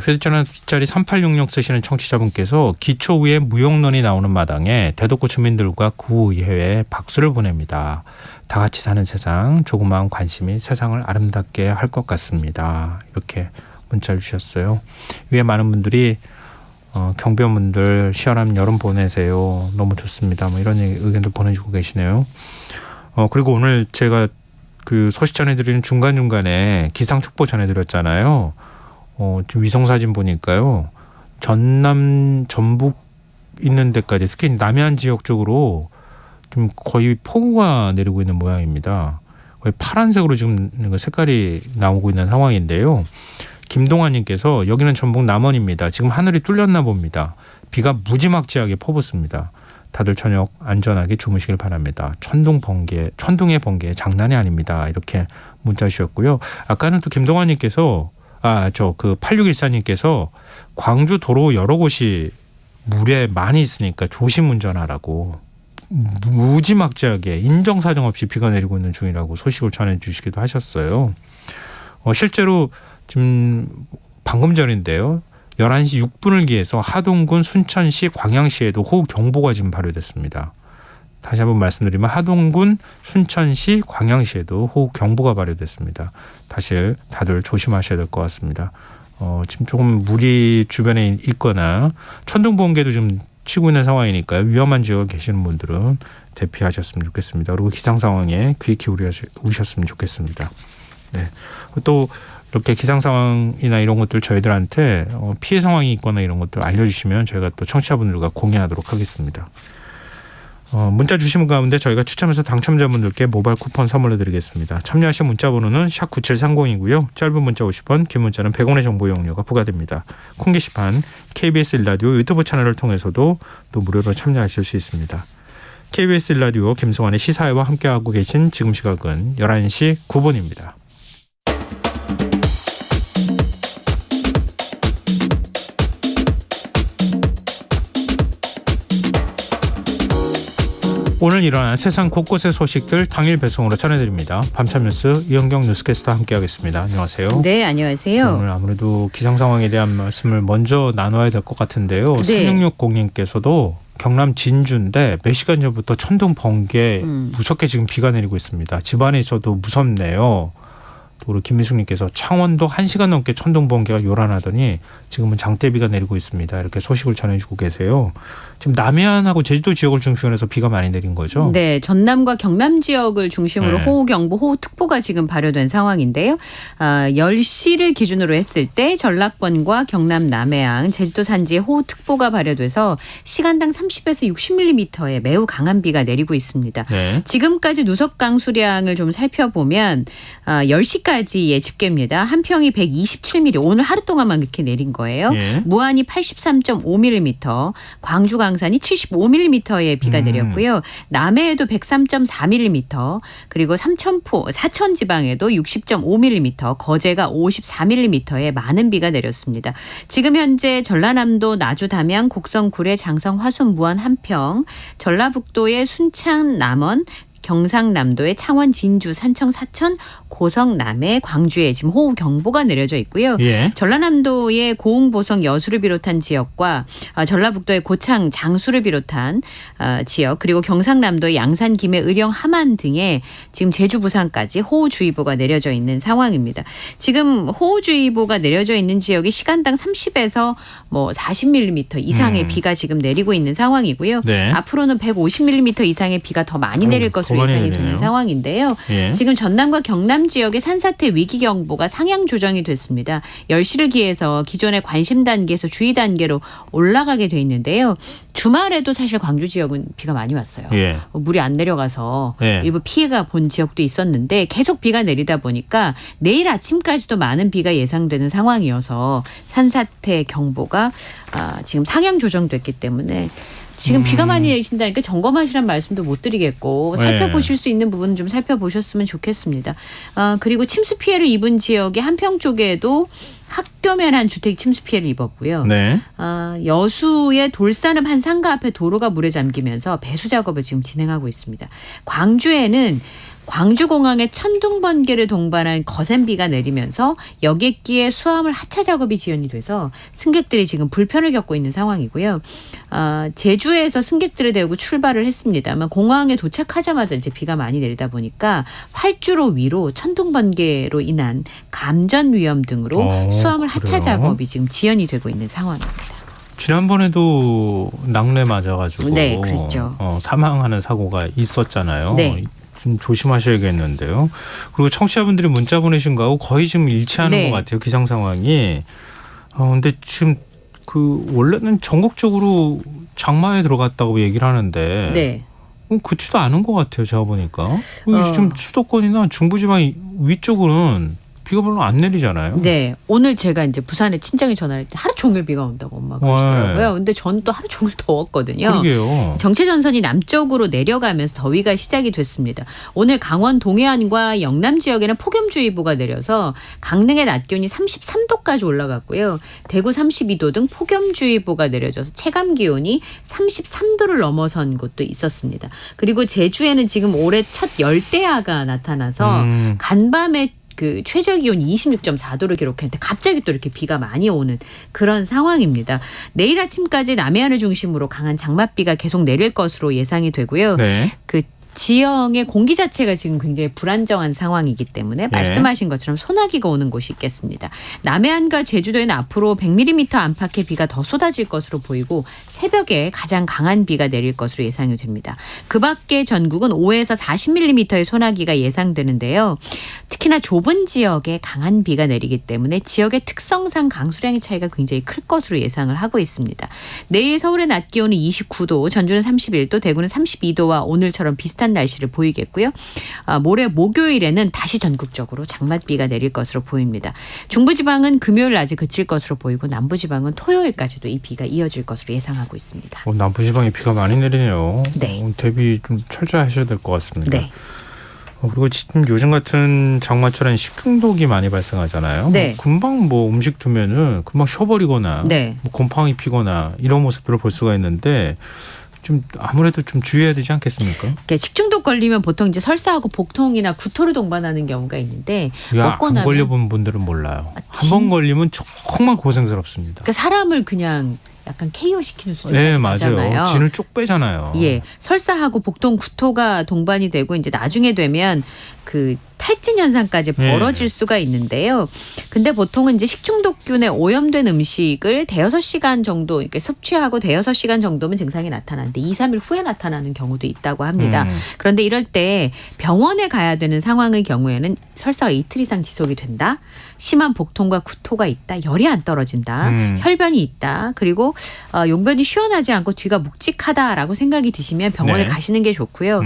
휴대전화 뒷자리 3866 쓰시는 청취자분께서 기초 위에 무용론이 나오는 마당에 대덕구 주민들과 구의회에 박수를 보냅니다. 다 같이 사는 세상, 조그마한 관심이 세상을 아름답게 할 것 같습니다. 이렇게 문자를 주셨어요. 위에 많은 분들이 경비원분들 시원한 여름 보내세요. 너무 좋습니다. 뭐 이런 의견도 보내주고 계시네요. 그리고 오늘 제가 그 소식 전해드리는 중간중간에 기상특보 전해드렸잖아요. 지금 위성사진 보니까요. 전남, 전북 있는 데까지 특히 남해안 지역 쪽으로 좀 거의 폭우가 내리고 있는 모양입니다. 거의 파란색으로 지금 색깔이 나오고 있는 상황인데요. 김동환님께서 여기는 전북 남원입니다. 지금 하늘이 뚫렸나 봅니다. 비가 무지막지하게 퍼붓습니다. 다들 저녁 안전하게 주무시길 바랍니다. 천둥의 번개 장난이 아닙니다. 이렇게 문자 주셨고요. 아까는 또 김동환님께서 8614님께서 광주 도로 여러 곳이 물에 많이 있으니까 조심 운전하라고 무지막지하게 인정사정 없이 비가 내리고 있는 중이라고 소식을 전해주시기도 하셨어요. 실제로 지금 방금 전인데요. 11시 6분을 기해서 하동군 순천시 광양시에도 호우경보가 지금 발효됐습니다. 다시 한번 말씀드리면 하동군 순천시 광양시에도 호우경보가 발효됐습니다. 다들 조심하셔야 될 것 같습니다. 지금 조금 물이 주변에 있거나 천둥번개도 좀 치고 있는 상황이니까요. 위험한 지역에 계시는 분들은 대피하셨으면 좋겠습니다. 그리고 기상 상황에 귀 기울이셨으면 좋겠습니다. 네. 또 이렇게 기상 상황이나 이런 것들 저희들한테 피해 상황이 있거나 이런 것들 알려주시면 저희가 또 청취자분들과 공유하도록 하겠습니다. 문자 주시는 가운데 저희가 추첨해서 당첨자분들께 모바일 쿠폰 선물로 드리겠습니다. 참여하신 문자 번호는 샵9730이고요. 짧은 문자 50원, 긴 문자는 100원의 정보 이용료가 부과됩니다. 콩 게시판 KBS 1라디오 유튜브 채널을 통해서도 또 무료로 참여하실 수 있습니다. KBS 1라디오 김성환의 시사회와 함께하고 계신 지금 시각은 11시 9분입니다. 오늘 일어난 세상 곳곳의 소식들 당일 배송으로 전해드립니다. 밤참 뉴스 이현경 뉴스캐스터와 함께하겠습니다. 안녕하세요. 네, 안녕하세요. 오늘 아무래도 기상 상황에 대한 말씀을 먼저 나눠야 될 것 같은데요. 네. 3660님께서도 경남 진주인데 몇 시간 전부터 천둥 번개 무섭게 지금 비가 내리고 있습니다. 집안에 있어도 무섭네요. 또 우리 김미숙님께서 창원도 1시간 넘게 천둥 번개가 요란하더니 지금은 장대비가 내리고 있습니다. 이렇게 소식을 전해주고 계세요. 지금 남해안하고 제주도 지역을 중심으로 해서 비가 많이 내린 거죠? 네, 전남과 경남 지역을 중심으로 네. 호우경보, 호우특보가 지금 발효된 상황인데요. 10시를 기준으로 했을 때 전라권과 경남 남해안, 제주도 산지에 호우특보가 발효돼서 시간당 30에서 60mm의 매우 강한 비가 내리고 있습니다. 네. 지금까지 누적 강수량을 좀 살펴보면 10시까지의 집계입니다. 한평이 127mm, 오늘 하루 동안만 이렇게 내린 거예요. 예. 무안이 83.5mm, 광주 강산이 75mm의 비가 내렸고요. 남해에도 103.4mm, 그리고 삼천포, 사천 지방에도 60.5mm, 거제가 54mm의 많은 비가 내렸습니다. 지금 현재 전라남도 나주, 담양, 곡성, 구례, 장성, 화순, 무안, 한평, 전라북도의 순창, 남원, 경상남도의 창원, 진주, 산청, 사천, 고성, 남해, 광주에 지금 호우 경보가 내려져 있고요. 예. 전라남도의 고흥, 보성, 여수를 비롯한 지역과 전라북도의 고창, 장수를 비롯한 지역, 그리고 경상남도의 양산, 김해, 의령, 함안 등에 지금 제주, 부산까지 호우주의보가 내려져 있는 상황입니다. 지금 호우주의보가 내려져 있는 지역이 시간당 30에서 40mm 이상의 비가 지금 내리고 있는 상황이고요. 네. 앞으로는 150mm 이상의 비가 더 많이 내릴 것으로 많이 예상이 내리네요. 되는 상황인데요. 예. 지금 전남과 경남 지역의 산사태 위기경보가 상향 조정이 됐습니다. 10시를 기해서 기존의 관심 단계에서 주의 단계로 올라가게 돼 있는데요. 주말에도 사실 광주 지역은 비가 많이 왔어요. 예. 물이 안 내려가서 예. 일부 피해가 본 지역도 있었는데 계속 비가 내리다 보니까 내일 아침까지도 많은 비가 예상되는 상황이어서 산사태 경보가 지금 상향 조정됐기 때문에 지금 비가 많이 내리신다니까 점검하시란 말씀도 못 드리겠고 살펴보실 수 있는 부분은 좀 살펴보셨으면 좋겠습니다. 그리고 침수 피해를 입은 지역의 한평 쪽에도 학교면한 주택 침수 피해를 입었고요. 네. 여수의 돌산읍 한 상가 앞에 도로가 물에 잠기면서 배수 작업을 지금 진행하고 있습니다. 광주에는 광주공항에 천둥 번개를 동반한 거센 비가 내리면서 여객기의 수화물 하차 작업이 지연이 돼서 승객들이 지금 불편을 겪고 있는 상황이고요. 제주에서 승객들을 데우고 출발을 했습니다만 공항에 도착하자마자 이제 비가 많이 내리다 보니까 활주로 위로 천둥 번개로 인한 감전 위험 등으로 수화물 하차 작업이 지금 지연이 되고 있는 상황입니다. 지난번에도 낙뢰 맞아가지고 네, 그랬죠. 사망하는 사고가 있었잖아요. 네. 좀 조심하셔야겠는데요. 그리고 청취자분들이 문자 보내신 거하고 거의 지금 일치하는 네. 것 같아요. 기상 상황이. 근데 지금 원래는 전국적으로 장마에 들어갔다고 얘기를 하는데 네. 그렇지도 않은 것 같아요. 제가 보니까. 지금 수도권이나 중부지방 위쪽으로는 비가 별로 안 내리잖아요. 네. 오늘 제가 이제 부산에 친정에 전화를 했더니 하루 종일 비가 온다고 엄마가 그러시더라고요. 근데 저는 또 하루 종일 더웠거든요. 그러게요. 정체전선이 남쪽으로 내려가면서 더위가 시작이 됐습니다. 오늘 강원 동해안과 영남 지역에는 폭염주의보가 내려서 강릉의 낮 기온이 33도까지 올라갔고요. 대구 32도 등 폭염주의보가 내려져서 체감 기온이 33도를 넘어선 곳도 있었습니다. 그리고 제주에는 지금 올해 첫 열대야가 나타나서 간밤에 최저 기온이 26.4도를 기록했는데 갑자기 또 이렇게 비가 많이 오는 그런 상황입니다. 내일 아침까지 남해안을 중심으로 강한 장맛비가 계속 내릴 것으로 예상이 되고요. 네. 지형의 공기 자체가 지금 굉장히 불안정한 상황이기 때문에 말씀하신 것처럼 소나기가 오는 곳이 있겠습니다. 남해안과 제주도에는 앞으로 100mm 안팎의 비가 더 쏟아질 것으로 보이고 새벽에 가장 강한 비가 내릴 것으로 예상이 됩니다. 그 밖에 전국은 5에서 40mm의 소나기가 예상되는데요. 특히나 좁은 지역에 강한 비가 내리기 때문에 지역의 특성상 강수량의 차이가 굉장히 클 것으로 예상을 하고 있습니다. 내일 서울의 낮 기온은 29도, 전주는 31도, 대구는 32도와 오늘처럼 비슷한 날씨를 보이겠고요. 모레 목요일에는 다시 전국적으로 장맛비가 내릴 것으로 보입니다. 중부지방은 금요일 낮에 그칠 것으로 보이고 남부지방은 토요일까지도 이 비가 이어질 것으로 예상하고 있습니다. 남부지방에 비가 많이 내리네요. 네. 대비 좀 철저히 하셔야 될 것 같습니다. 네. 그리고 지금 요즘 같은 장마철엔 식중독이 많이 발생하잖아요. 네. 금방 음식 두면은 금방 쉬어버리거나 네. 곰팡이 피거나 이런 모습들을 볼 수가 있는데 좀 아무래도 좀 주의해야 되지 않겠습니까? 식중독 걸리면 보통 이제 설사하고 복통이나 구토를 동반하는 경우가 있는데 먹고 안 나면 걸려본 분들은 몰라요. 한 번 걸리면 정말 고생스럽습니다. 그러니까 사람을 그냥 약간 KO 시키는 수준까지 네, 가잖아요. 맞아요. 진을 쭉 빼잖아요. 예, 설사하고 복통, 구토가 동반이 되고 이제 나중에 되면 그 탈진 현상까지 벌어질 수가 있는데요. 근데 보통은 이제 식중독균에 오염된 음식을 대여섯 시간 정도 그러니까 섭취하고 대여섯 시간 정도면 증상이 나타나는데 2, 3일 후에 나타나는 경우도 있다고 합니다. 그런데 이럴 때 병원에 가야 되는 상황의 경우에는 설사가 이틀 이상 지속이 된다. 심한 복통과 구토가 있다. 열이 안 떨어진다. 혈변이 있다. 그리고 용변이 시원하지 않고 뒤가 묵직하다라고 생각이 드시면 병원에 가시는 게 좋고요.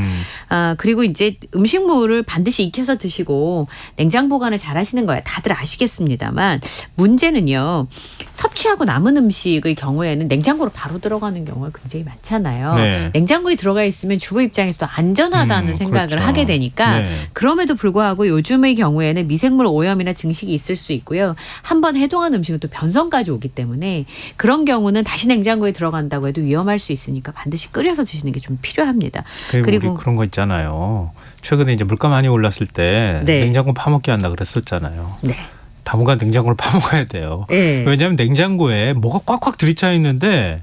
그리고 이제 음식물을 반드시 익혀서 드시고 냉장 보관을 잘 하시는 거예요. 다들 아시겠습니다만 문제는요. 섭취하고 남은 음식의 경우에는 냉장고로 바로 들어가는 경우가 굉장히 많잖아요. 네. 냉장고에 들어가 있으면 주부 입장에서도 안전하다는 생각을 그렇죠. 하게 되니까 그럼에도 불구하고 요즘의 경우에는 미생물 오염이나 증식이 있을 수 있고요. 한번 해동한 음식은 또 변성까지 오기 때문에 그런 경우는 다시 냉장고에 들어간다고 해도 위험할 수 있으니까 반드시 끓여서 드시는 게 좀 필요합니다. 그리고 우리 그런 거 있잖아요. 최근에 이제 물가 많이 올랐을 때 냉장고 파먹기 한다 그랬었잖아요. 네. 당분간 냉장고를 파먹어야 돼요. 네. 왜냐하면 냉장고에 뭐가 꽉꽉 들이차 있는데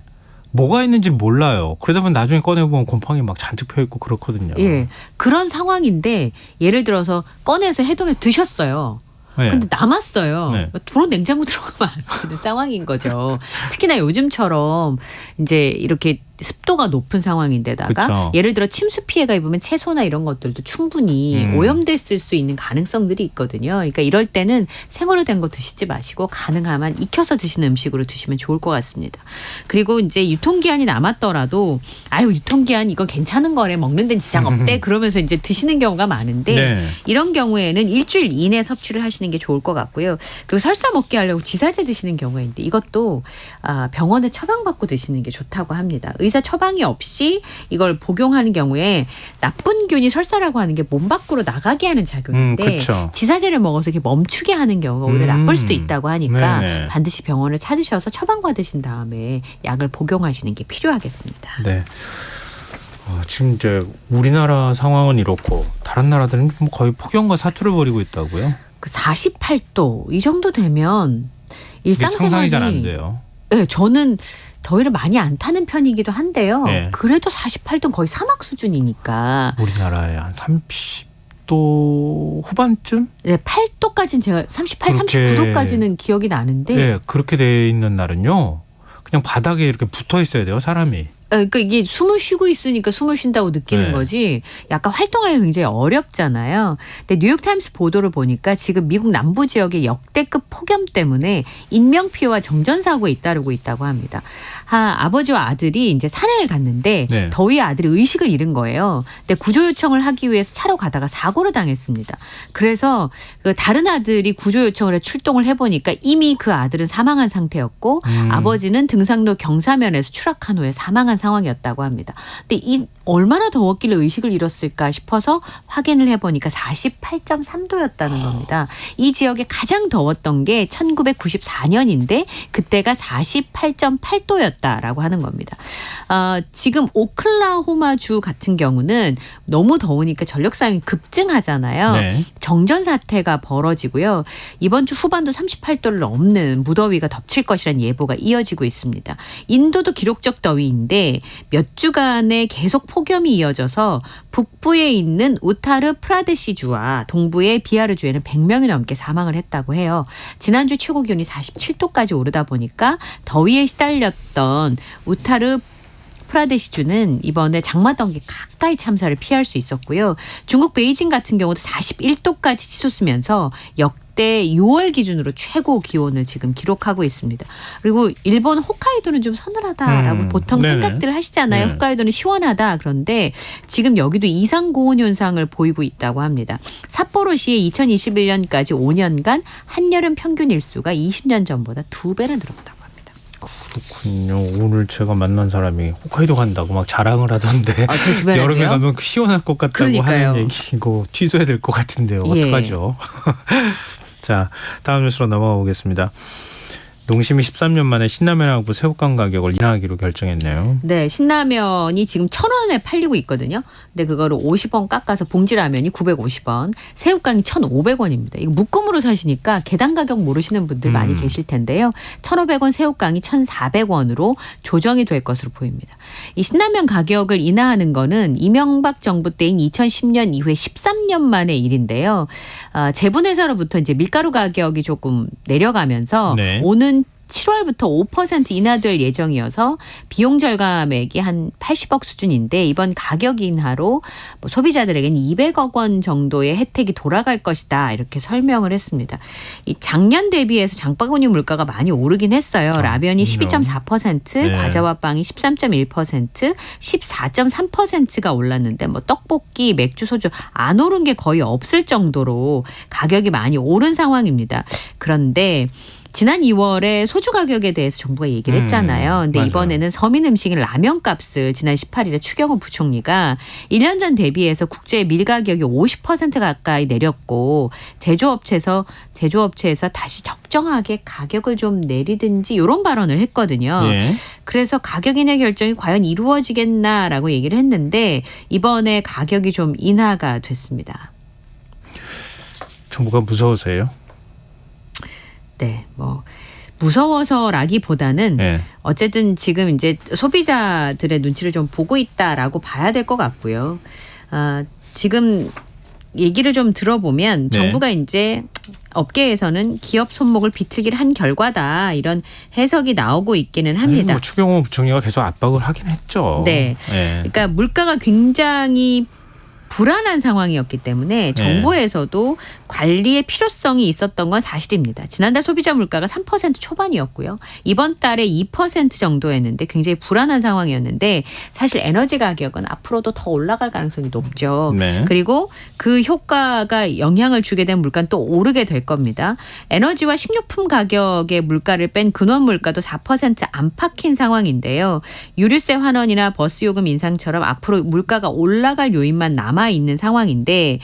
뭐가 있는지 몰라요. 그러다 보면 나중에 꺼내보면 곰팡이 막 잔뜩 펴있고 그렇거든요. 예, 그런 상황인데 예를 들어서 꺼내서 해동해서 드셨어요. 네. 근데 남았어요. 네. 도로 냉장고 들어가면 안 되는 상황인 거죠. 특히나 요즘처럼 이제 이렇게 습도가 높은 상황인데다가 그쵸. 예를 들어 침수 피해가 입으면 채소나 이런 것들도 충분히 오염됐을 수 있는 가능성들이 있거든요. 그러니까 이럴 때는 생으로 된 거 드시지 마시고 가능하면 익혀서 드시는 음식으로 드시면 좋을 것 같습니다. 그리고 이제 유통기한이 남았더라도 아유 유통기한 이건 괜찮은 거래 먹는 데는 지장 없대 그러면서 이제 드시는 경우가 많은데 네. 이런 경우에는 일주일 이내 섭취를 하시는 게 좋을 것 같고요. 그리고 설사 먹게 하려고 지사제 드시는 경우가 있는데 이것도 병원에 처방받고 드시는 게 좋다고 합니다. 의사 처방이 없이 이걸 복용하는 경우에 나쁜 균이 설사라고 하는 게 몸 밖으로 나가게 하는 작용인데 그쵸. 지사제를 먹어서 이렇게 멈추게 하는 경우가 오히려 나쁠 수도 있다고 하니까 네네. 반드시 병원을 찾으셔서 처방받으신 다음에 약을 복용하시는 게 필요하겠습니다. 네. 지금 이제 우리나라 상황은 이렇고 다른 나라들은 뭐 거의 폭염과 사투를 벌이고 있다고요? 그 48도 이 정도 되면 이게 상상이 일상생활이 잘 안 돼요. 네, 저는 더위를 많이 안 타는 편이기도 한데요. 네. 그래도 48도는 거의 사막 수준이니까. 우리나라에 한 30도 후반쯤? 네, 8도까지는 제가 38, 그렇게- 39도까지는 기억이 나는데. 네, 그렇게 돼 있는 날은요. 그냥 바닥에 이렇게 붙어 있어야 돼요, 사람이. 그러니까 이게 숨을 쉬고 있으니까 숨을 쉰다고 느끼는 네. 거지 약간 활동하기 굉장히 어렵잖아요. 근데 뉴욕타임스 보도를 보니까 지금 미국 남부 지역의 역대급 폭염 때문에 인명피해와 정전사고에 잇따르고 있다고 합니다. 아버지와 아들이 이제 산행을 갔는데 네. 더위에 아들이 의식을 잃은 거예요. 근데 구조 요청을 하기 위해서 차로 가다가 사고를 당했습니다. 그래서 그 다른 아들이 구조 요청을 해 출동을 해보니까 이미 그 아들은 사망한 상태였고 아버지는 등산로 경사면에서 추락한 후에 사망한 상황이었다고 합니다. 근데 이 얼마나 더웠길래 의식을 잃었을까 싶어서 확인을 해보니까 48.3도였다는 겁니다. 이 지역에 가장 더웠던 게 1994년인데 그때가 48.8도였다라고 하는 겁니다. 지금 오클라호마주 같은 경우는 너무 더우니까 전력 사용이 급증하잖아요. 네. 정전 사태가 벌어지고요. 이번 주 후반도 38도를 넘는 무더위가 덮칠 것이라는 예보가 이어지고 있습니다. 인도도 기록적 더위인데 때문에 몇 주간의 계속 폭염이 이어져서 북부에 있는 우타르 프라데시주와 동부의 비하르주에는 100명이 넘게 사망을 했다고 해요. 지난주 최고 기온이 47도까지 오르다 보니까 더위에 시달렸던 우타르 프라데시주는 이번에 장마등기 가까이 참사를 피할 수 있었고요. 중국 베이징 같은 경우도 41도까지 치솟으면서 역대 6월 기준으로 최고 기온을 지금 기록하고 있습니다. 그리고 일본 홋카이도는 좀 서늘하다라고 보통 네네. 생각들 하시잖아요. 네. 홋카이도는 시원하다. 그런데 지금 여기도 이상 고온 현상을 보이고 있다고 합니다. 삿포로시의 2021년까지 5년간 한여름 평균 일수가 20년 전보다 2배나 늘었다고. 그렇군요. 오늘 제가 만난 사람이 홋카이도 간다고 막 자랑을 하던데 제 주변에도요? 여름에 가면 시원할 것 같다고 그러니까요. 하는 얘기고 취소해야 될 것 같은데요. 예. 어떡하죠? 자, 다음 뉴스로 넘어가 보겠습니다. 농심이 13년 만에 신라면하고 새우깡 가격을 인하하기로 결정했네요. 네, 신라면이 지금 1,000원에 팔리고 있거든요. 근데 그거를 50원 깎아서 봉지라면이 950원, 새우깡이 1,500원입니다. 이거 묶음으로 사시니까 계단 가격 모르시는 분들 많이 계실 텐데요. 1,500원 새우깡이 1,400원으로 조정이 될 것으로 보입니다. 이 신라면 가격을 인하하는 거는 이명박 정부 때인 2010년 이후에 13년 만의 일인데요. 제분회사로부터 이제 밀가루 가격이 조금 내려가면서 네. 오는 7월부터 5% 인하될 예정이어서 비용 절감액이 한 80억 수준인데 이번 가격 인하로 뭐 소비자들에게는 200억 원 정도의 혜택이 돌아갈 것이다 이렇게 설명을 했습니다. 이 작년 대비해서 장바구니 물가가 많이 오르긴 했어요. 라면이 12.4%, 네. 과자와 빵이 13.1%, 14.3%가 올랐는데 뭐 떡볶이, 맥주, 소주 안 오른 게 거의 없을 정도로 가격이 많이 오른 상황입니다. 그런데 지난 2월에 소주 가격에 대해서 정부가 얘기를 했잖아요. 근데 맞아요. 이번에는 서민 음식인 라면 값을 지난 18일에 추경호 부총리가 1년 전 대비해서 국제 밀 가격이 50% 가까이 내렸고 제조업체에서 다시 적정하게 가격을 좀 내리든지 이런 발언을 했거든요. 예. 그래서 가격 인하 결정이 과연 이루어지겠나라고 얘기를 했는데 이번에 가격이 좀 인하가 됐습니다. 정부가 무서워서요? 네, 뭐 무서워서라기보다는 네. 어쨌든 지금 이제 소비자들의 눈치를 좀 보고 있다라고 봐야 될 것 같고요. 지금 얘기를 좀 들어보면 네. 정부가 이제 업계에서는 기업 손목을 비틀기를 한 결과다 이런 해석이 나오고 있기는 합니다. 뭐 추경호 부총리가 계속 압박을 하긴 했죠. 네. 그러니까 물가가 굉장히 불안한 상황이었기 때문에 정부에서도 관리의 필요성이 있었던 건 사실입니다. 지난달 소비자 물가가 3% 초반이었고요. 이번 달에 2% 정도였는데 굉장히 불안한 상황이었는데 사실 에너지 가격은 앞으로도 더 올라갈 가능성이 높죠. 네. 그리고 그 효과가 영향을 주게 된 물가는 또 오르게 될 겁니다. 에너지와 식료품 가격의 물가를 뺀 근원 물가도 4% 안팎인 상황인데요. 유류세 환원이나 버스 요금 인상처럼 앞으로 물가가 올라갈 요인만 남아 있는 상황인데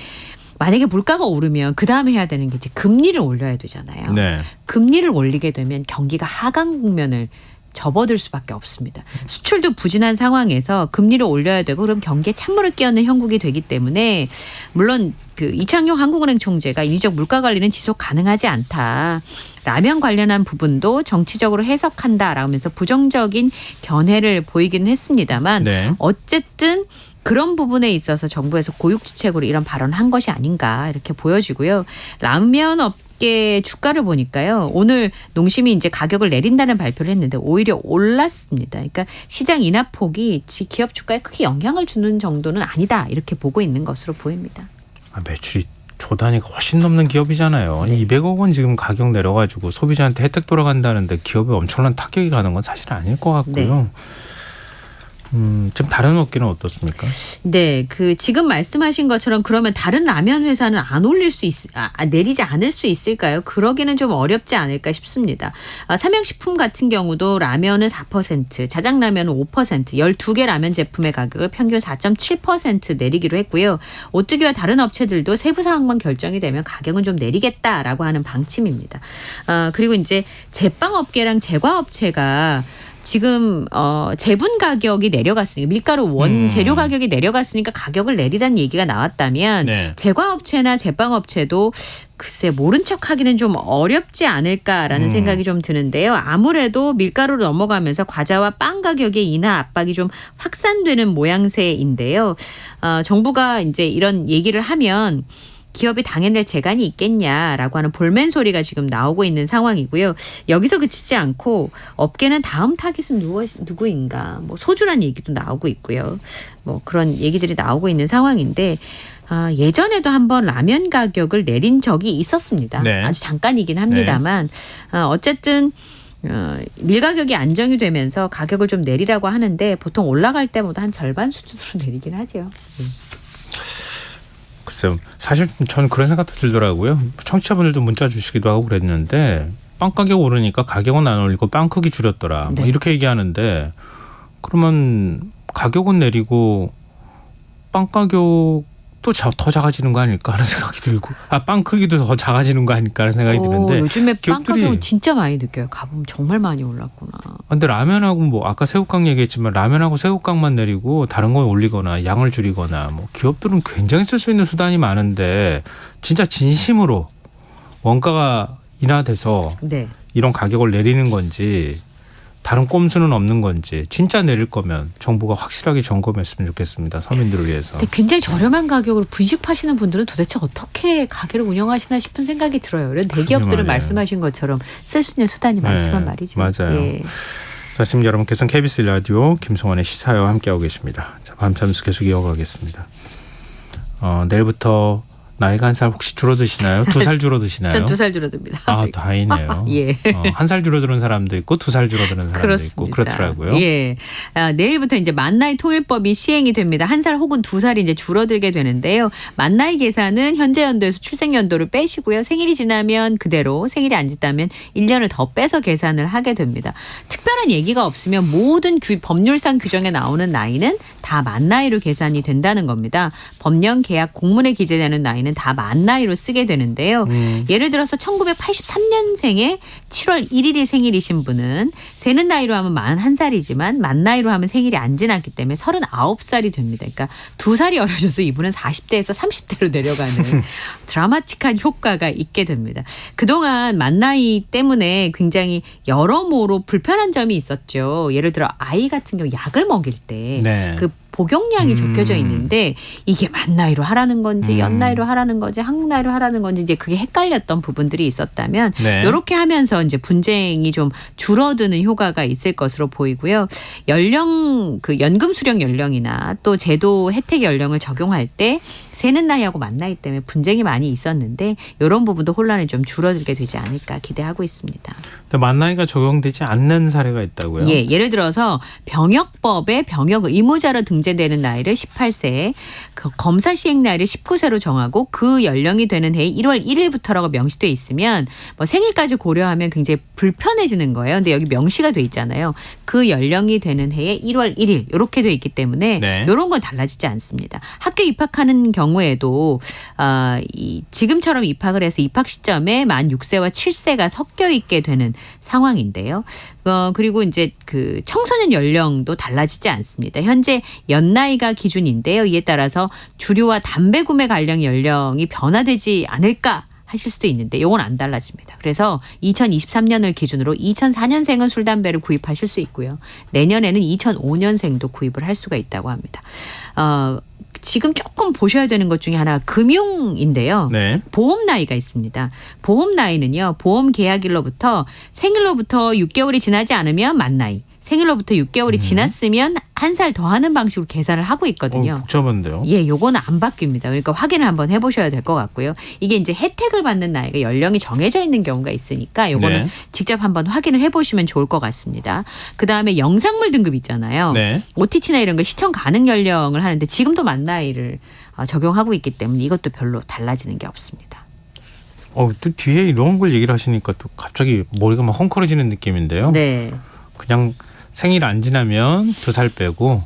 만약에 물가가 오르면 그 다음에 해야 되는 게 이제 금리를 올려야 되잖아요. 네. 금리를 올리게 되면 경기가 하강 국면을 접어들 수밖에 없습니다. 수출도 부진한 상황에서 금리를 올려야 되고 그럼 경기에 찬물을 끼얹는 형국이 되기 때문에 물론 그 이창용 한국은행 총재가 인위적 물가 관리는 지속 가능하지 않다. 라면 관련한 부분도 정치적으로 해석한다라면서 부정적인 견해를 보이기는 했습니다만 네. 어쨌든 그런 부분에 있어서 정부에서 고육지책으로 이런 발언을 한 것이 아닌가 이렇게 보여지고요. 라면 업계 주가를 보니까요. 오늘 농심이 이제 가격을 내린다는 발표를 했는데 오히려 올랐습니다. 그러니까 시장 인하폭이 기업 주가에 크게 영향을 주는 정도는 아니다. 이렇게 보고 있는 것으로 보입니다. 매출이 조 단위가 훨씬 넘는 기업이잖아요. 200억 원 지금 가격 내려가지고 소비자한테 혜택 돌아간다는데 기업에 엄청난 타격이 가는 건 사실 아닐 것 같고요. 지금 다른 업계는 어떻습니까? 네, 그 지금 말씀하신 것처럼 그러면 다른 라면 회사는 안 올릴 수 내리지 않을 수 있을까요? 그러기는 좀 어렵지 않을까 싶습니다. 삼양식품 같은 경우도 라면은 4%, 자장라면은 5%, 12개 라면 제품의 가격을 평균 4.7% 내리기로 했고요. 오뚜기와 다른 업체들도 세부 사항만 결정이 되면 가격은 좀 내리겠다라고 하는 방침입니다. 그리고 이제 제빵업계랑 제과업체가 지금 제분 가격이 내려갔으니까 밀가루 원재료 가격이 내려갔으니까 가격을 내리라는 얘기가 나왔다면 네. 제과업체나 제빵업체도 글쎄 모른 척하기는 좀 어렵지 않을까라는 생각이 좀 드는데요. 아무래도 밀가루로 넘어가면서 과자와 빵 가격의 인하 압박이 좀 확산되는 모양새인데요. 정부가 이제 이런 얘기를 하면 기업이 당해낼 재간이 있겠냐라고 하는 볼멘 소리가 지금 나오고 있는 상황이고요. 여기서 그치지 않고 업계는 다음 타깃은 누구인가 뭐 소주란 얘기도 나오고 있고요. 뭐 그런 얘기들이 나오고 있는 상황인데 예전에도 한번 라면 가격을 내린 적이 있었습니다. 네. 아주 잠깐이긴 합니다만 어쨌든 밀 가격이 안정이 되면서 가격을 좀 내리라고 하는데 보통 올라갈 때보다 한 절반 수준으로 내리긴 하죠. 글쎄요. 사실 저는 그런 생각도 들더라고요. 청취자분들도 문자 주시기도 하고 그랬는데 빵 가격 오르니까 가격은 안 올리고 빵 크기 줄였더라. 네. 뭐 이렇게 얘기하는데 그러면 가격은 내리고 빵 가격도 더 작아지는 거 아닐까 하는 생각이 들고 빵 크기도 더 작아지는 거 아닐까 하는 생각이 드는데 요즘에 빵 기업들이 가격은 진짜 많이 느껴요. 가보면 정말 많이 올랐구나. 근데 라면하고 뭐 아까 새우깡 얘기했지만 라면하고 새우깡만 내리고 다른 건 올리거나 양을 줄이거나 뭐 기업들은 굉장히 쓸 수 있는 수단이 많은데 진짜 진심으로 원가가 인하돼서 네. 이런 가격을 내리는 건지 다른 꼼수는 없는 건지 진짜 내릴 거면 정부가 확실하게 점검했으면 좋겠습니다. 서민들을 위해서. 근데 굉장히 저렴한 가격으로 분식 파시는 분들은 도대체 어떻게 가게를 운영하시나 싶은 생각이 들어요. 이런 대기업들은 말이에요. 말씀하신 것처럼 쓸 수 있는 수단이 많지만 네, 말이죠. 맞아요. 예. 자, 지금 여러분께서는 KBS 라디오 김성환의 시사와 함께하고 계십니다. 자, 밤잠수 계속 이어가겠습니다. 내일부터 나이가 한 살 혹시 줄어드시나요? 2살 줄어드시나요? 전 2살 줄어듭니다. 아, 다행이네요. 예. 1살 줄어드는 사람도 있고 2살 줄어드는 사람도 있고 그렇더라고요. 예. 내일부터 이제 만나이 통일법이 시행이 됩니다. 1살 혹은 2살이 이제 줄어들게 되는데요. 만나이 계산은 현재 연도에서 출생 연도를 빼시고요. 생일이 지나면 그대로, 생일이 안 지나면 1년을 더 빼서 계산을 하게 됩니다. 특별한 얘기가 없으면 모든 법률상 규정에 나오는 나이는 다 만나이로 계산이 된다는 겁니다. 법령 계약 공문에 기재되는 나이는 다 만나이로 쓰게 되는데요. 예를 들어서 1983년생에 7월 1일이 생일이신 분은 세는 나이로 하면 41살이지만 만 나이로 하면 생일이 안 지났기 때문에 39살이 됩니다. 그러니까 2살이 어려져서 이분은 40대에서 30대로 내려가는 드라마틱한 효과가 있게 됩니다. 그동안 만 나이 때문에 굉장히 여러모로 불편한 점이 있었죠. 예를 들어 아이 같은 경우 약을 먹일 때 그 복용량이 적혀져 있는데 이게 만 나이로 하라는 건지 연 나이로 하라는 건지 한국 나이로 하라는 건지 이제 그게 헷갈렸던 부분들이 있었다면 이렇게 하면서 이제 분쟁이 좀 줄어드는 효과가 있을 것으로 보이고요. 연령 그 연금 수령 연령이나 또 제도 혜택 연령을 적용할 때 세는 나이하고 만 나이 때문에 분쟁이 많이 있었는데 이런 부분도 혼란이 좀 줄어들게 되지 않을까 기대하고 있습니다. 근데 만 나이가 적용되지 않는 사례가 있다고요? 예, 예를 들어서 병역법에 병역 의무자로 등재되는 나이를 18세, 그 검사 시행 나이를 19세로 정하고 그 연령이 되는 해에 1월 1일부터라고 명시돼 있으면 뭐 생일까지 고려하면 굉장히 불편해지는 거예요. 근데 여기 명시가 돼 있잖아요. 그 연령이 되는 해에 1월 1일 이렇게 돼 있기 때문에 이런 건 달라지지 않습니다. 학교 입학하는 경우에도 지금처럼 입학을 해서 입학 시점에 만 6세와 7세가 섞여 있게 되는 상황인데요. 그리고 이제 그 청소년 연령도 달라지지 않습니다. 현재 연나이가 기준인데요. 이에 따라서 주류와 담배 구매 관련 연령이 변화되지 않을까 하실 수도 있는데 이건 안 달라집니다. 그래서 2023년을 기준으로 2004년생은 술, 담배를 구입하실 수 있고요. 내년에는 2005년생도 구입을 할 수가 있다고 합니다. 지금 조금 보셔야 되는 것 중에 하나가 금융인데요. 보험 나이가 있습니다. 보험 나이는요. 보험 계약일로부터 생일로부터 6개월이 지나지 않으면 만 나이. 생일로부터 6개월이 지났으면 한 살 더하는 방식으로 계산을 하고 있거든요. 복잡한데요. 예, 요거는 안 바뀝니다. 그러니까 확인을 한번 해보셔야 될 것 같고요. 이게 이제 혜택을 받는 나이가 연령이 정해져 있는 경우가 있으니까 요거는 직접 한번 확인을 해보시면 좋을 것 같습니다. 그 다음에 영상물 등급 있잖아요. OTT나 이런 거 시청 가능 연령을 하는데 지금도 만 나이를 적용하고 있기 때문에 이것도 별로 달라지는 게 없습니다. 또 뒤에 이런 걸 얘기를 하시니까 또 갑자기 머리가 막 헝클어지는 느낌인데요. 네. 그냥 생일 안 지나면 2살 빼고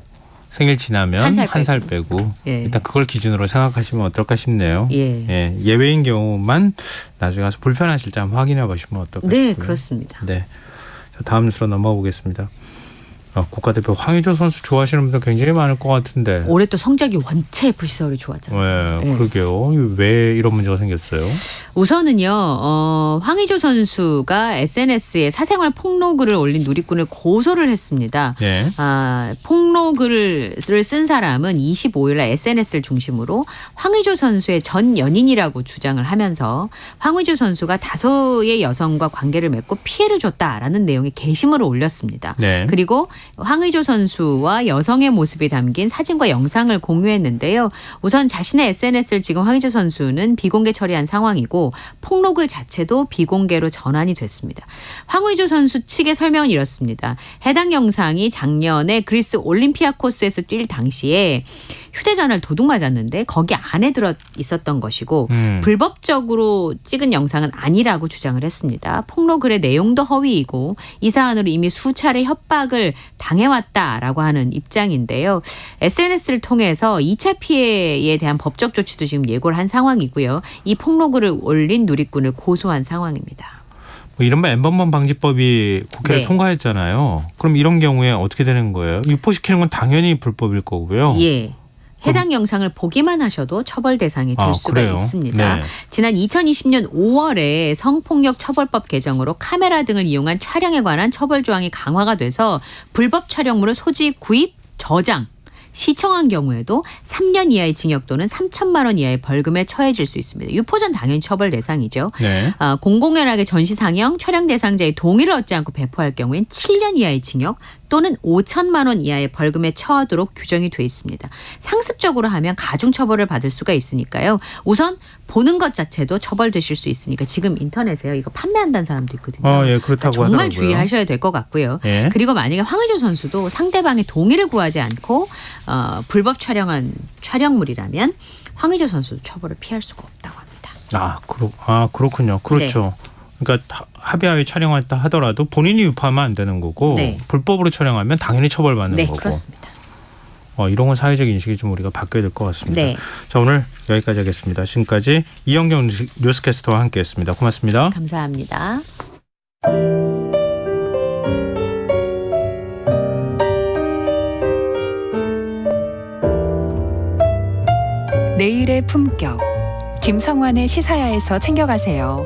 생일 지나면 1살 빼고 일단 그걸 기준으로 생각하시면 어떨까 싶네요. 예외인 경우만 나중에 가서 불편하실 때 한번 확인해 보시면 어떨까 싶고요. 네, 그렇습니다. 네, 다음 뉴스로 넘어가 보겠습니다. 국가대표 황의조 선수 좋아하시는 분들 굉장히 많을 것 같은데. 올해 또 성적이 원체 FC 서울이 좋았잖아요. 네, 그러게요. 왜 이런 문제가 생겼어요? 우선은요, 황의조 선수가 SNS에 사생활 폭로글을 올린 누리꾼을 고소를 했습니다. 네. 폭로글을 쓴 사람은 25일날 SNS를 중심으로 황의조 선수의 전 연인이라고 주장을 하면서 황의조 선수가 다소의 여성과 관계를 맺고 피해를 줬다라는 내용의 게시물을 올렸습니다. 네. 그리고 황의조 선수와 여성의 모습이 담긴 사진과 영상을 공유했는데요. 우선 자신의 SNS를 지금 황의조 선수는 비공개 처리한 상황이고 폭로글 자체도 비공개로 전환이 됐습니다. 황의조 선수 측의 설명은 이렇습니다. 해당 영상이 작년에 그리스 올림피아코스에서 뛸 당시에 휴대전화를 도둑맞았는데 거기 안에 들어 있었던 것이고 불법적으로 찍은 영상은 아니라고 주장을 했습니다. 폭로글의 내용도 허위이고 이 사안으로 이미 수차례 협박을 당해왔다라고 하는 입장인데요. SNS를 통해서 2차 피해에 대한 법적 조치도 지금 예고를 한 상황이고요. 이 폭로글을 올린 누리꾼을 고소한 상황입니다. 이른바 엠번번 방지법이 국회를 네. 통과했잖아요. 그럼 이런 경우에 어떻게 되는 거예요? 유포시키는 건 당연히 불법일 거고요. 예. 해당 영상을 보기만 하셔도 처벌 대상이 될 수가 그래요? 있습니다. 네. 지난 2020년 5월에 성폭력 처벌법 개정으로 카메라 등을 이용한 촬영에 관한 처벌 조항이 강화가 돼서 불법 촬영물을 소지, 구입, 저장, 시청한 경우에도 3년 이하의 징역 또는 3천만 원 이하의 벌금에 처해질 수 있습니다. 유포전 당연히 처벌 대상이죠. 네. 공공연하게 전시 상영, 촬영 대상자의 동의를 얻지 않고 배포할 경우엔 7년 이하의 징역 또는 5천만 원 이하의 벌금에 처하도록 규정이 돼 있습니다. 상습적으로 하면 가중처벌을 받을 수가 있으니까요. 우선 보는 것 자체도 처벌되실 수 있으니까 지금 인터넷에요. 이거 판매한다는 사람도 있거든요. 예, 그렇다고 정말 하더라고요. 주의하셔야 될 것 같고요. 예. 그리고 만약에 황의조 선수도 상대방의 동의를 구하지 않고 불법 촬영한 촬영물이라면 황의조 선수도 처벌을 피할 수가 없다고 합니다. 그렇군요. 그렇죠. 그러니까 합의하에 촬영했다 하더라도 본인이 유포하면 안 되는 거고 네. 불법으로 촬영하면 당연히 처벌받는 네, 거고. 그렇습니다. 이런 건 사회적 인식이 좀 우리가 바뀌어야 될 것 같습니다. 네. 자, 오늘 여기까지 하겠습니다. 지금까지 이영경 뉴스캐스터와 함께했습니다. 고맙습니다. 감사합니다. 내일의 품격. 김성환의 시사야에서 챙겨가세요.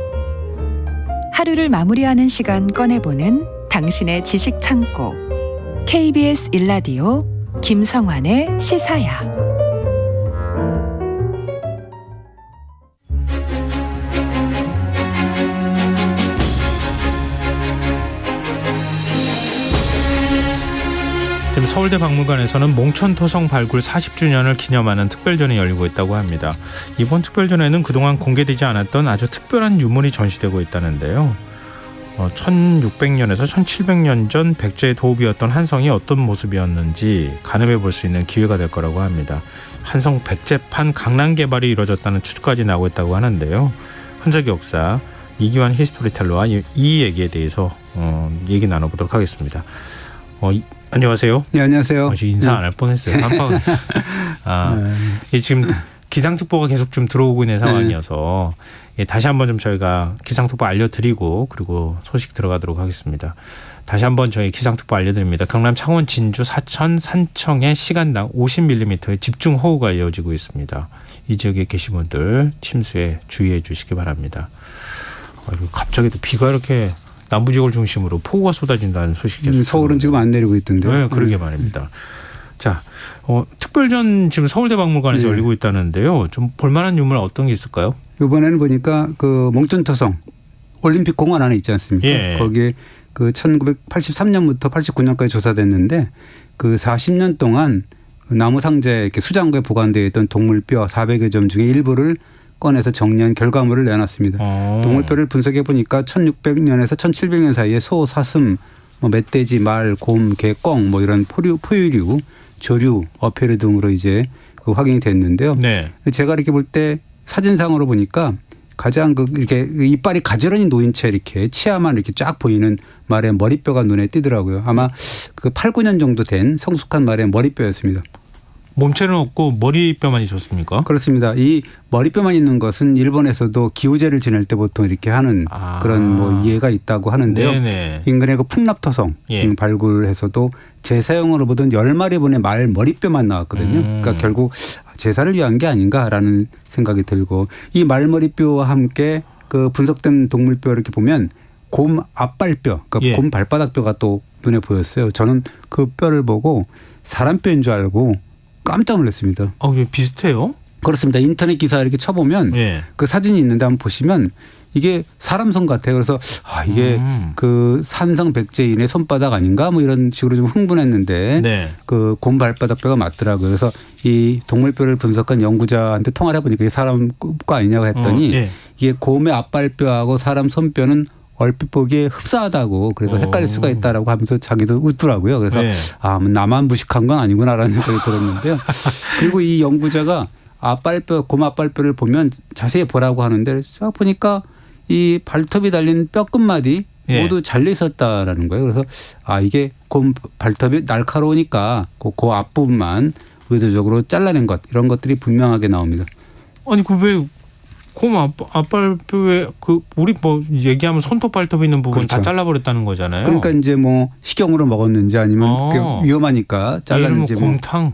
하루를 마무리하는 시간 꺼내보는 당신의 지식 창고. KBS 1라디오 김성환의 시사야. 지금 서울대 박물관에서는 몽천토성 발굴 40주년을 기념하는 특별전이 열리고 있다고 합니다. 이번 특별전에는 그동안 공개되지 않았던 아주 특별한 유물이 전시되고 있다는데요. 1600년에서 1700년 전 백제의 도읍이었던 한성이 어떤 모습이었는지 가늠해 볼 수 있는 기회가 될 거라고 합니다. 한성 백제판 강남 개발이 이루어졌다는 추측까지 나오고 있다고 하는데요. 흔적 역사 이기환 히스토리텔러와 이 얘기에 대해서 얘기 나눠보도록 하겠습니다. 안녕하세요. 네, 안녕하세요. 인사 안 할 뻔했어요. 깜빡. 지금 기상특보가 계속 좀 들어오고 있는 상황이어서 다시 한번 좀 저희가 기상특보 알려드리고 그리고 소식 들어가도록 하겠습니다. 다시 한번 저희 기상특보 알려드립니다. 경남 창원 진주 사천 산청에 시간당 50mm의 집중호우가 이어지고 있습니다. 이 지역에 계신 분들 침수에 주의해 주시기 바랍니다. 갑자기 또 비가 이렇게 남부 지역을 중심으로 폭우가 쏟아진다는 소식이 계속 서울은 지금 안 내리고 있던데요. 네, 그러게 말입니다. 자, 특별전 지금 서울대 박물관에서 열리고 있다는데요. 좀 볼만한 유물 어떤 게 있을까요? 이번에는 보니까 그 몽천토성 올림픽 공원 안에 있지 않습니까? 예. 거기에 그 1983년부터 89년까지 조사됐는데 그 40년 동안 나무 상자에 이렇게 수장고에 보관되어 있던 동물뼈 400여 점 중에 일부를 꺼내서 정리한 결과물을 내놨습니다. 동물뼈를 분석해 보니까 1600년에서 1700년 사이에 소, 사슴, 멧돼지, 말, 곰, 개, 꿩 이런 포유류, 조류, 어패류 등으로 이제 확인이 됐는데요. 네. 제가 이렇게 볼 때 사진상으로 보니까 가장 이렇게 이빨이 가지런히 놓인 채 이렇게 치아만 이렇게 쫙 보이는 말의 머리뼈가 눈에 띄더라고요. 아마 그 8, 9년 정도 된 성숙한 말의 머리뼈였습니다. 몸체는 없고 머리뼈만 있었습니까? 그렇습니다. 이 머리뼈만 있는 것은 일본에서도 기우제를 지낼 때 보통 이렇게 하는 그런 뭐 이해가 있다고 하는데요. 네네. 인근의 그 풍납토성 예. 발굴해서도 제사용으로 보던 10마리분의 말 머리뼈만 나왔거든요. 그러니까 결국 제사를 위한 게 아닌가라는 생각이 들고 이 말머리뼈와 함께 그 분석된 동물뼈 이렇게 보면 곰 앞발뼈, 그러니까 예. 곰 발바닥뼈가 또 눈에 보였어요. 저는 그 뼈를 보고 사람 뼈인 줄 알고 깜짝 놀랐습니다. 왜 비슷해요? 그렇습니다. 인터넷 기사 이렇게 쳐보면 예. 그 사진이 있는데 한번 보시면 이게 사람 손 같아요. 그래서 이게 그 산성 백제인의 손바닥 아닌가 뭐 이런 식으로 좀 흥분했는데 네. 그 곰 발바닥뼈가 맞더라고요. 그래서 이 동물뼈를 분석한 연구자한테 통화를 해보니까 이게 사람 거 아니냐고 했더니 예. 이게 곰의 앞발뼈하고 사람 손뼈는 얼핏 보기에 흡사하다고 그래서 헷갈릴 수가 있다라고 하면서 자기도 웃더라고요. 그래서 네. 나만 무식한 건 아니구나라는 생각이 들었는데요. 그리고 이 연구자가 곰 앞발뼈를 보면 자세히 보라고 하는데 쫙 보니까 이 발톱이 달린 뼈끝마디 예. 모두 잘려 있었다라는 거예요. 그래서 이게 곰 발톱이 날카로우니까 그 앞부분만 의도적으로 잘라낸 것 이런 것들이 분명하게 나옵니다. 아니 왜 곰 앞발뼈에 우리 뭐 얘기하면 손톱 발톱 있는 부분 그렇죠. 다 잘라버렸다는 거잖아요. 그러니까 이제 뭐 식용으로 먹었는지 아니면 그게 위험하니까 잘랐는지 뭐 곰탕,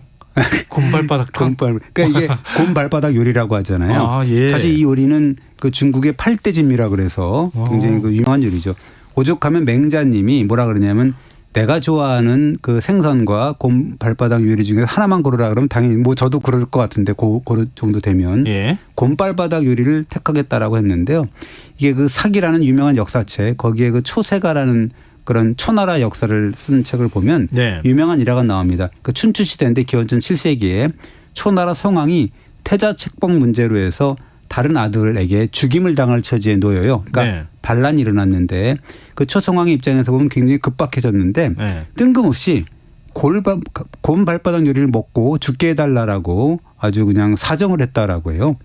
곰발바닥탕. 그러니까 이게 곰발바닥 요리라고 하잖아요. 예. 사실 이 요리는 그 중국의 팔대짐이라 그래서 굉장히 그 유명한 요리죠. 오죽하면 맹자님이 뭐라 그러냐면 내가 좋아하는 그 생선과 곰 발바닥 요리 중에 하나만 고르라 그러면 당연히 뭐 저도 그럴 것 같은데 그 정도 되면 곰 발바닥 요리를 택하겠다라고 했는데요. 이게 그 사기라는 유명한 역사책 거기에 그 초세가라는 그런 초나라 역사를 쓴 책을 보면 유명한 일화가 나옵니다. 그 춘추 시대인데 기원전 7세기에 초나라 성왕이 태자 책봉 문제로 해서 다른 아들에게 죽임을 당할 처지에 놓여요. 그러니까 반란이 일어났는데 그 초성왕의 입장에서 보면 굉장히 급박해졌는데 뜬금없이 곰 발바닥 요리를 먹고 죽게 해달라라고 아주 그냥 사정을 했다라고 해요.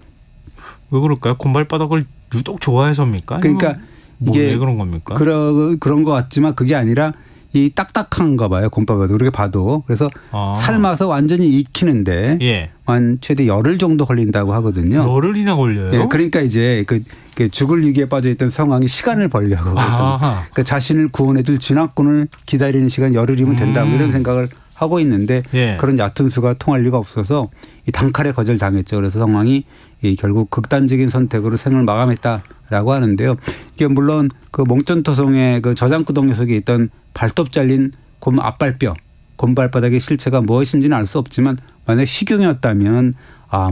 왜 그럴까요? 곰 발바닥을 유독 좋아해서입니까? 그러니까 이게 왜 그런 겁니까? 그런 것 같지만 그게 아니라 이 딱딱한가 봐요. 곰밥도 그렇게 봐도. 그래서 삶아서 완전히 익히는데 한 최대 열흘 정도 걸린다고 하거든요. 열흘이나 걸려요? 그러니까 이제 그 죽을 위기에 빠져있던 상황이 시간을 벌려고 그러니까 자신을 구원해줄 진화권을 기다리는 시간 열흘이면 된다 뭐 이런 생각을 하고 있는데 그런 얕은 수가 통할 리가 없어서 이 단칼에 거절당했죠. 그래서 상황이 결국 극단적인 선택으로 생을 마감했다라고 하는데요. 이게 물론 그 몽천토성의 그 저장구덩 녀석에 있던 발톱 잘린 곰 앞발뼈, 곰 발바닥의 실체가 무엇인지는 알 수 없지만 만약 식용이었다면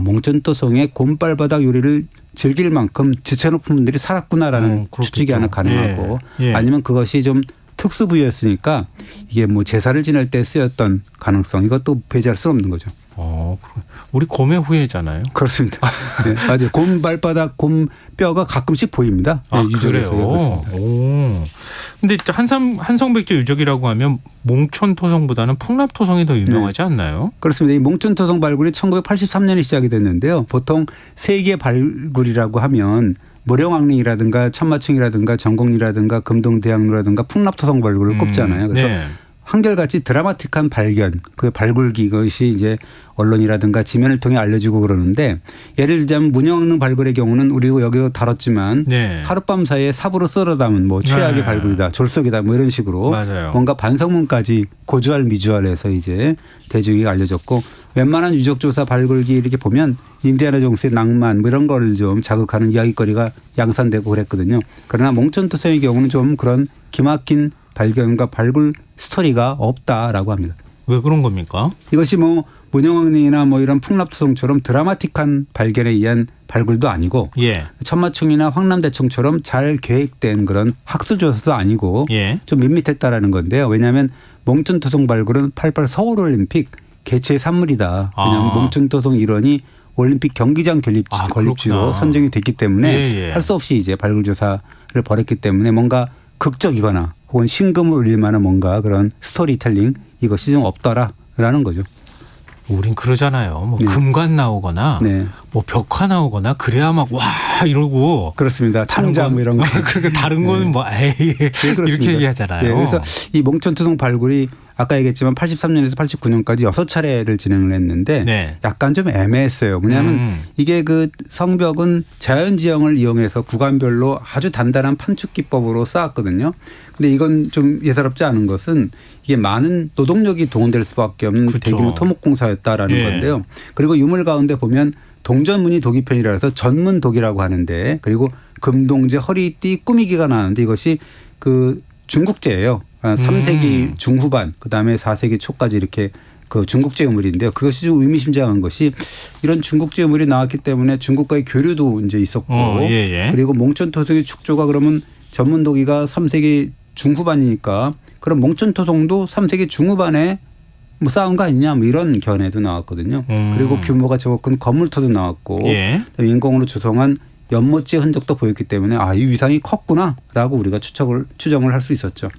몽천토성의 곰 발바닥 요리를 즐길 만큼 지체 높은 분들이 살았구나라는 추측이 하나 가능하고 아니면 그것이 좀 특수 부위였으니까 이게 뭐 제사를 지낼 때 쓰였던 가능성 이것도 배제할 수 없는 거죠. 우리 곰의 후예잖아요. 그렇습니다. 네, 맞아요. 곰 발바닥, 곰 뼈가 가끔씩 보입니다. 그래요. 근데 한성백제 유적이라고 하면 몽천토성보다는 풍납토성이 더 유명하지 않나요? 그렇습니다. 이 몽천토성 발굴이 1983년에 시작이 됐는데요. 보통 세계 발굴이라고 하면 모령왕릉이라든가 천마층이라든가 전곡리라든가 금동대학로라든가 풍납토성 발굴을 꼽잖아요. 그래서 한결같이 드라마틱한 발견, 그 발굴기 이것이 이제 언론이라든가 지면을 통해 알려지고 그러는데 예를 들자면 문영왕릉 발굴의 경우는 우리도 여기서 다뤘지만 하룻밤 사이에 삽으로 쓸어 담은 뭐 최악의 발굴이다, 졸속이다 뭐 이런 식으로 뭔가 반성문까지 고주할 미주알해서 이제 대중에게 알려졌고 웬만한 유적조사 발굴기 이렇게 보면 인디아나 존스의 낭만 뭐 이런 걸 좀 자극하는 이야기거리가 양산되고 그랬거든요. 그러나 몽천토성의 경우는 좀 그런 기막힌 발견과 발굴 스토리가 없다라고 합니다. 왜 그런 겁니까? 이것이 뭐 문영왕릉이나 뭐 이런 풍납토성처럼 드라마틱한 발견에 의한 발굴도 아니고 천마총이나 황남대청처럼 잘 계획된 그런 학술조사도 아니고 좀 밋밋했다라는 건데요. 왜냐하면 몽천토성 발굴은 88 서울올림픽 개최 산물이다. 왜냐하면 몽천토성 일원이 올림픽 경기장 건립지로 선정이 됐기 때문에 할 수 없이 이제 발굴조사를 벌였기 때문에 뭔가 극적이거나 혹은 신금을 울릴 만한 뭔가 그런 스토리텔링 이것이 좀 없더라라는 거죠. 우린 그러잖아요. 뭐 금관 나오거나 뭐 벽화 나오거나 그래야 막 와 이러고 그렇습니다. 창자 뭐 이런 거. 그렇게 다른 거는 뭐 에이 이렇게 얘기하잖아요. 네, 그래서 이 몽촌토성 발굴이 아까 얘기했지만 83년에서 89년까지 6차례를 진행을 했는데 네. 약간 좀 애매했어요. 뭐냐면 이게 그 성벽은 자연지형을 이용해서 구간별로 아주 단단한 판축 기법으로 쌓았거든요. 근데 이건 좀 예사롭지 않은 것은 이게 많은 노동력이 동원될 수밖에 없는 그렇죠. 대규모 토목공사였다라는 예. 건데요. 그리고 유물 가운데 보면 동전무늬 도기편이라 해서 전문도기라고 하는데 그리고 금동제, 허리띠, 꾸미기가 나왔는데 이것이 그 중국제예요. 3세기 중후반 그다음에 4세기 초까지 이렇게 그 중국제 유물인데요. 그것이 좀 의미심장한 것이 이런 중국제 유물이 나왔기 때문에 중국과의 교류도 이제 있었고 그리고 몽촌토성의 축조가 그러면 전문도기가 3세기 중후반이니까 그럼 몽촌토성도 3세기 중후반에 뭐 쌓은 거 아니냐 뭐 이런 견해도 나왔거든요. 그리고 규모가 적어 큰 건물터도 나왔고 인공으로 조성한 연못지의 흔적도 보였기 때문에 아, 이 위상이 컸구나라고 우리가 추정을 할 수 있었죠.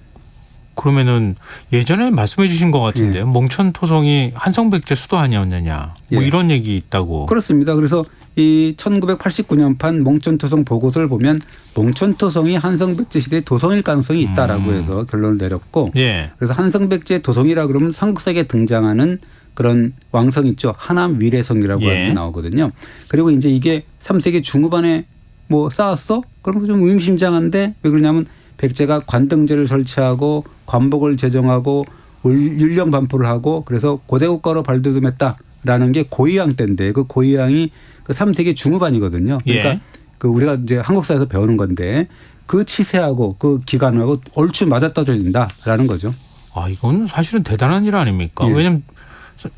그러면은 예전에 말씀해 주신 것 같은데요. 몽촌토성이 한성백제 수도 아니었느냐 뭐 이런 얘기 있다고. 그렇습니다. 그래서 이 1989년판 몽촌토성 보고서를 보면 몽촌토성이 한성백제 시대의 도성일 가능성이 있다라고 해서 결론을 내렸고 그래서 한성백제 도성이라 그러면 삼국사에 등장하는 그런 왕성 있죠. 하남 위례성이라고 하는 게 나오거든요. 그리고 이제 이게 3세기 중후반에 뭐 쌓았어? 그럼 좀 의미심장한데 왜 그러냐면 백제가 관등제를 설치하고 관복을 제정하고 율령 반포를 하고 그래서 고대 국가로 발돋움했다라는 게 고이양 때인데 그 고이양이 그 3세기 중후반이거든요. 그러니까 그 우리가 이제 한국사에서 배우는 건데 그 치세하고 그 기간하고 얼추 맞아떨어진다라는 거죠. 아 이건 사실은 대단한 일 아닙니까? 왜냐하면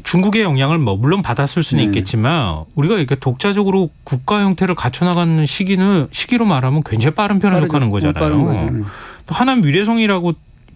중국의 영향을 뭐 물론 받았을 수는 있겠지만 우리가 이렇게 독자적으로 국가 형태를 갖춰나가는 시기로 말하면 굉장히 빠른 편에 속하는 거잖아요. 또 하남 위례성이라고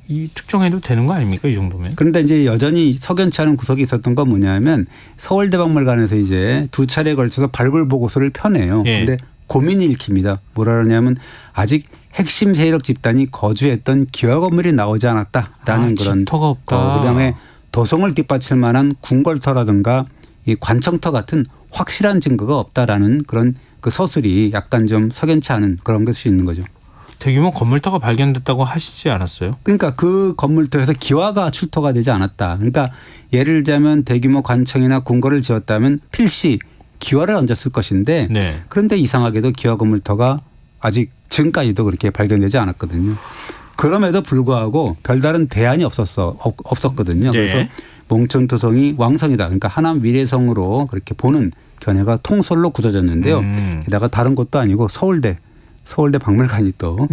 이 특정해도 되는 거 아닙니까 이 정도면? 그런데 이제 여전히 석연치 않은 구석이 있었던 건 뭐냐면 서울대박물관에서 이제 2차례에 걸쳐서 발굴 보고서를 펴내요. 그런데 고민이 읽힙니다. 뭐라 그러냐면 아직 핵심 세력 집단이 거주했던 기와 건물이 나오지 않았다라는 그런 집터가 없다. 그다음에 도성을 뒷받칠 만한 궁궐터라든가 이 관청터 같은 확실한 증거가 없다라는 그런 그 서술이 약간 좀 석연치 않은 그런 것이 있는 거죠. 대규모 건물터가 발견됐다고 하시지 않았어요? 그러니까 그 건물터에서 기와가 출토가 되지 않았다. 그러니까 예를 들자면 대규모 관청이나 궁궐을 지었다면 필시 기와를 얹었을 것인데 그런데 이상하게도 기와 건물터가 아직 지금까지도 그렇게 발견되지 않았거든요. 그럼에도 불구하고 별다른 대안이 없었거든요. 그래서 몽촌토성이 왕성이다. 그러니까 하남 위례성으로 그렇게 보는 견해가 통솔로 굳어졌는데요. 게다가 다른 것도 아니고 서울대 박물관이 또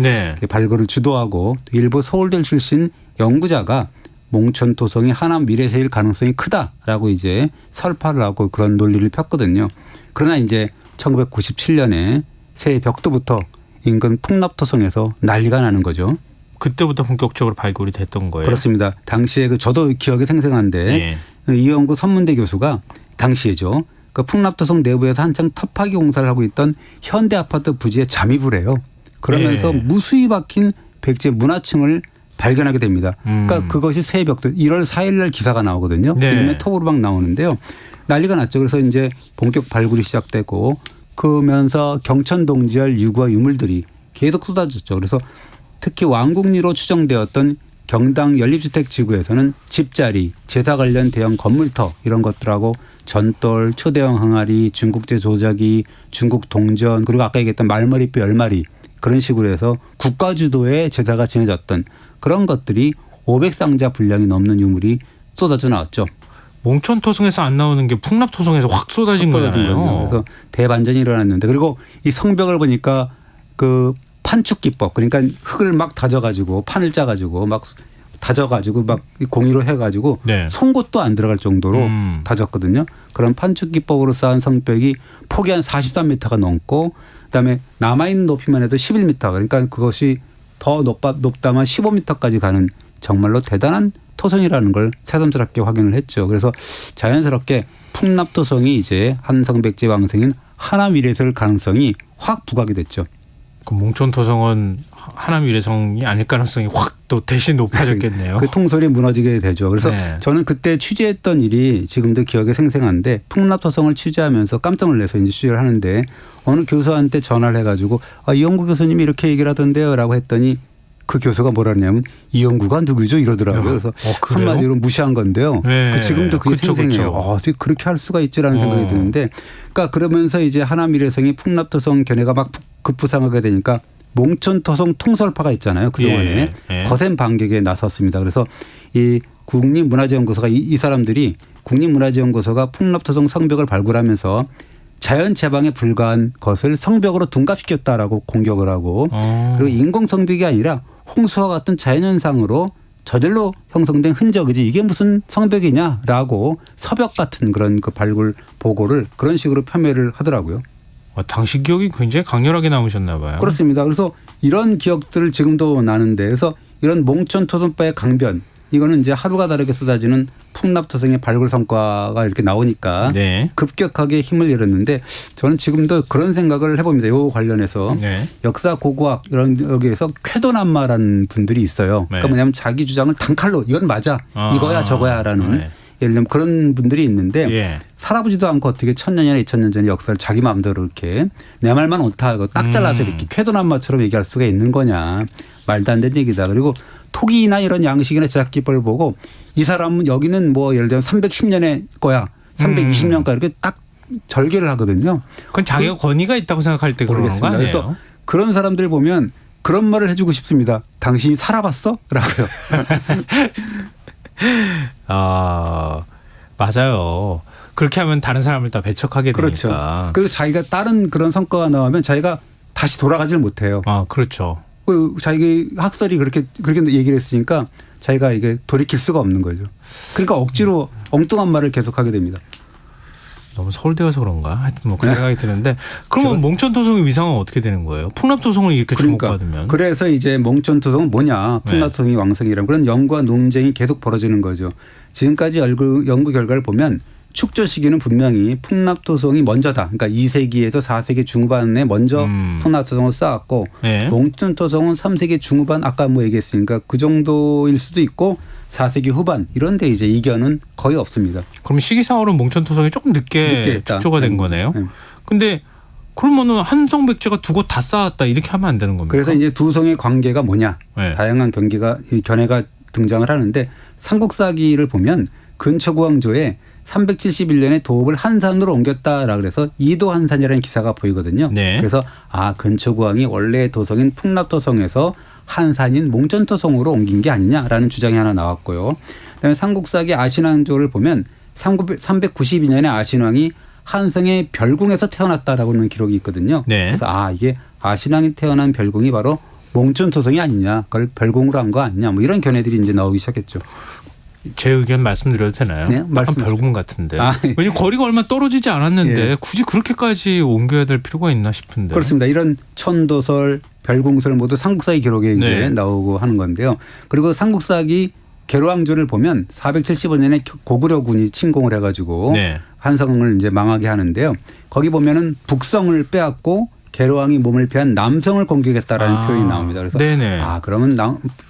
발굴을 주도하고 일부 서울대 출신 연구자가 몽촌토성이 하남 위례세일 가능성이 크다라고 이제 설파를 하고 그런 논리를 폈거든요. 그러나 이제 1997년에 새 벽두부터 인근 풍납토성에서 난리가 나는 거죠. 그때부터 본격적으로 발굴이 됐던 거예요. 그렇습니다. 당시에 저도 기억이 생생한데 이영구 선문대 교수가 당시에죠. 그 풍납토성 내부에서 한창 터파기 공사를 하고 있던 현대 아파트 부지에 잠입을 해요. 그러면서 무수히 박힌 백제 문화층을 발견하게 됩니다. 그러니까 그것이 새 벽두 1월 4일 날 기사가 나오거든요. 이름에 톡으로 막 나오는데요. 난리가 났죠. 그래서 이제 본격 발굴이 시작되고 그러면서 경천동지열 유구와 유물들이 계속 쏟아졌죠. 그래서 특히 왕국리로 추정되었던 경당 연립주택 지구에서는 집자리, 제사 관련 대형 건물터 이런 것들하고 전돌, 초대형 항아리, 중국제 조자기, 중국 동전 그리고 아까 얘기했던 말머리뼈 10마리 그런 식으로 해서 국가 주도의 제사가 지내졌던 그런 것들이 500상자 분량이 넘는 유물이 쏟아져 나왔죠. 몽촌토성에서 안 나오는 게 풍납토성에서 확 쏟아진 거잖아요. 그래서 대반전이 일어났는데 그리고 이 성벽을 보니까 그 판축 기법 그러니까 흙을 막 다져가지고 판을 짜가지고 막 다져가지고 막 공이로 해가지고 송곳도 안 들어갈 정도로 다졌거든요. 그런 판축 기법으로 쌓은 성벽이 폭이 한 43m가 넘고 그다음에 남아있는 높이만 해도 11m 그러니까 그것이 더 높다만 15m까지 가는 정말로 대단한 토성이라는 걸 새삼스럽게 확인을 했죠. 그래서 자연스럽게 풍납토성이 이제 한성백제 왕성인 하남 위례설 가능성이 확 부각이 됐죠. 그 몽촌토성은 하남 위례성이 아닐 가능성이 확 또 대신 높아졌겠네요. 그 통솔이 무너지게 되죠. 그래서 네. 저는 그때 취재했던 일이 지금도 기억에 생생한데 풍납토성을 취재하면서 깜짝 놀라서 이제 취재를 하는데 어느 교수한테 전화를 해가지고 이영구 교수님이 이렇게 얘기를 하던데요라고 했더니 그 교수가 뭐라 했냐면 이영구가 누구죠 이러더라고요. 그래서 한마디로 무시한 건데요. 네. 지금도 그게 그쵸, 생생해요. 그쵸. 어떻게 그렇게 할 수가 있지라는 생각이 드는데 그러니까 그러면서 이제 하나미래성이 풍납토성 견해가 막 급부상하게 되니까 몽촌토성 통솔파가 있잖아요. 그동안에 예. 거센 반격에 나섰습니다. 그래서 이 국립문화재연구소가 이 사람들이 국립문화재연구소가 풍납토성 성벽을 발굴하면서 자연 채방에 불과한 것을 성벽으로 둔갑시켰다라고 공격을 하고 그리고 인공 성벽이 아니라 홍수와 같은 자연현상으로 저절로 형성된 흔적이지 이게 무슨 성벽이냐라고 서벽 같은 그런 그 발굴 보고를 그런 식으로 폄훼를 하더라고요. 당시 기억이 굉장히 강렬하게 남으셨나 봐요. 그렇습니다. 그래서 이런 기억들을 지금도 나는데 그래서 이런 몽촌토성파의 강변 이거는 이제 하루가 다르게 쏟아지는 풍납토성의 발굴 성과가 이렇게 나오니까 네. 급격하게 힘을 잃었는데 저는 지금도 그런 생각을 해봅니다. 요 관련해서 네. 역사 고고학 이런 여기에서 쾌도난마라는 분들이 있어요. 네. 그러니까 뭐냐면 자기 주장을 단칼로 이건 맞아 이거야 저거야라는 네. 예를 들면 그런 분들이 있는데 예. 살아보지도 않고 어떻게 1000년이나 2000년 전의 역사를 자기 마음대로 이렇게 내 말만 옳다 하고 딱 잘라서 이렇게 쾌도난마처럼 얘기할 수가 있는 거냐. 말도 안 되는 얘기다. 그리고 토기나 이런 양식이나 제작 기법을 보고 이 사람은 여기는 뭐 예를 들면 310년의 거야. 320년 거야. 이렇게 딱 절개를 하거든요. 그건 자기가 권위가 있다고 생각할 때 그러는 거 모르겠습니다. 아니에요? 그래서 그런 사람들 보면 그런 말을 해주고 싶습니다. 당신이 살아봤어? 라고요. 맞아요. 그렇게 하면 다른 사람을 다 배척하게 그렇죠. 되니까. 그리고 자기가 다른 그런 성과가 나오면 자기가 다시 돌아가지를 못해요. 그렇죠. 자기 학설이 그렇게 얘기를 했으니까 자기가 이게 돌이킬 수가 없는 거죠. 그러니까 억지로 엉뚱한 말을 계속하게 됩니다. 너무 서울대 가서 그런가? 하여튼 뭐 그런 생각이 드는데 그러면 몽촌토성의 위상은 어떻게 되는 거예요? 풍납토성을 이렇게 주목받으면. 그래서 이제 몽촌토성은 뭐냐. 풍납토성이 왕성이라는 그런 연구와 논쟁이 계속 벌어지는 거죠. 지금까지 연구 결과를 보면 축조 시기는 분명히 풍납토성이 먼저다. 그러니까 2세기에서 4세기 중후반에 먼저 풍납토성을 쌓았고 네. 몽촌토성은 3세기 중후반 아까 뭐 얘기했으니까 그 정도일 수도 있고 4세기 후반 이런 데 이제 이견은 거의 없습니다. 그럼 시기상으로는 몽촌토성이 조금 늦게 축조가 된 거네요. 근데 그러면은 한성백제가 두 곳 다 쌓았다 이렇게 하면 안 되는 겁니까? 그래서 이제 두 성의 관계가 뭐냐. 네. 다양한 견해가 등장을 하는데 삼국사기를 보면 근초고왕조에 371년에 도읍을 한산으로 옮겼다라 그래서 이도 한산이라는 기사가 보이거든요. 네. 그래서 근초고왕이 원래의 도성인 풍납토성에서 한산인 몽촌토성으로 옮긴 게 아니냐라는 주장이 하나 나왔고요. 그다음에 삼국사기 아신왕조를 보면 392년에 아신왕이 한성의 별궁에서 태어났다라고 하는 기록이 있거든요. 네. 그래서 이게 아신왕이 태어난 별궁이 바로 몽촌토성이 아니냐, 그걸 별궁으로 한 거 아니냐, 뭐 이런 견해들이 이제 나오기 시작했죠. 제 의견 말씀드려도 되나요? 네, 약간 별궁 같은데. 네. 왜냐면 거리가 얼마 떨어지지 않았는데 굳이 그렇게까지 옮겨야 될 필요가 있나 싶은데. 그렇습니다. 이런 천도설, 별궁설 모두 삼국사기 기록에 이제 나오고 하는 건데요. 그리고 삼국사기 계로왕조를 보면 475년에 고구려군이 침공을 해가지고 한성을 이제 망하게 하는데요. 거기 보면은 북성을 빼앗고 계로왕이 몸을 피한 남성을 공격했다라는 표현이 나옵니다. 그래서 그러면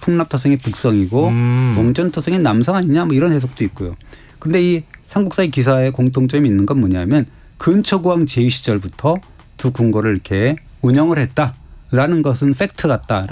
풍납토성이 북성이고 몽촌토성이 남성 아니냐 뭐 이런 해석도 있고요. 그런데 이 삼국사의 기사에 공통점이 있는 건 뭐냐면 근초고왕 제위 시절부터 두 궁궐을 이렇게 운영을 했다라는 것은 팩트 같다.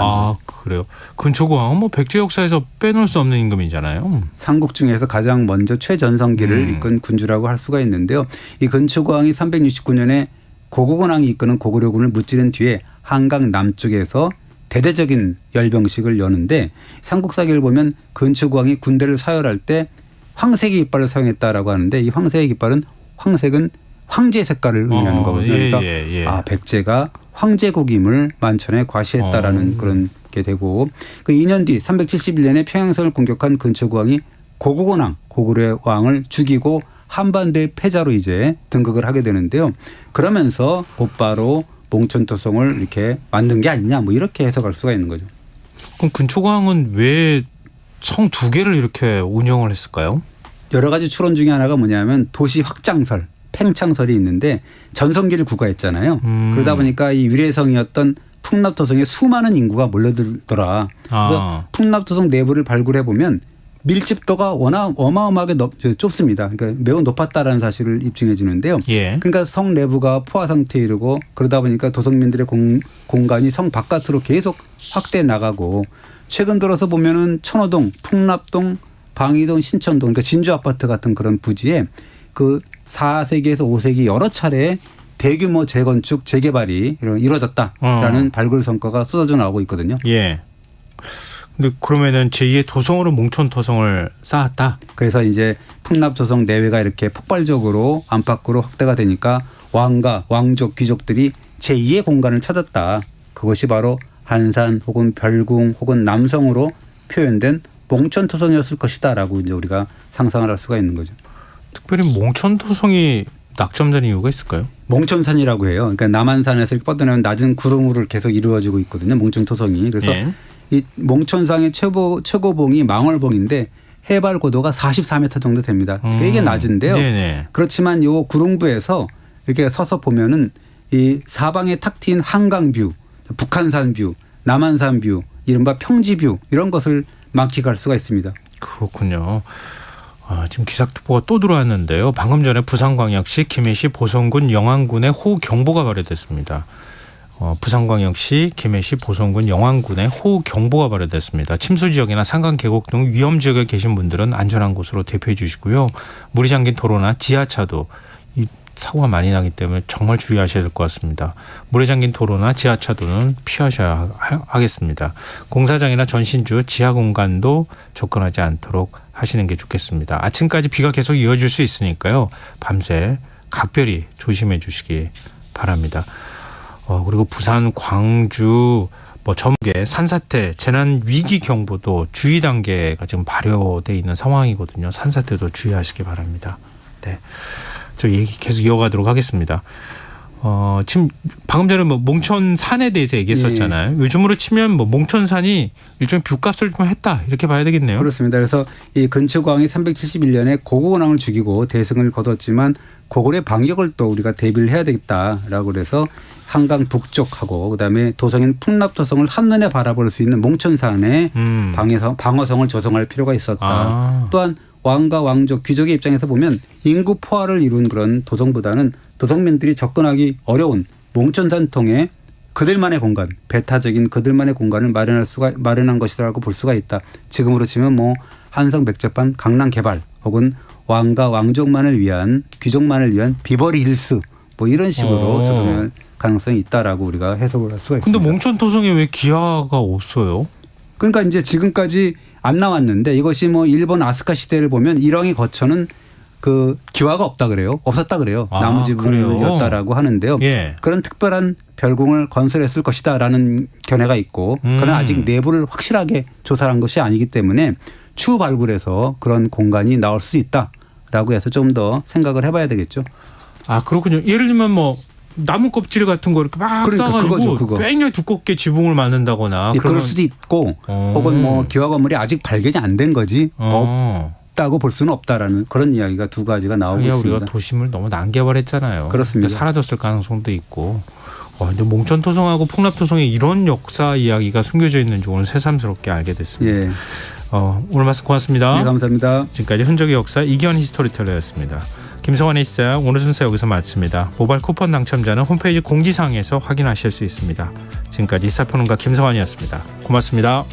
그래요. 근초고왕은 뭐 백제 역사에서 빼놓을 수 없는 임금이잖아요. 삼국 중에서 가장 먼저 최전성기를 이끈 군주라고 할 수가 있는데요. 이 근초고왕이 369년에 고구곤왕이 이끄는 고구려군을 무찌른 뒤에 한강 남쪽에서 대대적인 열병식을 여는데 삼국사기를 보면 근초고왕이 군대를 사열할 때 황색의 깃발을 사용했다라고 하는데 이 황색의 깃발은 황색은 황제 색깔을 의미하는 거거든요. 그래서 백제가 황제국임을 만천에 과시했다라는 그런 게 되고 그 2년 뒤 371년에 평양성을 공격한 근초고왕이 고구곤왕 고구려 왕을 죽이고 한반도의 패자로 이제 등극을 하게 되는데요. 그러면서 곧바로 몽촌토성을 이렇게 만든 게 아니냐 뭐 이렇게 해석할 수가 있는 거죠. 그럼 근초고왕은 왜 성 두 개를 이렇게 운영을 했을까요? 여러 가지 추론 중에 하나가 뭐냐면 도시 확장설, 팽창설이 있는데 전성기를 구가했잖아요. 그러다 보니까 이 위례성이었던 풍납토성에 수많은 인구가 몰려들더라. 그래서 풍납토성 내부를 발굴해 보면 밀집도가 워낙 어마어마하게 좁습니다. 그러니까 매우 높았다라는 사실을 입증해 주는데요. 예. 그러니까 성 내부가 포화 상태에 이르고 그러다 보니까 도성민들의 공간이 성 바깥으로 계속 확대해 나가고 최근 들어서 보면은 천호동, 풍납동, 방이동, 신천동, 그러니까 진주 아파트 같은 그런 부지에 그 4세기에서 5세기 여러 차례 대규모 재건축, 재개발이 이루어졌다라는 발굴 성과가 쏟아져 나오고 있거든요. 예. 근데 그러면은 제2의 도성으로 몽촌토성을 쌓았다. 그래서 이제 풍납토성 내외가 이렇게 폭발적으로 안팎으로 확대가 되니까 왕가, 왕족, 귀족들이 제2의 공간을 찾았다. 그것이 바로 한산 혹은 별궁 혹은 남성으로 표현된 몽촌토성이었을 것이다라고 이제 우리가 상상을 할 수가 있는 거죠. 특별히 몽촌토성이 낙점된 이유가 있을까요? 몽촌산이라고 해요. 그러니까 남한산에서 뻗어나온 낮은 구름으로 계속 이루어지고 있거든요. 몽촌토성이. 그래서 이 몽촌상의 최고봉이 망월봉인데 해발 고도가 44m 정도 됩니다. 되게 낮은데요. 네네. 그렇지만 요 구릉부에서 이렇게 서서 보면은 이 사방에 탁 트인 한강 뷰, 북한산 뷰, 남한산 뷰, 이른바 평지 뷰 이런 것을 만끽할 수가 있습니다. 그렇군요. 지금 기상특보가 또 들어왔는데요. 방금 전에 부산광역시, 김해시, 보성군, 영안군에 호우경보가 발효됐습니다. 부산광역시, 김해시, 보성군, 영안군에 호우경보가 발효됐습니다. 침수지역이나 산간 계곡 등 위험지역에 계신 분들은 안전한 곳으로 대피해 주시고요. 물이 잠긴 도로나 지하차도 이 사고가 많이 나기 때문에 정말 주의하셔야 될 것 같습니다. 물에 잠긴 도로나 지하차도는 피하셔야 하겠습니다. 공사장이나 전신주, 지하 공간도 접근하지 않도록 하시는 게 좋겠습니다. 아침까지 비가 계속 이어질 수 있으니까요. 밤새 각별히 조심해 주시기 바랍니다. 그리고 부산, 광주, 전국에 산사태, 재난위기경보도 주의 단계가 지금 발효되어 있는 상황이거든요. 산사태도 주의하시기 바랍니다. 네. 저 얘기 계속 이어가도록 하겠습니다. 지금 방금 전에 몽촌산에 대해서 얘기했었잖아요. 요즘으로 치면 몽촌산이 일종의 뷰값을 좀 했다 이렇게 봐야 되겠네요. 그렇습니다. 그래서 이 근초광이 371년에 고고원왕을 죽이고 대승을 거뒀지만 고골의 방역을 또 우리가 대비를 해야 되겠다라고 그래서 한강 북쪽하고 그다음에 도성인 풍납토성을 한눈에 바라볼 수 있는 몽촌산에 방어성을 조성할 필요가 있었다. 또한 왕과 왕족, 귀족의 입장에서 보면 인구 포화를 이룬 그런 도성보다는 도성민들이 접근하기 어려운 몽촌산 통에 그들만의 공간, 배타적인 그들만의 공간을 마련한 것이라고 볼 수가 있다. 지금으로 치면 한성 백제판 강남 개발 혹은 왕과 왕족만을 위한 귀족만을 위한 비버리 힐스 이런 식으로 조성할 가능성이 있다라고 우리가 해석을 할 수가 있습니다. 근데 몽촌토성에 왜 기아가 없어요? 그러니까 이제 지금까지 안 나왔는데 이것이 일본 아스카 시대를 보면 일왕의 거처는 그 기와가 없다 그래요. 없었다 그래요. 나무집이었다라고 하는데요. 예. 그런 특별한 별궁을 건설했을 것이다라는 견해가 있고 그러나 아직 내부를 확실하게 조사한 것이 아니기 때문에 추후 발굴해서 그런 공간이 나올 수 있다라고 해서 좀 더 생각을 해봐야 되겠죠. 그렇군요. 예를 들면 나무 껍질 같은 거 이렇게 막 싸가지고 굉장히 두껍게 지붕을 만든다거나 그럴 수도 있고 혹은 기와 건물이 아직 발견이 안 된 거지 없다고 볼 수는 없다라는 그런 이야기가 두 가지가 나오고 있습니다. 우리가 도심을 너무 난개발했잖아요. 그렇습니다. 사라졌을 가능성도 있고. 근데 몽촌토성하고 풍납토성에 이런 역사 이야기가 숨겨져 있는지 오늘 새삼스럽게 알게 됐습니다. 예. 오늘 말씀 고맙습니다. 네, 감사합니다. 지금까지 흔적의 역사 이기현 히스토리텔러였습니다. 김성환의 시사 오늘 순서 여기서 마칩니다. 모바일 쿠폰 당첨자는 홈페이지 공지사항에서 확인하실 수 있습니다. 지금까지 시사평론가 김성환이었습니다. 고맙습니다.